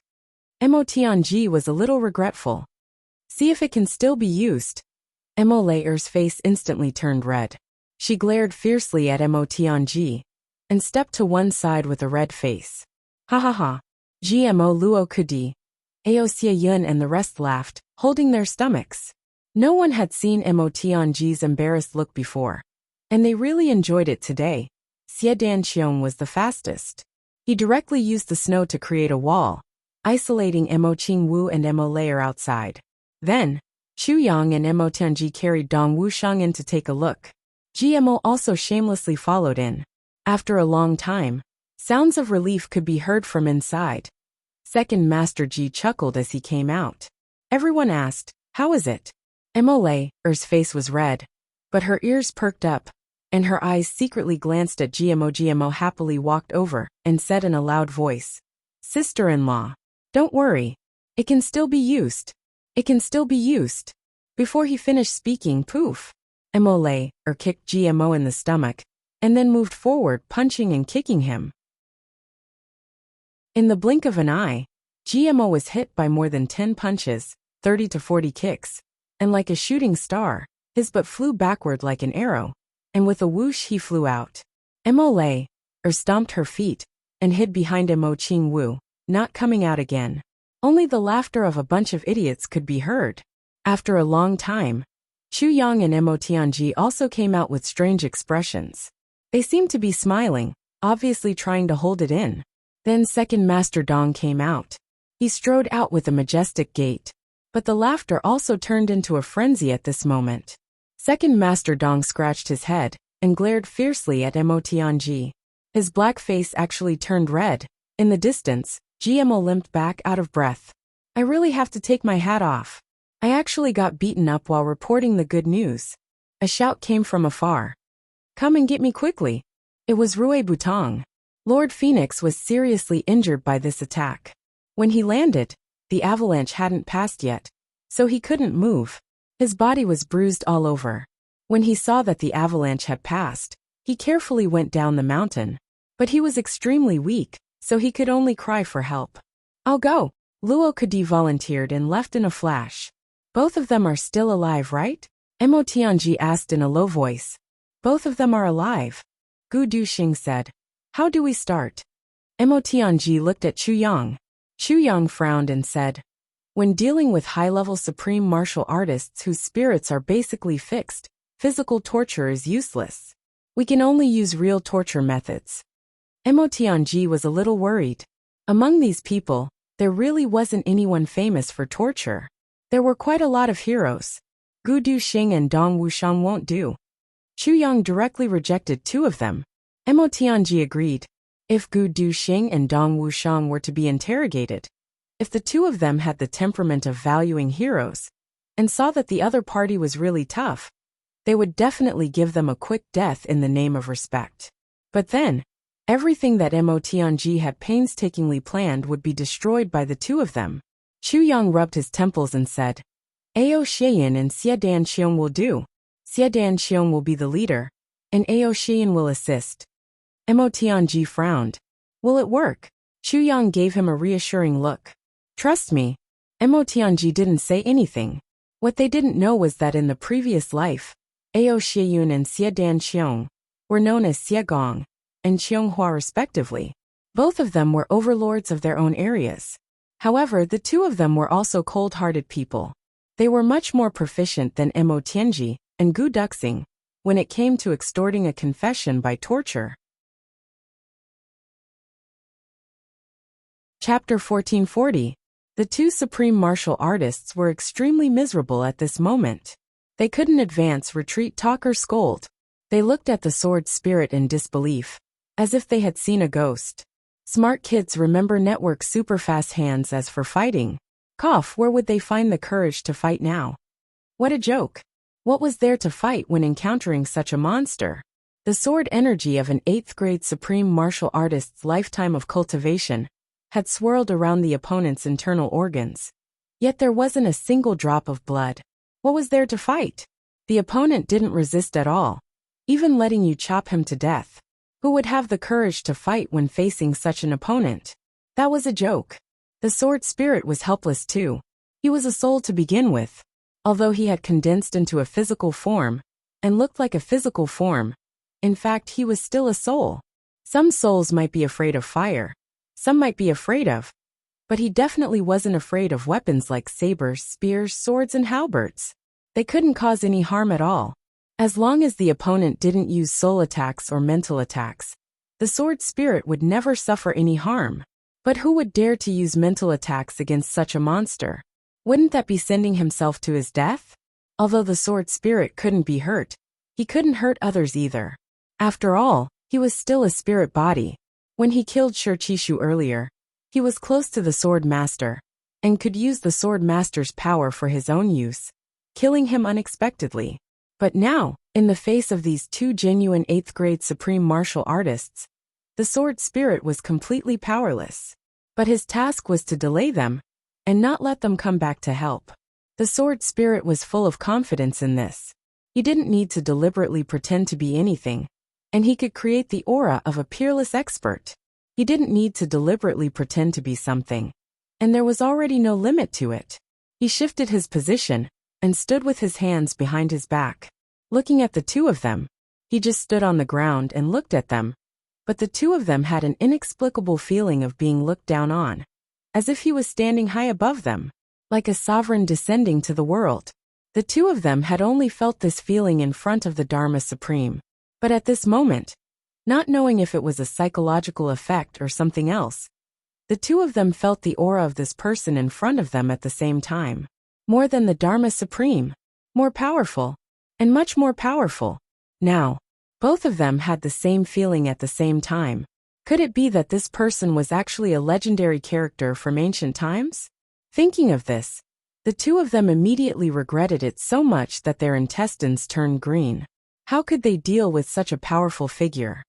Mo Tianji was a little regretful. "See if it can still be used." Mo Layer's face instantly turned red. She glared fiercely at Mo Tianji and stepped to one side with a red face. "Ha ha ha." GMO Luo Kudi, Aoxia Yun and the rest laughed, holding their stomachs. No one had seen Mo Tianji's embarrassed look before, and they really enjoyed it today. Xie Danqiong was the fastest. He directly used the snow to create a wall, isolating Mo Qingwu and Mo Layer outside. Then, Xu Yang and Mo Tianji carried Dong Wushang in to take a look. GMO also shamelessly followed in. After a long time, sounds of relief could be heard from inside. Second Master Ji chuckled as he came out. Everyone asked, "How is it?" Mo Layer's face was red, but her ears perked up, and her eyes secretly glanced at GMO. GMO happily walked over and said in a loud voice, "Sister-in-law, don't worry. It can still be used. It can still be used." Before he finished speaking, poof, Mo Layer kicked GMO in the stomach, and then moved forward, punching and kicking him. In the blink of an eye, GMO was hit by more than 10 punches, 30 to 40 kicks, and like a shooting star, his butt flew backward like an arrow, and with a whoosh he flew out. Mo Layer stomped her feet and hid behind Mo Qingwu, not coming out again. Only the laughter of a bunch of idiots could be heard. After a long time, Xu Yang and Mo Tianji also came out with strange expressions. They seemed to be smiling, obviously trying to hold it in. Then Second Master Dong came out. He strode out with a majestic gait, but the laughter also turned into a frenzy at this moment. Second Master Dong scratched his head and glared fiercely at Mo Tianji. His black face actually turned red. In the distance, GMO limped back out of breath. I really have to take my hat off. I actually got beaten up while reporting the good news. A shout came from afar. Come and get me quickly. It was Rue Butong. Lord Phoenix was seriously injured by this attack. When he landed, the avalanche hadn't passed yet, so he couldn't move. His body was bruised all over. When he saw that the avalanche had passed, he carefully went down the mountain. But he was extremely weak, so he could only cry for help. I'll go. Luo Kadi volunteered and left in a flash. Both of them are still alive, right? Mo Tianji asked in a low voice. Both of them are alive. Gu Duxing said. How do we start? Mo Tianji looked at Chu Yang. Chu Yang frowned and said, when dealing with high-level supreme martial artists whose spirits are basically fixed, physical torture is useless. We can only use real torture methods. Mo Tianji was a little worried. Among these people, there really wasn't anyone famous for torture. There were quite a lot of heroes. Gu Duxing and Dong Wuxian won't do. Chu Yang directly rejected two of them. Mo Tianji agreed. If Gu Duxing and Dong Wuxian were to be interrogated, if the two of them had the temperament of valuing heroes, and saw that the other party was really tough, they would definitely give them a quick death in the name of respect. But then, everything that Mo Tianji had painstakingly planned would be destroyed by the two of them. Chu Yang rubbed his temples and said, Ao Xian and Xie Danxiong will do. Xie Danxiong will be the leader, and Ao Xian will assist. Mo Tianji frowned. Will it work? Chu Yang gave him a reassuring look. Trust me. Mo Tianji didn't say anything. What they didn't know was that in the previous life, Ao Xian and Xie Danxiong were known as Xie Gong and Qianghua respectively. Both of them were overlords of their own areas. However, the two of them were also cold-hearted people. They were much more proficient than Mo Tianji and Gu Duxing when it came to extorting a confession by torture. Chapter 1440. The two supreme martial artists were extremely miserable at this moment. They couldn't advance, retreat, talk, or scold. They looked at the sword spirit in disbelief, as if they had seen a ghost. Smart kids remember network superfast hands as for fighting. Cough, where would they find the courage to fight now? What a joke. What was there to fight when encountering such a monster? The sword energy of an 8th grade supreme martial artist's lifetime of cultivation had swirled around the opponent's internal organs. Yet there wasn't a single drop of blood. What was there to fight? The opponent didn't resist at all, even letting you chop him to death. Who would have the courage to fight when facing such an opponent? That was a joke. The sword spirit was helpless too. He was a soul to begin with. Although he had condensed into a physical form and looked like a physical form, in fact he was still a soul. Some souls might be afraid of fire. Some might be afraid of. But he definitely wasn't afraid of weapons like sabers, spears, swords, and halberds. They couldn't cause any harm at all. As long as the opponent didn't use soul attacks or mental attacks, the sword spirit would never suffer any harm. But who would dare to use mental attacks against such a monster? Wouldn't that be sending himself to his death? Although the sword spirit couldn't be hurt, he couldn't hurt others either. After all, he was still a spirit body. When he killed Shi Qishu earlier, he was close to the sword master, and could use the sword master's power for his own use, killing him unexpectedly. But now, in the face of these two genuine 8th grade supreme martial artists, the sword spirit was completely powerless. But his task was to delay them, and not let them come back to help. The sword spirit was full of confidence in this. He didn't need to deliberately pretend to be anything, and he could create the aura of a peerless expert. He didn't need to deliberately pretend to be something, and there was already no limit to it. He shifted his position, and stood with his hands behind his back. Looking at the two of them, he just stood on the ground and looked at them. But the two of them had an inexplicable feeling of being looked down on, as if he was standing high above them, like a sovereign descending to the world. The two of them had only felt this feeling in front of the Dharma Supreme. But at this moment, not knowing if it was a psychological effect or something else, the two of them felt the aura of this person in front of them at the same time. More than the Dharma Supreme. More powerful. And much more powerful. Now, both of them had the same feeling at the same time. Could it be that this person was actually a legendary character from ancient times? Thinking of this, the two of them immediately regretted it so much that their intestines turned green. How could they deal with such a powerful figure?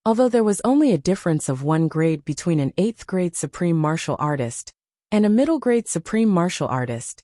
Although there was only a difference of 1 grade between an 8th grade supreme martial artist and a middle grade supreme martial artist,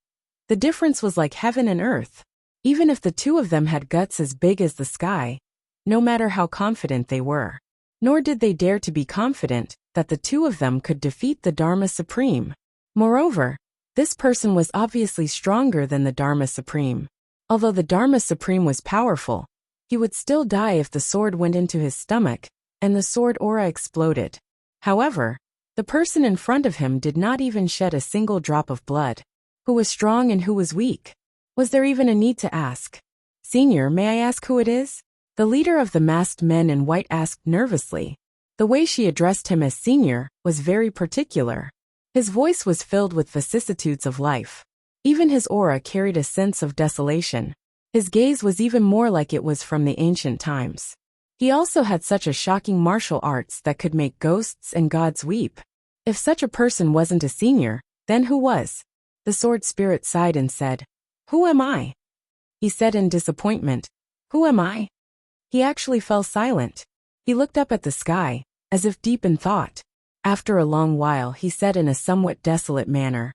the difference was like heaven and earth. Even if the two of them had guts as big as the sky, no matter how confident they were. Nor did they dare to be confident that the two of them could defeat the Dharma Supreme. Moreover, this person was obviously stronger than the Dharma Supreme. Although the Dharma Supreme was powerful, he would still die if the sword went into his stomach and the sword aura exploded. However, the person in front of him did not even shed a single drop of blood. Who was strong and who was weak? Was there even a need to ask? Senior, may I ask who it is? The leader of the masked men in white asked nervously. The way she addressed him as senior was very particular. His voice was filled with vicissitudes of life. Even his aura carried a sense of desolation. His gaze was even more like it was from the ancient times. He also had such a shocking martial arts that could make ghosts and gods weep. If such a person wasn't a senior, then who was? The sword spirit sighed and said, "Who am I?" He said in disappointment, "Who am I?" He actually fell silent. He looked up at the sky, as if deep in thought. After a long while he said in a somewhat desolate manner,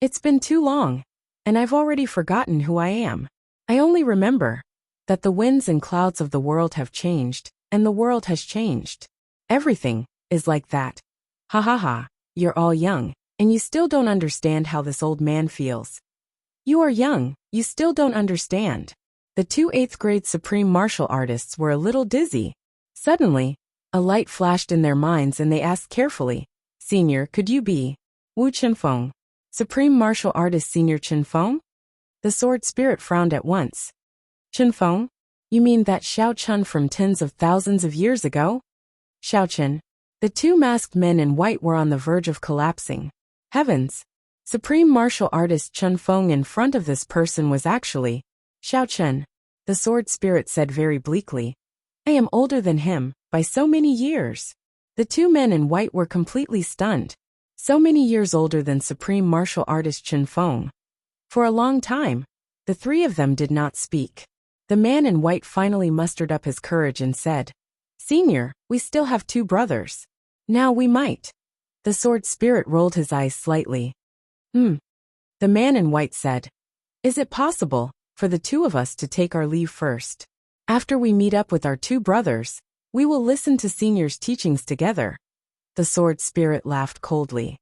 "It's been too long, and I've already forgotten who I am. I only remember that the winds and clouds of the world have changed, and the world has changed. Everything is like that. Ha ha ha, you're all young, and you still don't understand how this old man feels. You are young, you still don't understand." The two 8th grade supreme martial artists were a little dizzy. Suddenly, a light flashed in their minds and they asked carefully, "Senior, could you be Wu Chenfeng, supreme martial artist Senior Chenfeng?" The sword spirit frowned at once. "Chenfeng? You mean that Xiao Chun from tens of thousands of years ago?" Xiao Chun. The two masked men in white were on the verge of collapsing. Heavens! Supreme martial artist Chenfeng in front of this person was actually Xiao Chun. The sword spirit said very bleakly, "I am older than him, by so many years." The two men in white were completely stunned. So many years older than supreme martial artist Chenfeng. For a long time, the three of them did not speak. The man in white finally mustered up his courage and said, "Senior, we still have 2 brothers. Now we might." The sword spirit rolled his eyes slightly. The man in white said, "Is it possible for the 2 of us to take our leave first? After we meet up with our 2 brothers, we will listen to Senior's teachings together." The sword spirit laughed coldly.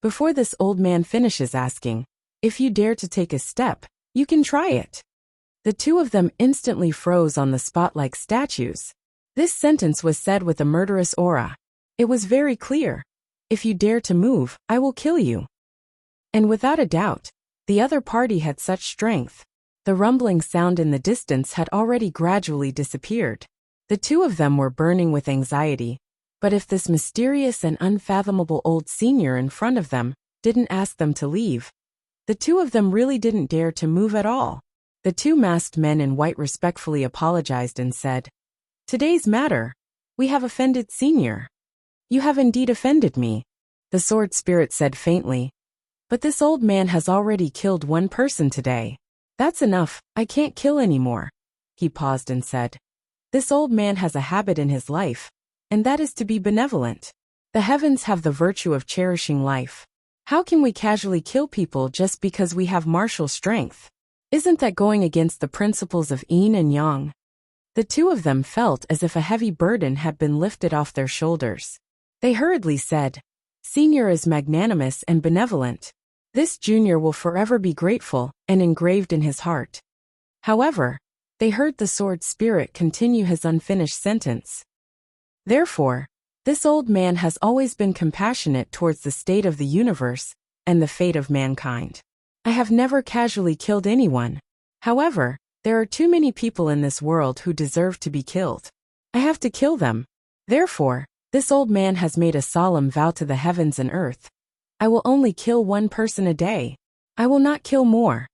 Before this old man finishes asking, "If you dare to take a step, you can try it." The 2 of them instantly froze on the spot like statues. This sentence was said with a murderous aura. It was very clear. "If you dare to move, I will kill you." And without a doubt, the other party had such strength. The rumbling sound in the distance had already gradually disappeared. The 2 of them were burning with anxiety. But if this mysterious and unfathomable old senior in front of them didn't ask them to leave, the 2 of them really didn't dare to move at all. The 2 masked men in white respectfully apologized and said, "Today's matter, we have offended Senior." "You have indeed offended me," the sword spirit said faintly. "But this old man has already killed 1 person today. That's enough, I can't kill anymore." He paused and said, "This old man has a habit in his life, and that is to be benevolent. The heavens have the virtue of cherishing life. How can we casually kill people just because we have martial strength? Isn't that going against the principles of yin and yang?" The 2 of them felt as if a heavy burden had been lifted off their shoulders. They hurriedly said, "Senior is magnanimous and benevolent. This junior will forever be grateful and engraved in his heart." However, they heard the sword spirit continue his unfinished sentence. "Therefore, this old man has always been compassionate towards the state of the universe and the fate of mankind. I have never casually killed anyone. However, there are too many people in this world who deserve to be killed. I have to kill them. Therefore, this old man has made a solemn vow to the heavens and earth. I will only kill 1 person a day. I will not kill more."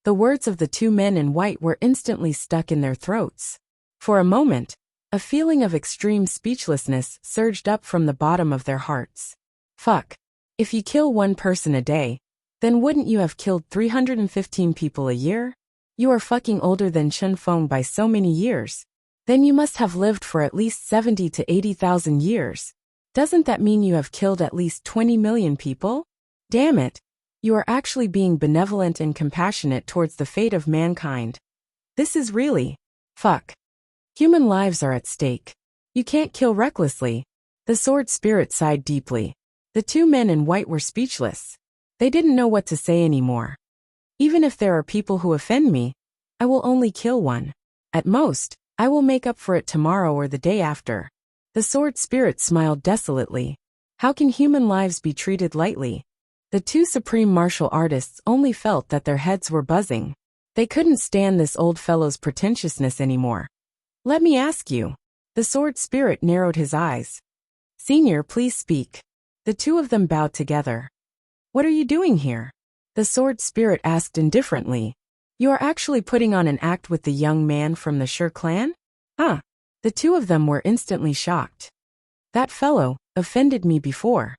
The words of the 2 men in white were instantly stuck in their throats. For a moment, A feeling of extreme speechlessness surged up from the bottom of their hearts. Fuck. If you kill one person a day, then wouldn't you have killed 315 people a year? You are fucking older than Chen Feng by so many years. Then you must have lived for at least 70 to 80,000 years. Doesn't that mean you have killed at least 20 million people? Damn it. You are actually being benevolent and compassionate towards the fate of mankind. This is really... fuck. Human lives are at stake. You can't kill recklessly. The sword spirit sighed deeply. The two men in white were speechless. They didn't know what to say anymore. Even if there are people who offend me, I will only kill one. At most, I will make up for it tomorrow or the day after. The sword spirit smiled desolately. How can human lives be treated lightly? The two supreme martial artists only felt that their heads were buzzing. They couldn't stand this old fellow's pretentiousness anymore. Let me ask you. The sword spirit narrowed his eyes. Senior, please speak. The two of them bowed together. What are you doing here? The sword spirit asked indifferently. You are actually putting on an act with the young man from the Shi clan? Huh. The two of them were instantly shocked. That fellow offended me before.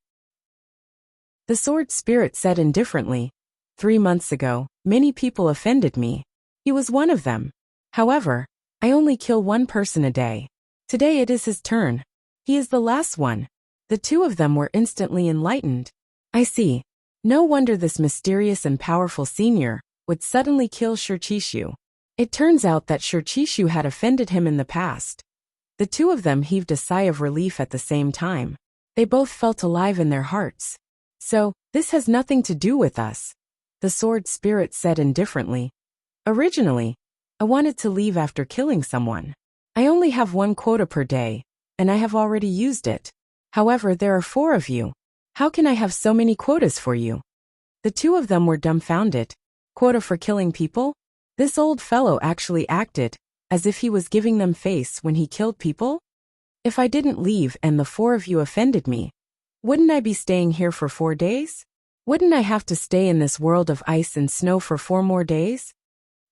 The sword spirit said indifferently. 3 months ago, many people offended me. He was one of them. However, I only kill one person a day. Today it is his turn. He is the last one. The two of them were instantly enlightened. I see. No wonder this mysterious and powerful senior would suddenly kill Shirchishu. It turns out that Shirchishu had offended him in the past. The two of them heaved a sigh of relief at the same time. They both felt alive in their hearts. So, this has nothing to do with us. The sword spirit said indifferently. Originally, I wanted to leave after killing someone. I only have one quota per day, and I have already used it. However, there are 4 of you. How can I have so many quotas for you? The two of them were dumbfounded. Quota for killing people? This old fellow actually acted as if he was giving them face when he killed people? If I didn't leave and the 4 of you offended me, wouldn't I be staying here for 4 days? Wouldn't I have to stay in this world of ice and snow for 4 more days?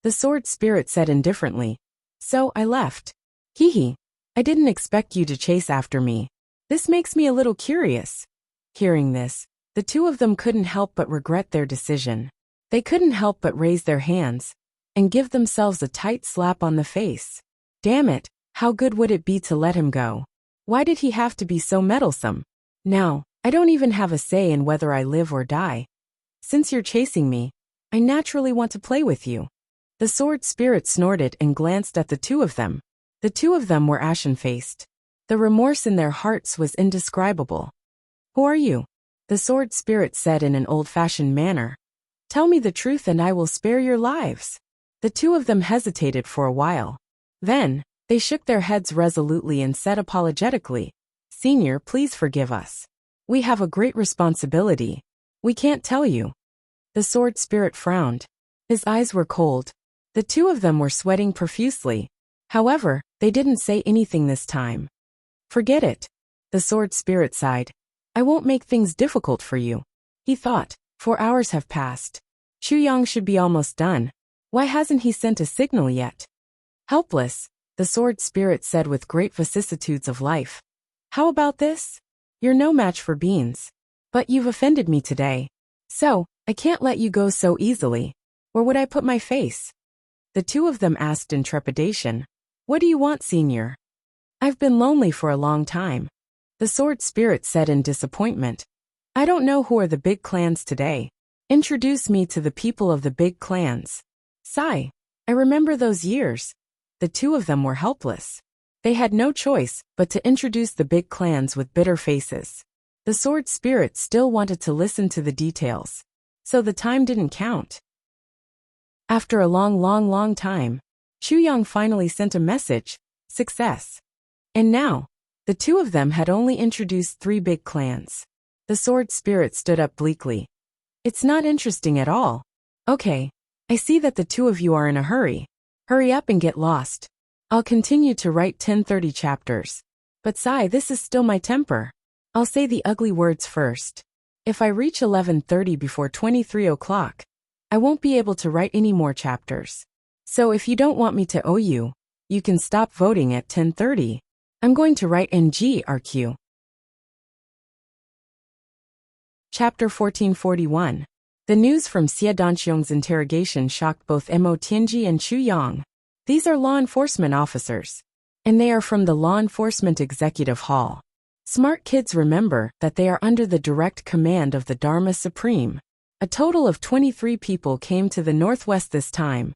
The sword spirit said indifferently. So I left. Hee. I didn't expect you to chase after me. This makes me a little curious. Hearing this, the two of them couldn't help but regret their decision. They couldn't help but raise their hands and give themselves a tight slap on the face. Damn it, how good would it be to let him go? Why did he have to be so meddlesome? Now, I don't even have a say in whether I live or die. Since you're chasing me, I naturally want to play with you. The sword spirit snorted and glanced at the two of them. The two of them were ashen-faced. The remorse in their hearts was indescribable. Who are you? The sword spirit said in an old-fashioned manner. Tell me the truth and I will spare your lives. The two of them hesitated for a while. Then, they shook their heads resolutely and said apologetically, Senior, please forgive us. We have a great responsibility. We can't tell you. The sword spirit frowned. His eyes were cold. The two of them were sweating profusely. However, they didn't say anything this time. Forget it. The sword spirit sighed. I won't make things difficult for you. He thought. 4 hours have passed. Chu Yang should be almost done. Why hasn't he sent a signal yet? Helpless, the sword spirit said with great vicissitudes of life. How about this? You're no match for beans. But you've offended me today. So, I can't let you go so easily. Where would I put my face? The two of them asked in trepidation. What do you want, Senior? I've been lonely for a long time. The sword spirit said in disappointment. I don't know who are the big clans today. Introduce me to the people of the big clans. Sigh. I remember those years. The two of them were helpless. They had no choice but to introduce the big clans with bitter faces. The sword spirit still wanted to listen to the details. So the time didn't count. After a long time, Chu Yang finally sent a message. Success. And now, the two of them had only introduced 3 big clans. The sword spirit stood up bleakly. It's not interesting at all. Okay, I see that the two of you are in a hurry. Hurry up and get lost. I'll continue to write 10-30 chapters. But sigh, this is still my temper. I'll say the ugly words first. If I reach 11:30 before 23 o'clock, I won't be able to write any more chapters. So if you don't want me to owe you, you can stop voting at 10:30. I'm going to write NGRQ. Chapter 1441. The news from Xie Danxiong's interrogation shocked both Mo Tianji and Chu Yang. These are law enforcement officers, and they are from the Law Enforcement Executive Hall. Smart kids remember that they are under the direct command of the Dharma Supreme. A total of 23 people came to the Northwest this time.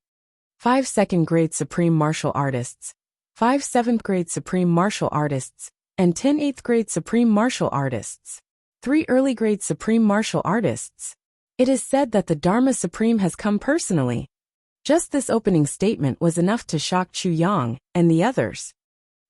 5 second-grade Supreme Martial Artists, 5 7th-grade Supreme Martial Artists, and 10 8th-grade Supreme Martial Artists. 3 early-grade Supreme Martial Artists. It is said that the Dharma Supreme has come personally. Just this opening statement was enough to shock Chu Yang and the others.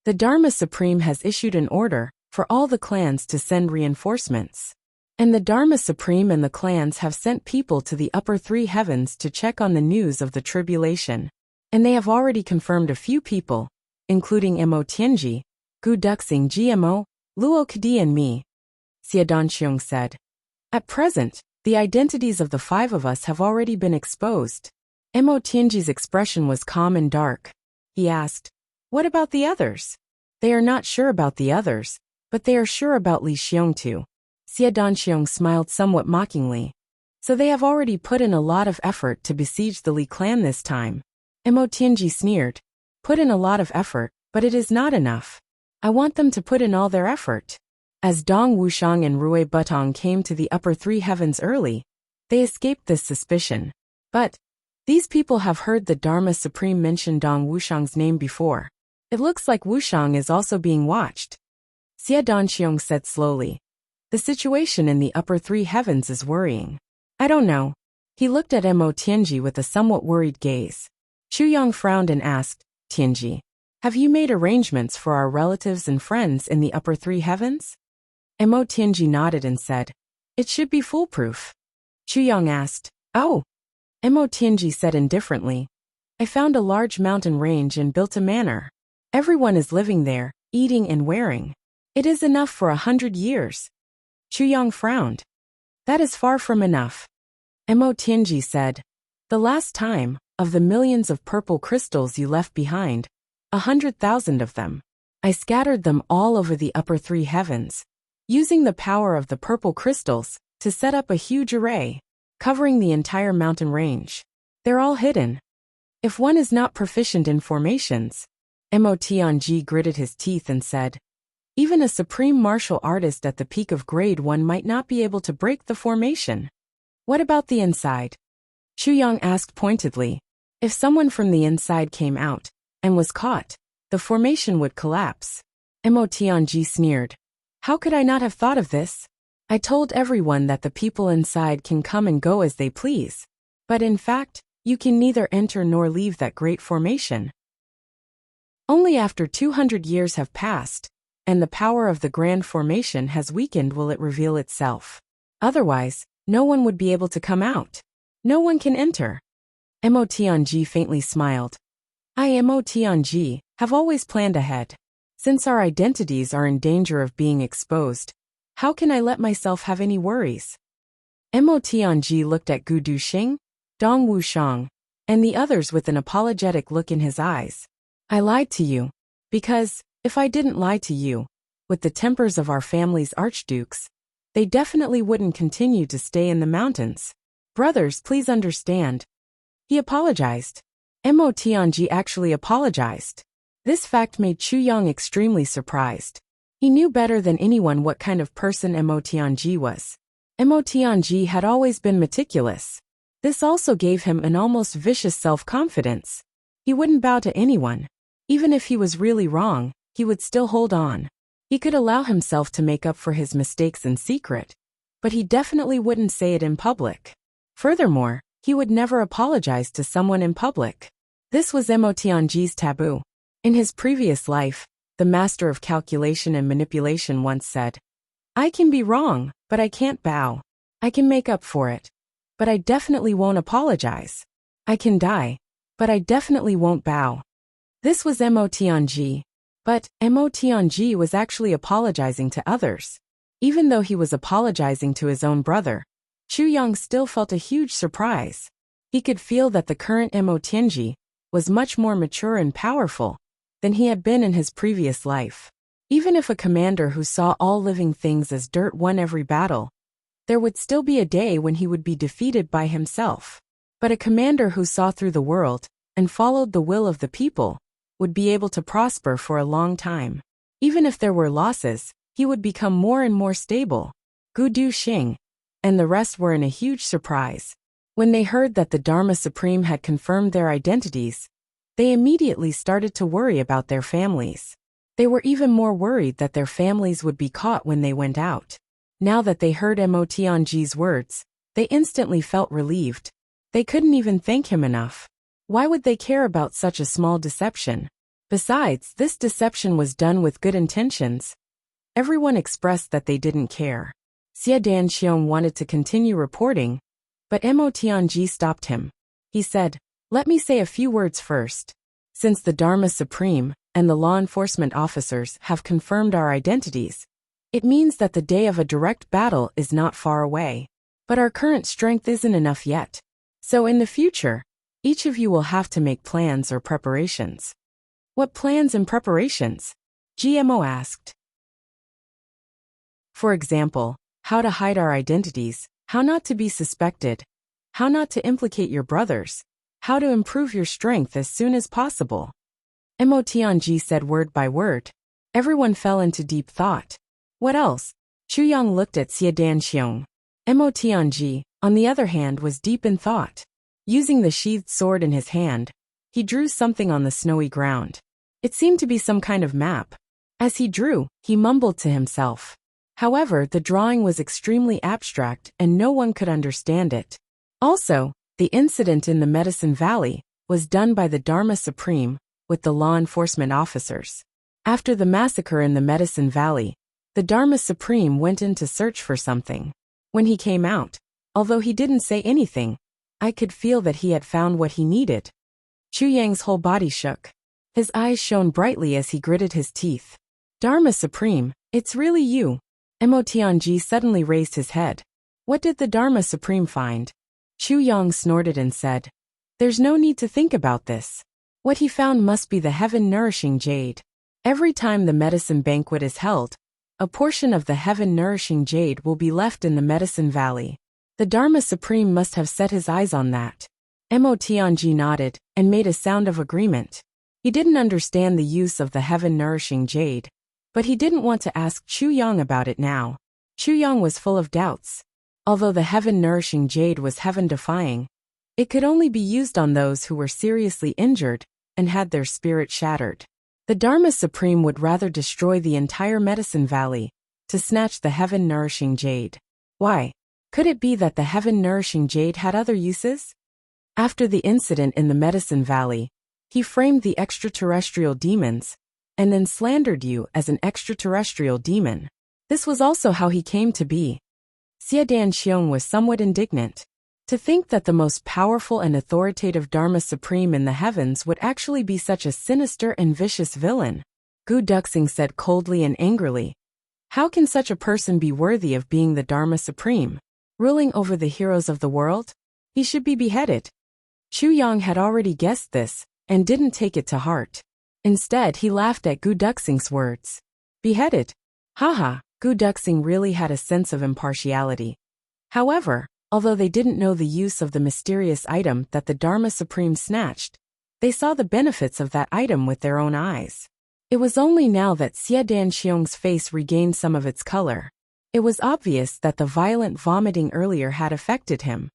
The Dharma Supreme has issued an order for all the clans to send reinforcements. And the Dharma Supreme and the clans have sent people to the upper 3 heavens to check on the news of the tribulation. And they have already confirmed a few people, including Mo Tianji, Gu Duxing GMO, Luo Kadi and me. Xie Danxiong said. At present, the identities of the 5 of us have already been exposed. Mo Tianji's expression was calm and dark. He asked, what about the others? They are not sure about the others, but they are sure about Li Xiong too. Xie Danxiong smiled somewhat mockingly. So they have already put in a lot of effort to besiege the Li clan this time. Mo Tianji sneered. Put in a lot of effort, but it is not enough. I want them to put in all their effort. As Dong Wuxiang and Rui Butong came to the upper 3 heavens early, they escaped this suspicion. But these people have heard the Dharma Supreme mention Dong Wuxiang's name before. It looks like Wuxiang is also being watched. Xie Danxiong said slowly. The situation in the upper 3 heavens is worrying. I don't know. He looked at Mo Tianji with a somewhat worried gaze. Chu Yang frowned and asked, Tianji, have you made arrangements for our relatives and friends in the upper 3 heavens? Mo Tianji nodded and said, it should be foolproof. Chu Yang asked, oh. Mo Tianji said indifferently, I found a large mountain range and built a manor. Everyone is living there, eating and wearing. It is enough for 100 years. Chu Yang frowned. That is far from enough. Mo Tianji said, the last time, of the millions of purple crystals you left behind, 100,000 of them, I scattered them all over the upper 3 heavens, using the power of the purple crystals to set up a huge array, covering the entire mountain range. They're all hidden. If one is not proficient in formations, Mo Tianji gritted his teeth and said, even a supreme martial artist at the peak of grade 1 might not be able to break the formation. What about the inside? Chu Yang asked pointedly. If someone from the inside came out and was caught, the formation would collapse. Mo Tianji sneered. How could I not have thought of this? I told everyone that the people inside can come and go as they please. But in fact, you can neither enter nor leave that great formation. Only after 200 years have passed, and the power of the grand formation has weakened, will it reveal itself. Otherwise, no one would be able to come out. No one can enter. Mo Tianji faintly smiled. I, Mo Tianji, have always planned ahead. Since our identities are in danger of being exposed, how can I let myself have any worries? Mo Tianji looked at Gu Duxing, Dong Wuxiang, and the others with an apologetic look in his eyes. I lied to you. Because, if I didn't lie to you, with the tempers of our family's archdukes, they definitely wouldn't continue to stay in the mountains. Brothers, please understand. He apologized. Mo Tianji actually apologized. This fact made Chu Yang extremely surprised. He knew better than anyone what kind of person Mo Tianji was. Mo Tianji had always been meticulous. This also gave him an almost vicious self-confidence. He wouldn't bow to anyone. Even if he was really wrong, he would still hold on. He could allow himself to make up for his mistakes in secret, but he definitely wouldn't say it in public. Furthermore, he would never apologize to someone in public. This was Mo Tianji's taboo. In his previous life, the master of calculation and manipulation once said, I can be wrong, but I can't bow. I can make up for it, but I definitely won't apologize. I can die, but I definitely won't bow. This was Mo Tianji. But Mo Tianji was actually apologizing to others. Even though he was apologizing to his own brother, Chu Yang still felt a huge surprise. He could feel that the current Mo Tianji was much more mature and powerful than he had been in his previous life. Even if a commander who saw all living things as dirt won every battle, there would still be a day when he would be defeated by himself. But a commander who saw through the world and followed the will of the people would be able to prosper for a long time. Even if there were losses, he would become more and more stable. Gu Duxing and the rest were in a huge surprise. When they heard that the Dharma Supreme had confirmed their identities, they immediately started to worry about their families. They were even more worried that their families would be caught when they went out. Now that they heard Mo Tianji's words, they instantly felt relieved. They couldn't even thank him enough. Why would they care about such a small deception? Besides, this deception was done with good intentions. Everyone expressed that they didn't care. Xie Danxiong wanted to continue reporting, but Mo Tianji stopped him. He said, "Let me say a few words first. Since the Dharma Supreme and the law enforcement officers have confirmed our identities, it means that the day of a direct battle is not far away. But our current strength isn't enough yet. So in the future, each of you will have to make plans or preparations." "What plans and preparations?" GMO asked. "For example, how to hide our identities, how not to be suspected, how not to implicate your brothers, how to improve your strength as soon as possible." Mo Tianji said word by word. Everyone fell into deep thought. What else? Chu Yang looked at Xie Danxiong. Mo Tianji, on the other hand, was deep in thought. Using the sheathed sword in his hand, he drew something on the snowy ground. It seemed to be some kind of map. As he drew, he mumbled to himself. However, the drawing was extremely abstract and no one could understand it. Also, the incident in the Medicine Valley was done by the Dharma Supreme with the law enforcement officers. After the massacre in the Medicine Valley, the Dharma Supreme went in to search for something. When he came out, although he didn't say anything, I could feel that he had found what he needed. Chu Yang's whole body shook. His eyes shone brightly as he gritted his teeth. "Dharma Supreme, it's really you." Mo Tianji suddenly raised his head. "What did the Dharma Supreme find?" Chu Yang snorted and said, "There's no need to think about this. What he found must be the heaven-nourishing jade. Every time the medicine banquet is held, a portion of the heaven-nourishing jade will be left in the Medicine Valley. The Dharma Supreme must have set his eyes on that." Mo Tianji nodded and made a sound of agreement. He didn't understand the use of the heaven-nourishing jade, but he didn't want to ask Chu Yang about it now. Chu Yang was full of doubts. Although the heaven-nourishing jade was heaven-defying, it could only be used on those who were seriously injured and had their spirit shattered. The Dharma Supreme would rather destroy the entire Medicine Valley to snatch the heaven-nourishing jade. Why? Could it be that the heaven-nourishing jade had other uses? After the incident in the Medicine Valley, he framed the extraterrestrial demons and then slandered you as an extraterrestrial demon. This was also how he came to be. Xie Danxiong was somewhat indignant. To think that the most powerful and authoritative Dharma Supreme in the heavens would actually be such a sinister and vicious villain. Gu Duxing said coldly and angrily, "How can such a person be worthy of being the Dharma Supreme, ruling over the heroes of the world? He should be beheaded." Chu Yang had already guessed this and didn't take it to heart. Instead, he laughed at Gu Duxing's words. "Beheaded? Haha." Gu Duxing really had a sense of impartiality. However, although they didn't know the use of the mysterious item that the Dharma Supreme snatched, they saw the benefits of that item with their own eyes. It was only now that Xie Danxiong's face regained some of its color. It was obvious that the violent vomiting earlier had affected him.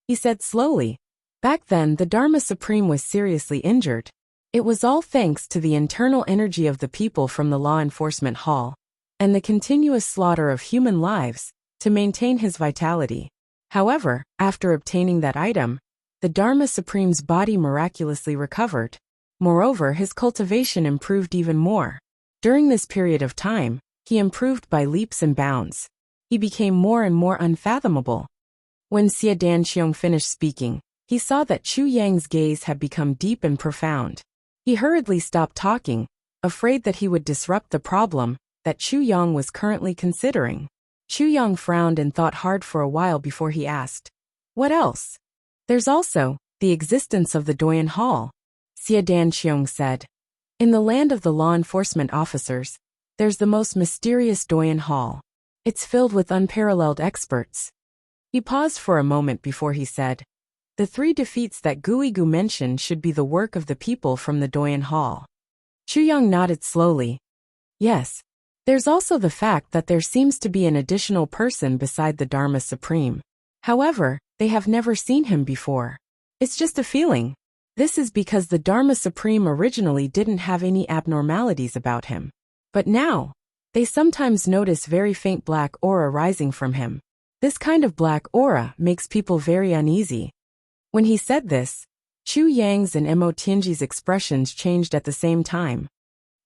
He said slowly, "Back then the Dharma Supreme was seriously injured. It was all thanks to the internal energy of the people from the law enforcement hall, and the continuous slaughter of human lives, to maintain his vitality. However, after obtaining that item, the Dharma Supreme's body miraculously recovered. Moreover, his cultivation improved even more. During this period of time, he improved by leaps and bounds. He became more and more unfathomable." When Xie Danxiong finished speaking, he saw that Chu Yang's gaze had become deep and profound. He hurriedly stopped talking, afraid that he would disrupt the problem that Chu Yang was currently considering. Chu Yang frowned and thought hard for a while before he asked, "What else?" "There's also the existence of the Doyan Hall," Xie Danxiong said. In the land of the law enforcement officers, there's the most mysterious Doyen Hall. It's filled with unparalleled experts. He paused for a moment before he said, the 3 defeats that Guigu mentioned should be the work of the people from the Doyen Hall. Chu Yang nodded slowly. Yes. There's also the fact that there seems to be an additional person beside the Dharma Supreme. However, they have never seen him before. It's just a feeling. This is because the Dharma Supreme originally didn't have any abnormalities about him. But now, they sometimes notice very faint black aura rising from him. This kind of black aura makes people very uneasy. When he said this, Chu Yang's and Mo Tianji's expressions changed at the same time.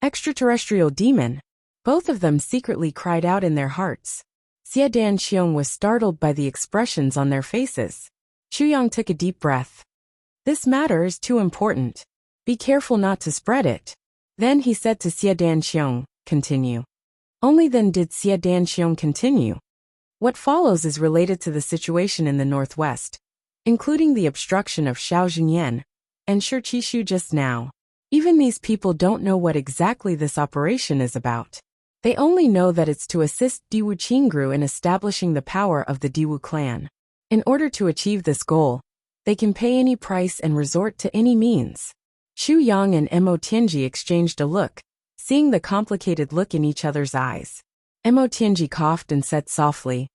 Extraterrestrial demon. Both of them secretly cried out in their hearts. Xie Dan Xiong was startled by the expressions on their faces. Chu Yang took a deep breath. This matter is too important. Be careful not to spread it. Then he said to Xie Dan Xiong, continue. Only then did Xie Dan Xiong continue. What follows is related to the situation in the northwest, including the obstruction of Xiao Junyan and Shi Qishu just now. Even these people don't know what exactly this operation is about. They only know that it's to assist Diwu Qingru in establishing the power of the Diwu clan. In order to achieve this goal, they can pay any price and resort to any means. Xu Yang and Mo Tianji exchanged a look, seeing the complicated look in each other's eyes. Mo Tianji coughed and said softly,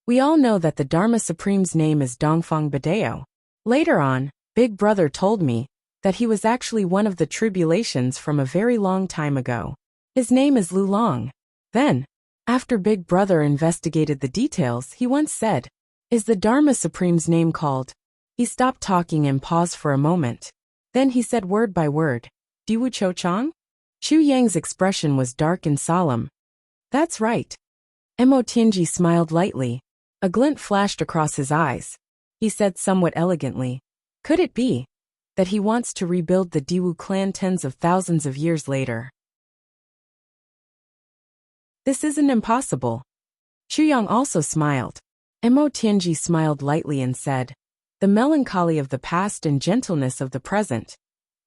we all know that the Dharma Supreme's name is Dongfang Badeo. Later on, Big Brother told me that he was actually one of the tribulations from a very long time ago. His name is Lu Long. Then, after Big Brother investigated the details, he once said, is the Dharma Supreme's name called? He stopped talking and paused for a moment. Then he said word by word, Diwu Cho Chang? Chu Yang's expression was dark and solemn. That's right. Mo Tianji smiled lightly. A glint flashed across his eyes. He said somewhat elegantly, could it be that he wants to rebuild the Diwu clan tens of thousands of years later? This isn't impossible. Chu Yang also smiled. Mo Tianji smiled lightly and said, the melancholy of the past and gentleness of the present.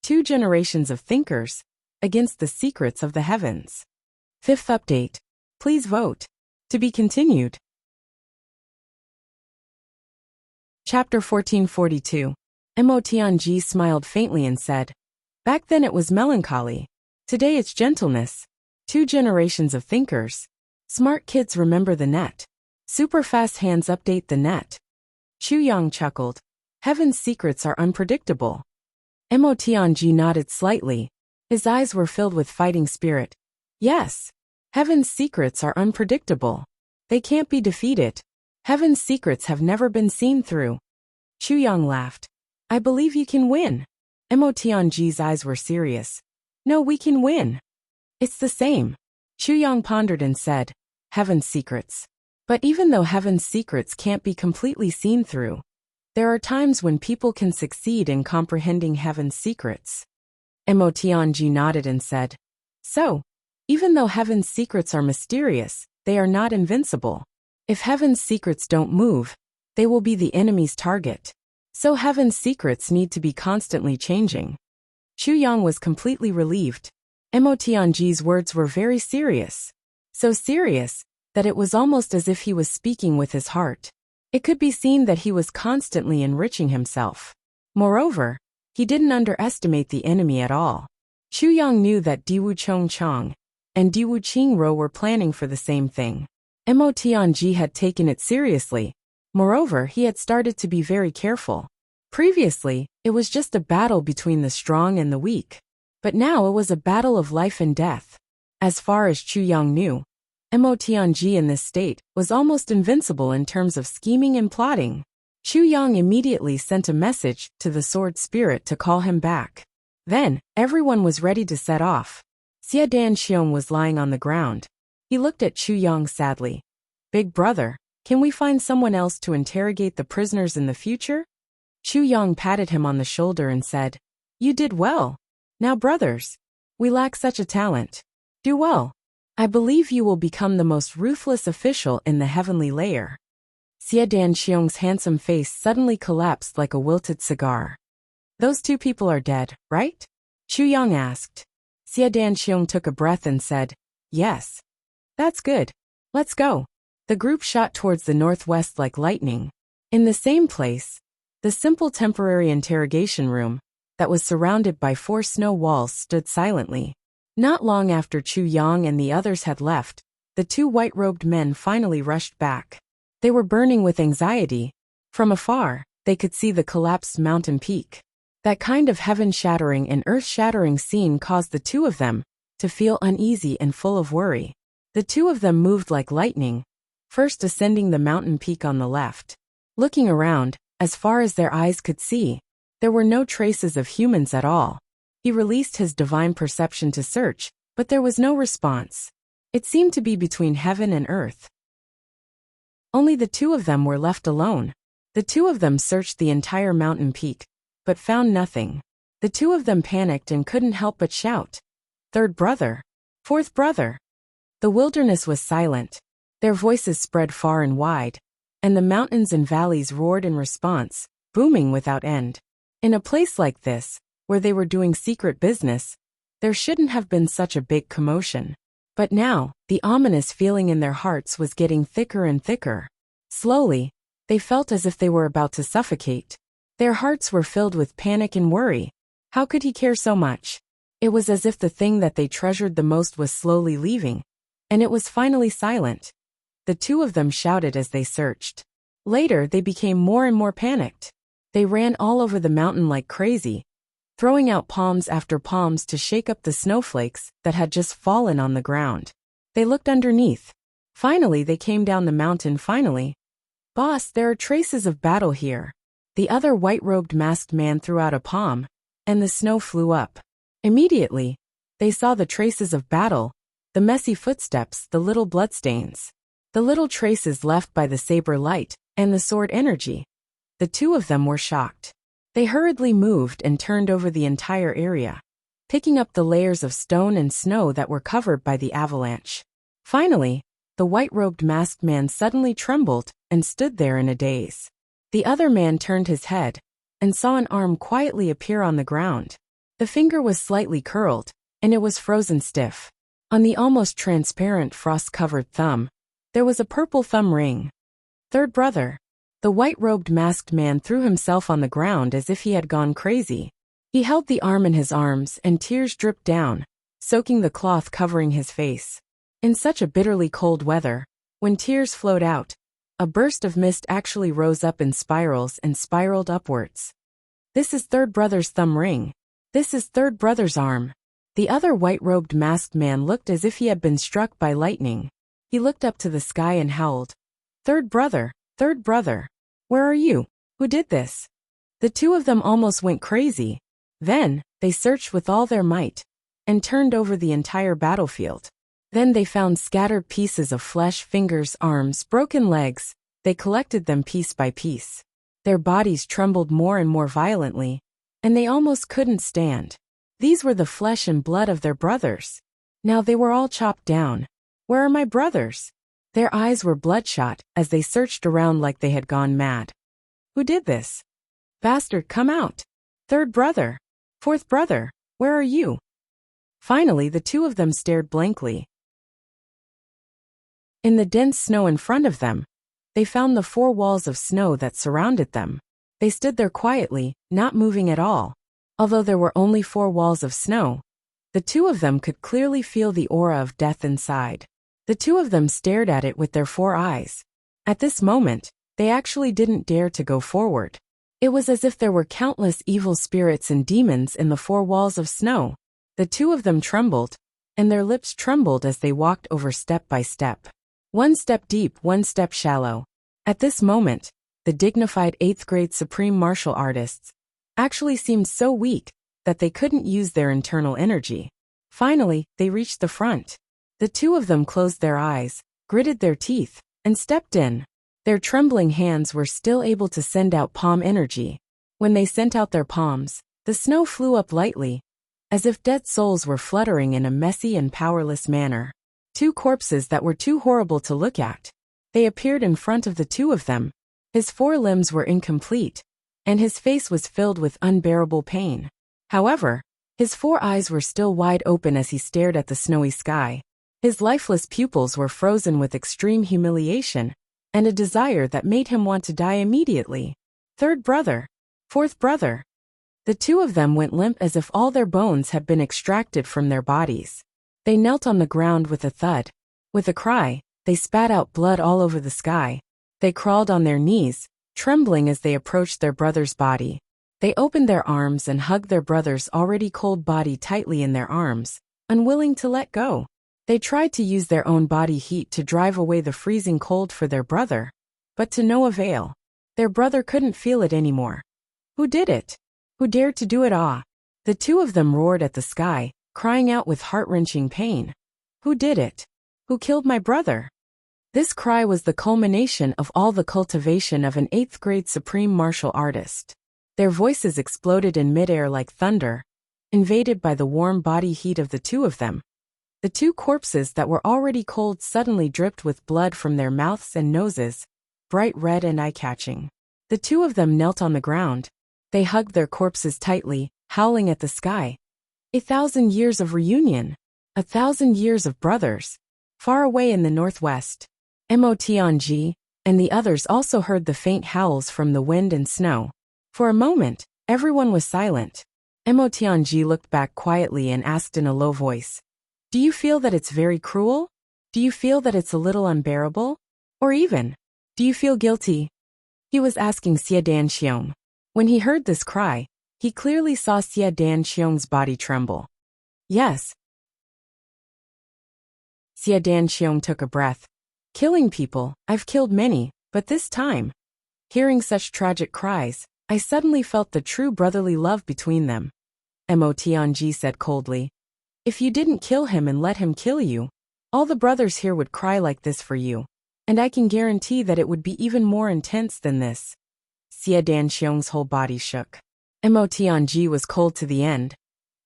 2 generations of thinkers against the secrets of the heavens. 5th update. Please vote. To be continued. Chapter 1442. Mo Tianji smiled faintly and said, back then it was melancholy. Today it's gentleness. 2 generations of thinkers. Smart kids remember the net. Super fast hands update the net. Chu Yang chuckled. Heaven's secrets are unpredictable. Mo Tianji nodded slightly. His eyes were filled with fighting spirit. Yes. Heaven's secrets are unpredictable. They can't be defeated. Heaven's secrets have never been seen through. Chu Yang laughed. I believe you can win. Mo Tianji's eyes were serious. No, we can win. It's the same. Chu Yang pondered and said, Heaven's secrets. But even though heaven's secrets can't be completely seen through, there are times when people can succeed in comprehending heaven's secrets. Mo Tianji nodded and said, so, even though heaven's secrets are mysterious, they are not invincible. If heaven's secrets don't move, they will be the enemy's target. So heaven's secrets need to be constantly changing. Chu Yang was completely relieved. Mo Tianji's words were very serious. So serious that it was almost as if he was speaking with his heart. It could be seen that he was constantly enriching himself. Moreover, he didn't underestimate the enemy at all. Chu Yang knew that Diwu Chongchang and Diwu Qingro were planning for the same thing. Mo Tianji had taken it seriously. Moreover, he had started to be very careful. Previously, it was just a battle between the strong and the weak. But now it was a battle of life and death. As far as Chu Yang knew, Mo Tianji in this state was almost invincible in terms of scheming and plotting. Chu Yang immediately sent a message to the sword spirit to call him back. Then, everyone was ready to set off. Xie Dan Xiong was lying on the ground. He looked at Chu Yang sadly. Big brother, can we find someone else to interrogate the prisoners in the future? Chu Yang patted him on the shoulder and said, you did well. Now brothers, we lack such a talent. Do well. I believe you will become the most ruthless official in the heavenly layer. Xie Dan Xiong's handsome face suddenly collapsed like a wilted cigar. Those 2 people are dead, right? Chu Yang asked. Xie Danxiong took a breath and said, "Yes. That's good. Let's go." The group shot towards the northwest like lightning. In the same place, the simple temporary interrogation room that was surrounded by 4 snow walls stood silently. Not long after Chu Yang and the others had left, the 2 white-robed men finally rushed back. They were burning with anxiety. From afar, they could see the collapsed mountain peak. That kind of heaven-shattering and earth-shattering scene caused the 2 of them to feel uneasy and full of worry. The 2 of them moved like lightning, first ascending the mountain peak on the left. Looking around, as far as their eyes could see, there were no traces of humans at all. He released his divine perception to search, but there was no response. It seemed to be between heaven and earth. Only the 2 of them were left alone. The 2 of them searched the entire mountain peak, but found nothing. The 2 of them panicked and couldn't help but shout, "Third brother! Fourth brother!" The wilderness was silent. Their voices spread far and wide, and the mountains and valleys roared in response, booming without end. In a place like this, where they were doing secret business, there shouldn't have been such a big commotion. But now, the ominous feeling in their hearts was getting thicker and thicker. Slowly, they felt as if they were about to suffocate. Their hearts were filled with panic and worry. How could he care so much? It was as if the thing that they treasured the most was slowly leaving, and it was finally silent. The 2 of them shouted as they searched. Later, they became more and more panicked. They ran all over the mountain like crazy, throwing out palms after palms to shake up the snowflakes that had just fallen on the ground. They looked underneath. Finally, they came down the mountain. Finally. "Boss, there are traces of battle here." The other white-robed masked man threw out a palm, and the snow flew up. Immediately, they saw the traces of battle, the messy footsteps, the little bloodstains, the little traces left by the saber light, and the sword energy. The 2 of them were shocked. They hurriedly moved and turned over the entire area, picking up the layers of stone and snow that were covered by the avalanche. Finally, the white-robed masked man suddenly trembled and stood there in a daze. The other man turned his head and saw an arm quietly appear on the ground. The finger was slightly curled, and it was frozen stiff. On the almost transparent frost-covered thumb, there was a purple thumb ring. "Third brother." The white-robed masked man threw himself on the ground as if he had gone crazy. He held the arm in his arms and tears dripped down, soaking the cloth covering his face. In such a bitterly cold weather, when tears flowed out, a burst of mist actually rose up in spirals and spiraled upwards. "This is third brother's thumb ring. This is third brother's arm." The other white-robed masked man looked as if he had been struck by lightning. He looked up to the sky and howled, "Third brother, where are you? Who did this?" The 2 of them almost went crazy. Then, they searched with all their might, and turned over the entire battlefield. Then they found scattered pieces of flesh, fingers, arms, broken legs. They collected them piece by piece. Their bodies trembled more and more violently, and they almost couldn't stand. These were the flesh and blood of their brothers. Now they were all chopped down. "Where are my brothers?" Their eyes were bloodshot as they searched around like they had gone mad. "Who did this? Bastard, come out! Third brother! Fourth brother, where are you?" Finally, the 2 of them stared blankly. In the dense snow in front of them, they found the 4 walls of snow that surrounded them. They stood there quietly, not moving at all. Although there were only 4 walls of snow, the 2 of them could clearly feel the aura of death inside. The 2 of them stared at it with their 4 eyes. At this moment, they actually didn't dare to go forward. It was as if there were countless evil spirits and demons in the 4 walls of snow. The 2 of them trembled, and their lips trembled as they walked over step by step. 1 step deep, 1 step shallow. At this moment, the dignified 8th grade supreme martial artists actually seemed so weak that they couldn't use their internal energy. Finally, they reached the front. The 2 of them closed their eyes, gritted their teeth, and stepped in. Their trembling hands were still able to send out palm energy. When they sent out their palms, the snow flew up lightly, as if dead souls were fluttering in a messy and powerless manner. 2 corpses that were too horrible to look at. They appeared in front of the 2 of them. His 4 limbs were incomplete, and his face was filled with unbearable pain. However, His 4 eyes were still wide open as he stared at the snowy sky. His lifeless pupils were frozen with extreme humiliation and a desire that made him want to die immediately. Third brother. Fourth brother. The two of them went limp as if all their bones had been extracted from their bodies. They knelt on the ground with a thud. With a cry, they spat out blood all over the sky. They crawled on their knees, trembling as they approached their brother's body. They opened their arms and hugged their brother's already cold body tightly in their arms, unwilling to let go. They tried to use their own body heat to drive away the freezing cold for their brother, but to no avail. Their brother couldn't feel it anymore. Who did it? Who dared to do it? Ah! The two of them roared at the sky, crying out with heart-wrenching pain. Who did it? Who killed my brother? This cry was the culmination of all the cultivation of an 8th-grade supreme martial artist. Their voices exploded in midair like thunder, invaded by the warm body heat of the two of them. The two corpses that were already cold suddenly dripped with blood from their mouths and noses, bright red and eye-catching. The two of them knelt on the ground. They hugged their corpses tightly, howling at the sky. 1,000 years of reunion. 1,000 years of brothers. Far away in the northwest, Motianji and the others also heard the faint howls from the wind and snow. For a moment, everyone was silent. Motianji looked back quietly and asked in a low voice, "Do you feel that it's very cruel? Do you feel that it's a little unbearable? Or even, do you feel guilty?" He was asking Xie Danxiong. When he heard this cry, he clearly saw Xie Danxiong's body tremble. Yes. Xie Danxiong took a breath. Killing people, I've killed many, but this time, hearing such tragic cries, I suddenly felt the true brotherly love between them. Motianji said coldly, "If you didn't kill him and let him kill you, all the brothers here would cry like this for you, and I can guarantee that it would be even more intense than this." Xie Danxiong's whole body shook. Motianji was cold to the end.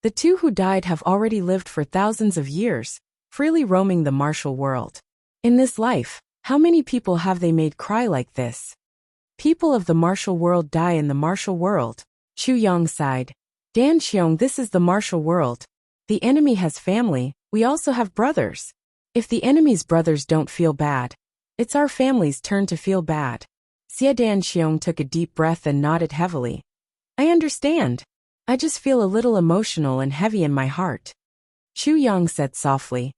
The two who died have already lived for thousands of years, freely roaming the martial world. In this life, how many people have they made cry like this? People of the martial world die in the martial world. Chu Yang sighed. "Danxiong, this is the martial world. The enemy has family, we also have brothers. If the enemy's brothers don't feel bad, it's our family's turn to feel bad." Xie Danxiong took a deep breath and nodded heavily. "I understand. I just feel a little emotional and heavy in my heart." Chu Yang said softly,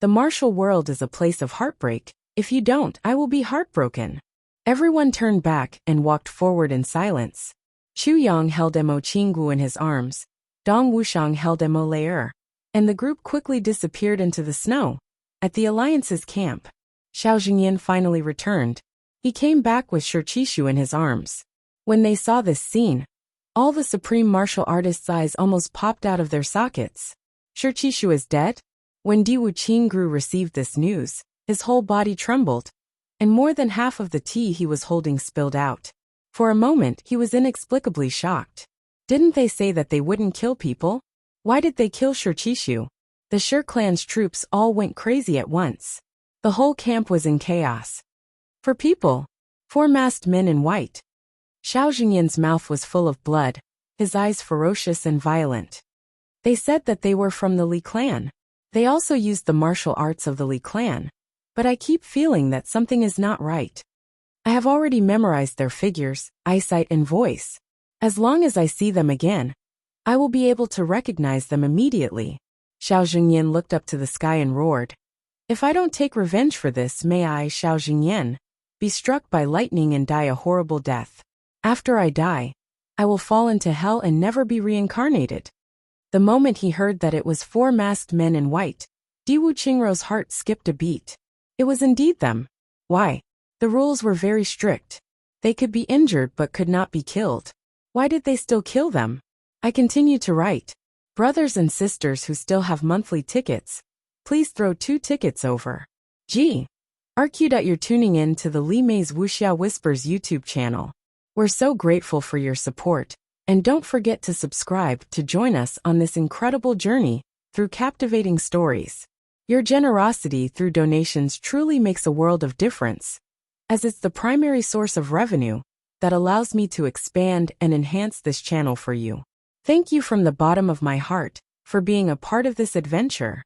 "The martial world is a place of heartbreak. If you don't, I will be heartbroken." Everyone turned back and walked forward in silence. Chu Yang held Mo Qinggu in his arms. Dong Wushang held Mo Lei'er, and the group quickly disappeared into the snow. At the Alliance's camp, Xiao Jingyan finally returned. He came back with Shirchishu in his arms. When they saw this scene, all the supreme martial artists' eyes almost popped out of their sockets. Shirchishu is dead? When Diwu Qingru received this news, his whole body trembled, and more than half of the tea he was holding spilled out. For a moment, he was inexplicably shocked. Didn't they say that they wouldn't kill people? Why did they kill Shirchishu? The Shi clan's troops all went crazy at once. The whole camp was in chaos. For people, 4 masked men in white. Xiao Jingyan's mouth was full of blood, his eyes ferocious and violent. They said that they were from the Li clan. They also used the martial arts of the Li clan. But I keep feeling that something is not right. I have already memorized their figures, eyesight and voice. As long as I see them again, I will be able to recognize them immediately. Xiao Jingyan looked up to the sky and roared. "If I don't take revenge for this, may I, Xiao Jingyan, be struck by lightning and die a horrible death. After I die, I will fall into hell and never be reincarnated." The moment he heard that it was 4 masked men in white, Diwu Qingrou's heart skipped a beat. It was indeed them. Why? The rules were very strict. They could be injured but could not be killed. Why did they still kill them? I continue to write. Brothers and sisters who still have monthly tickets, please throw 2 tickets over. Gee. RQ that you're tuning in to the Li Mei's Wuxia Whispers YouTube channel. We're so grateful for your support, and don't forget to subscribe to join us on this incredible journey through captivating stories. Your generosity through donations truly makes a world of difference, as it's the primary source of revenue that allows me to expand and enhance this channel for you. Thank you from the bottom of my heart for being a part of this adventure.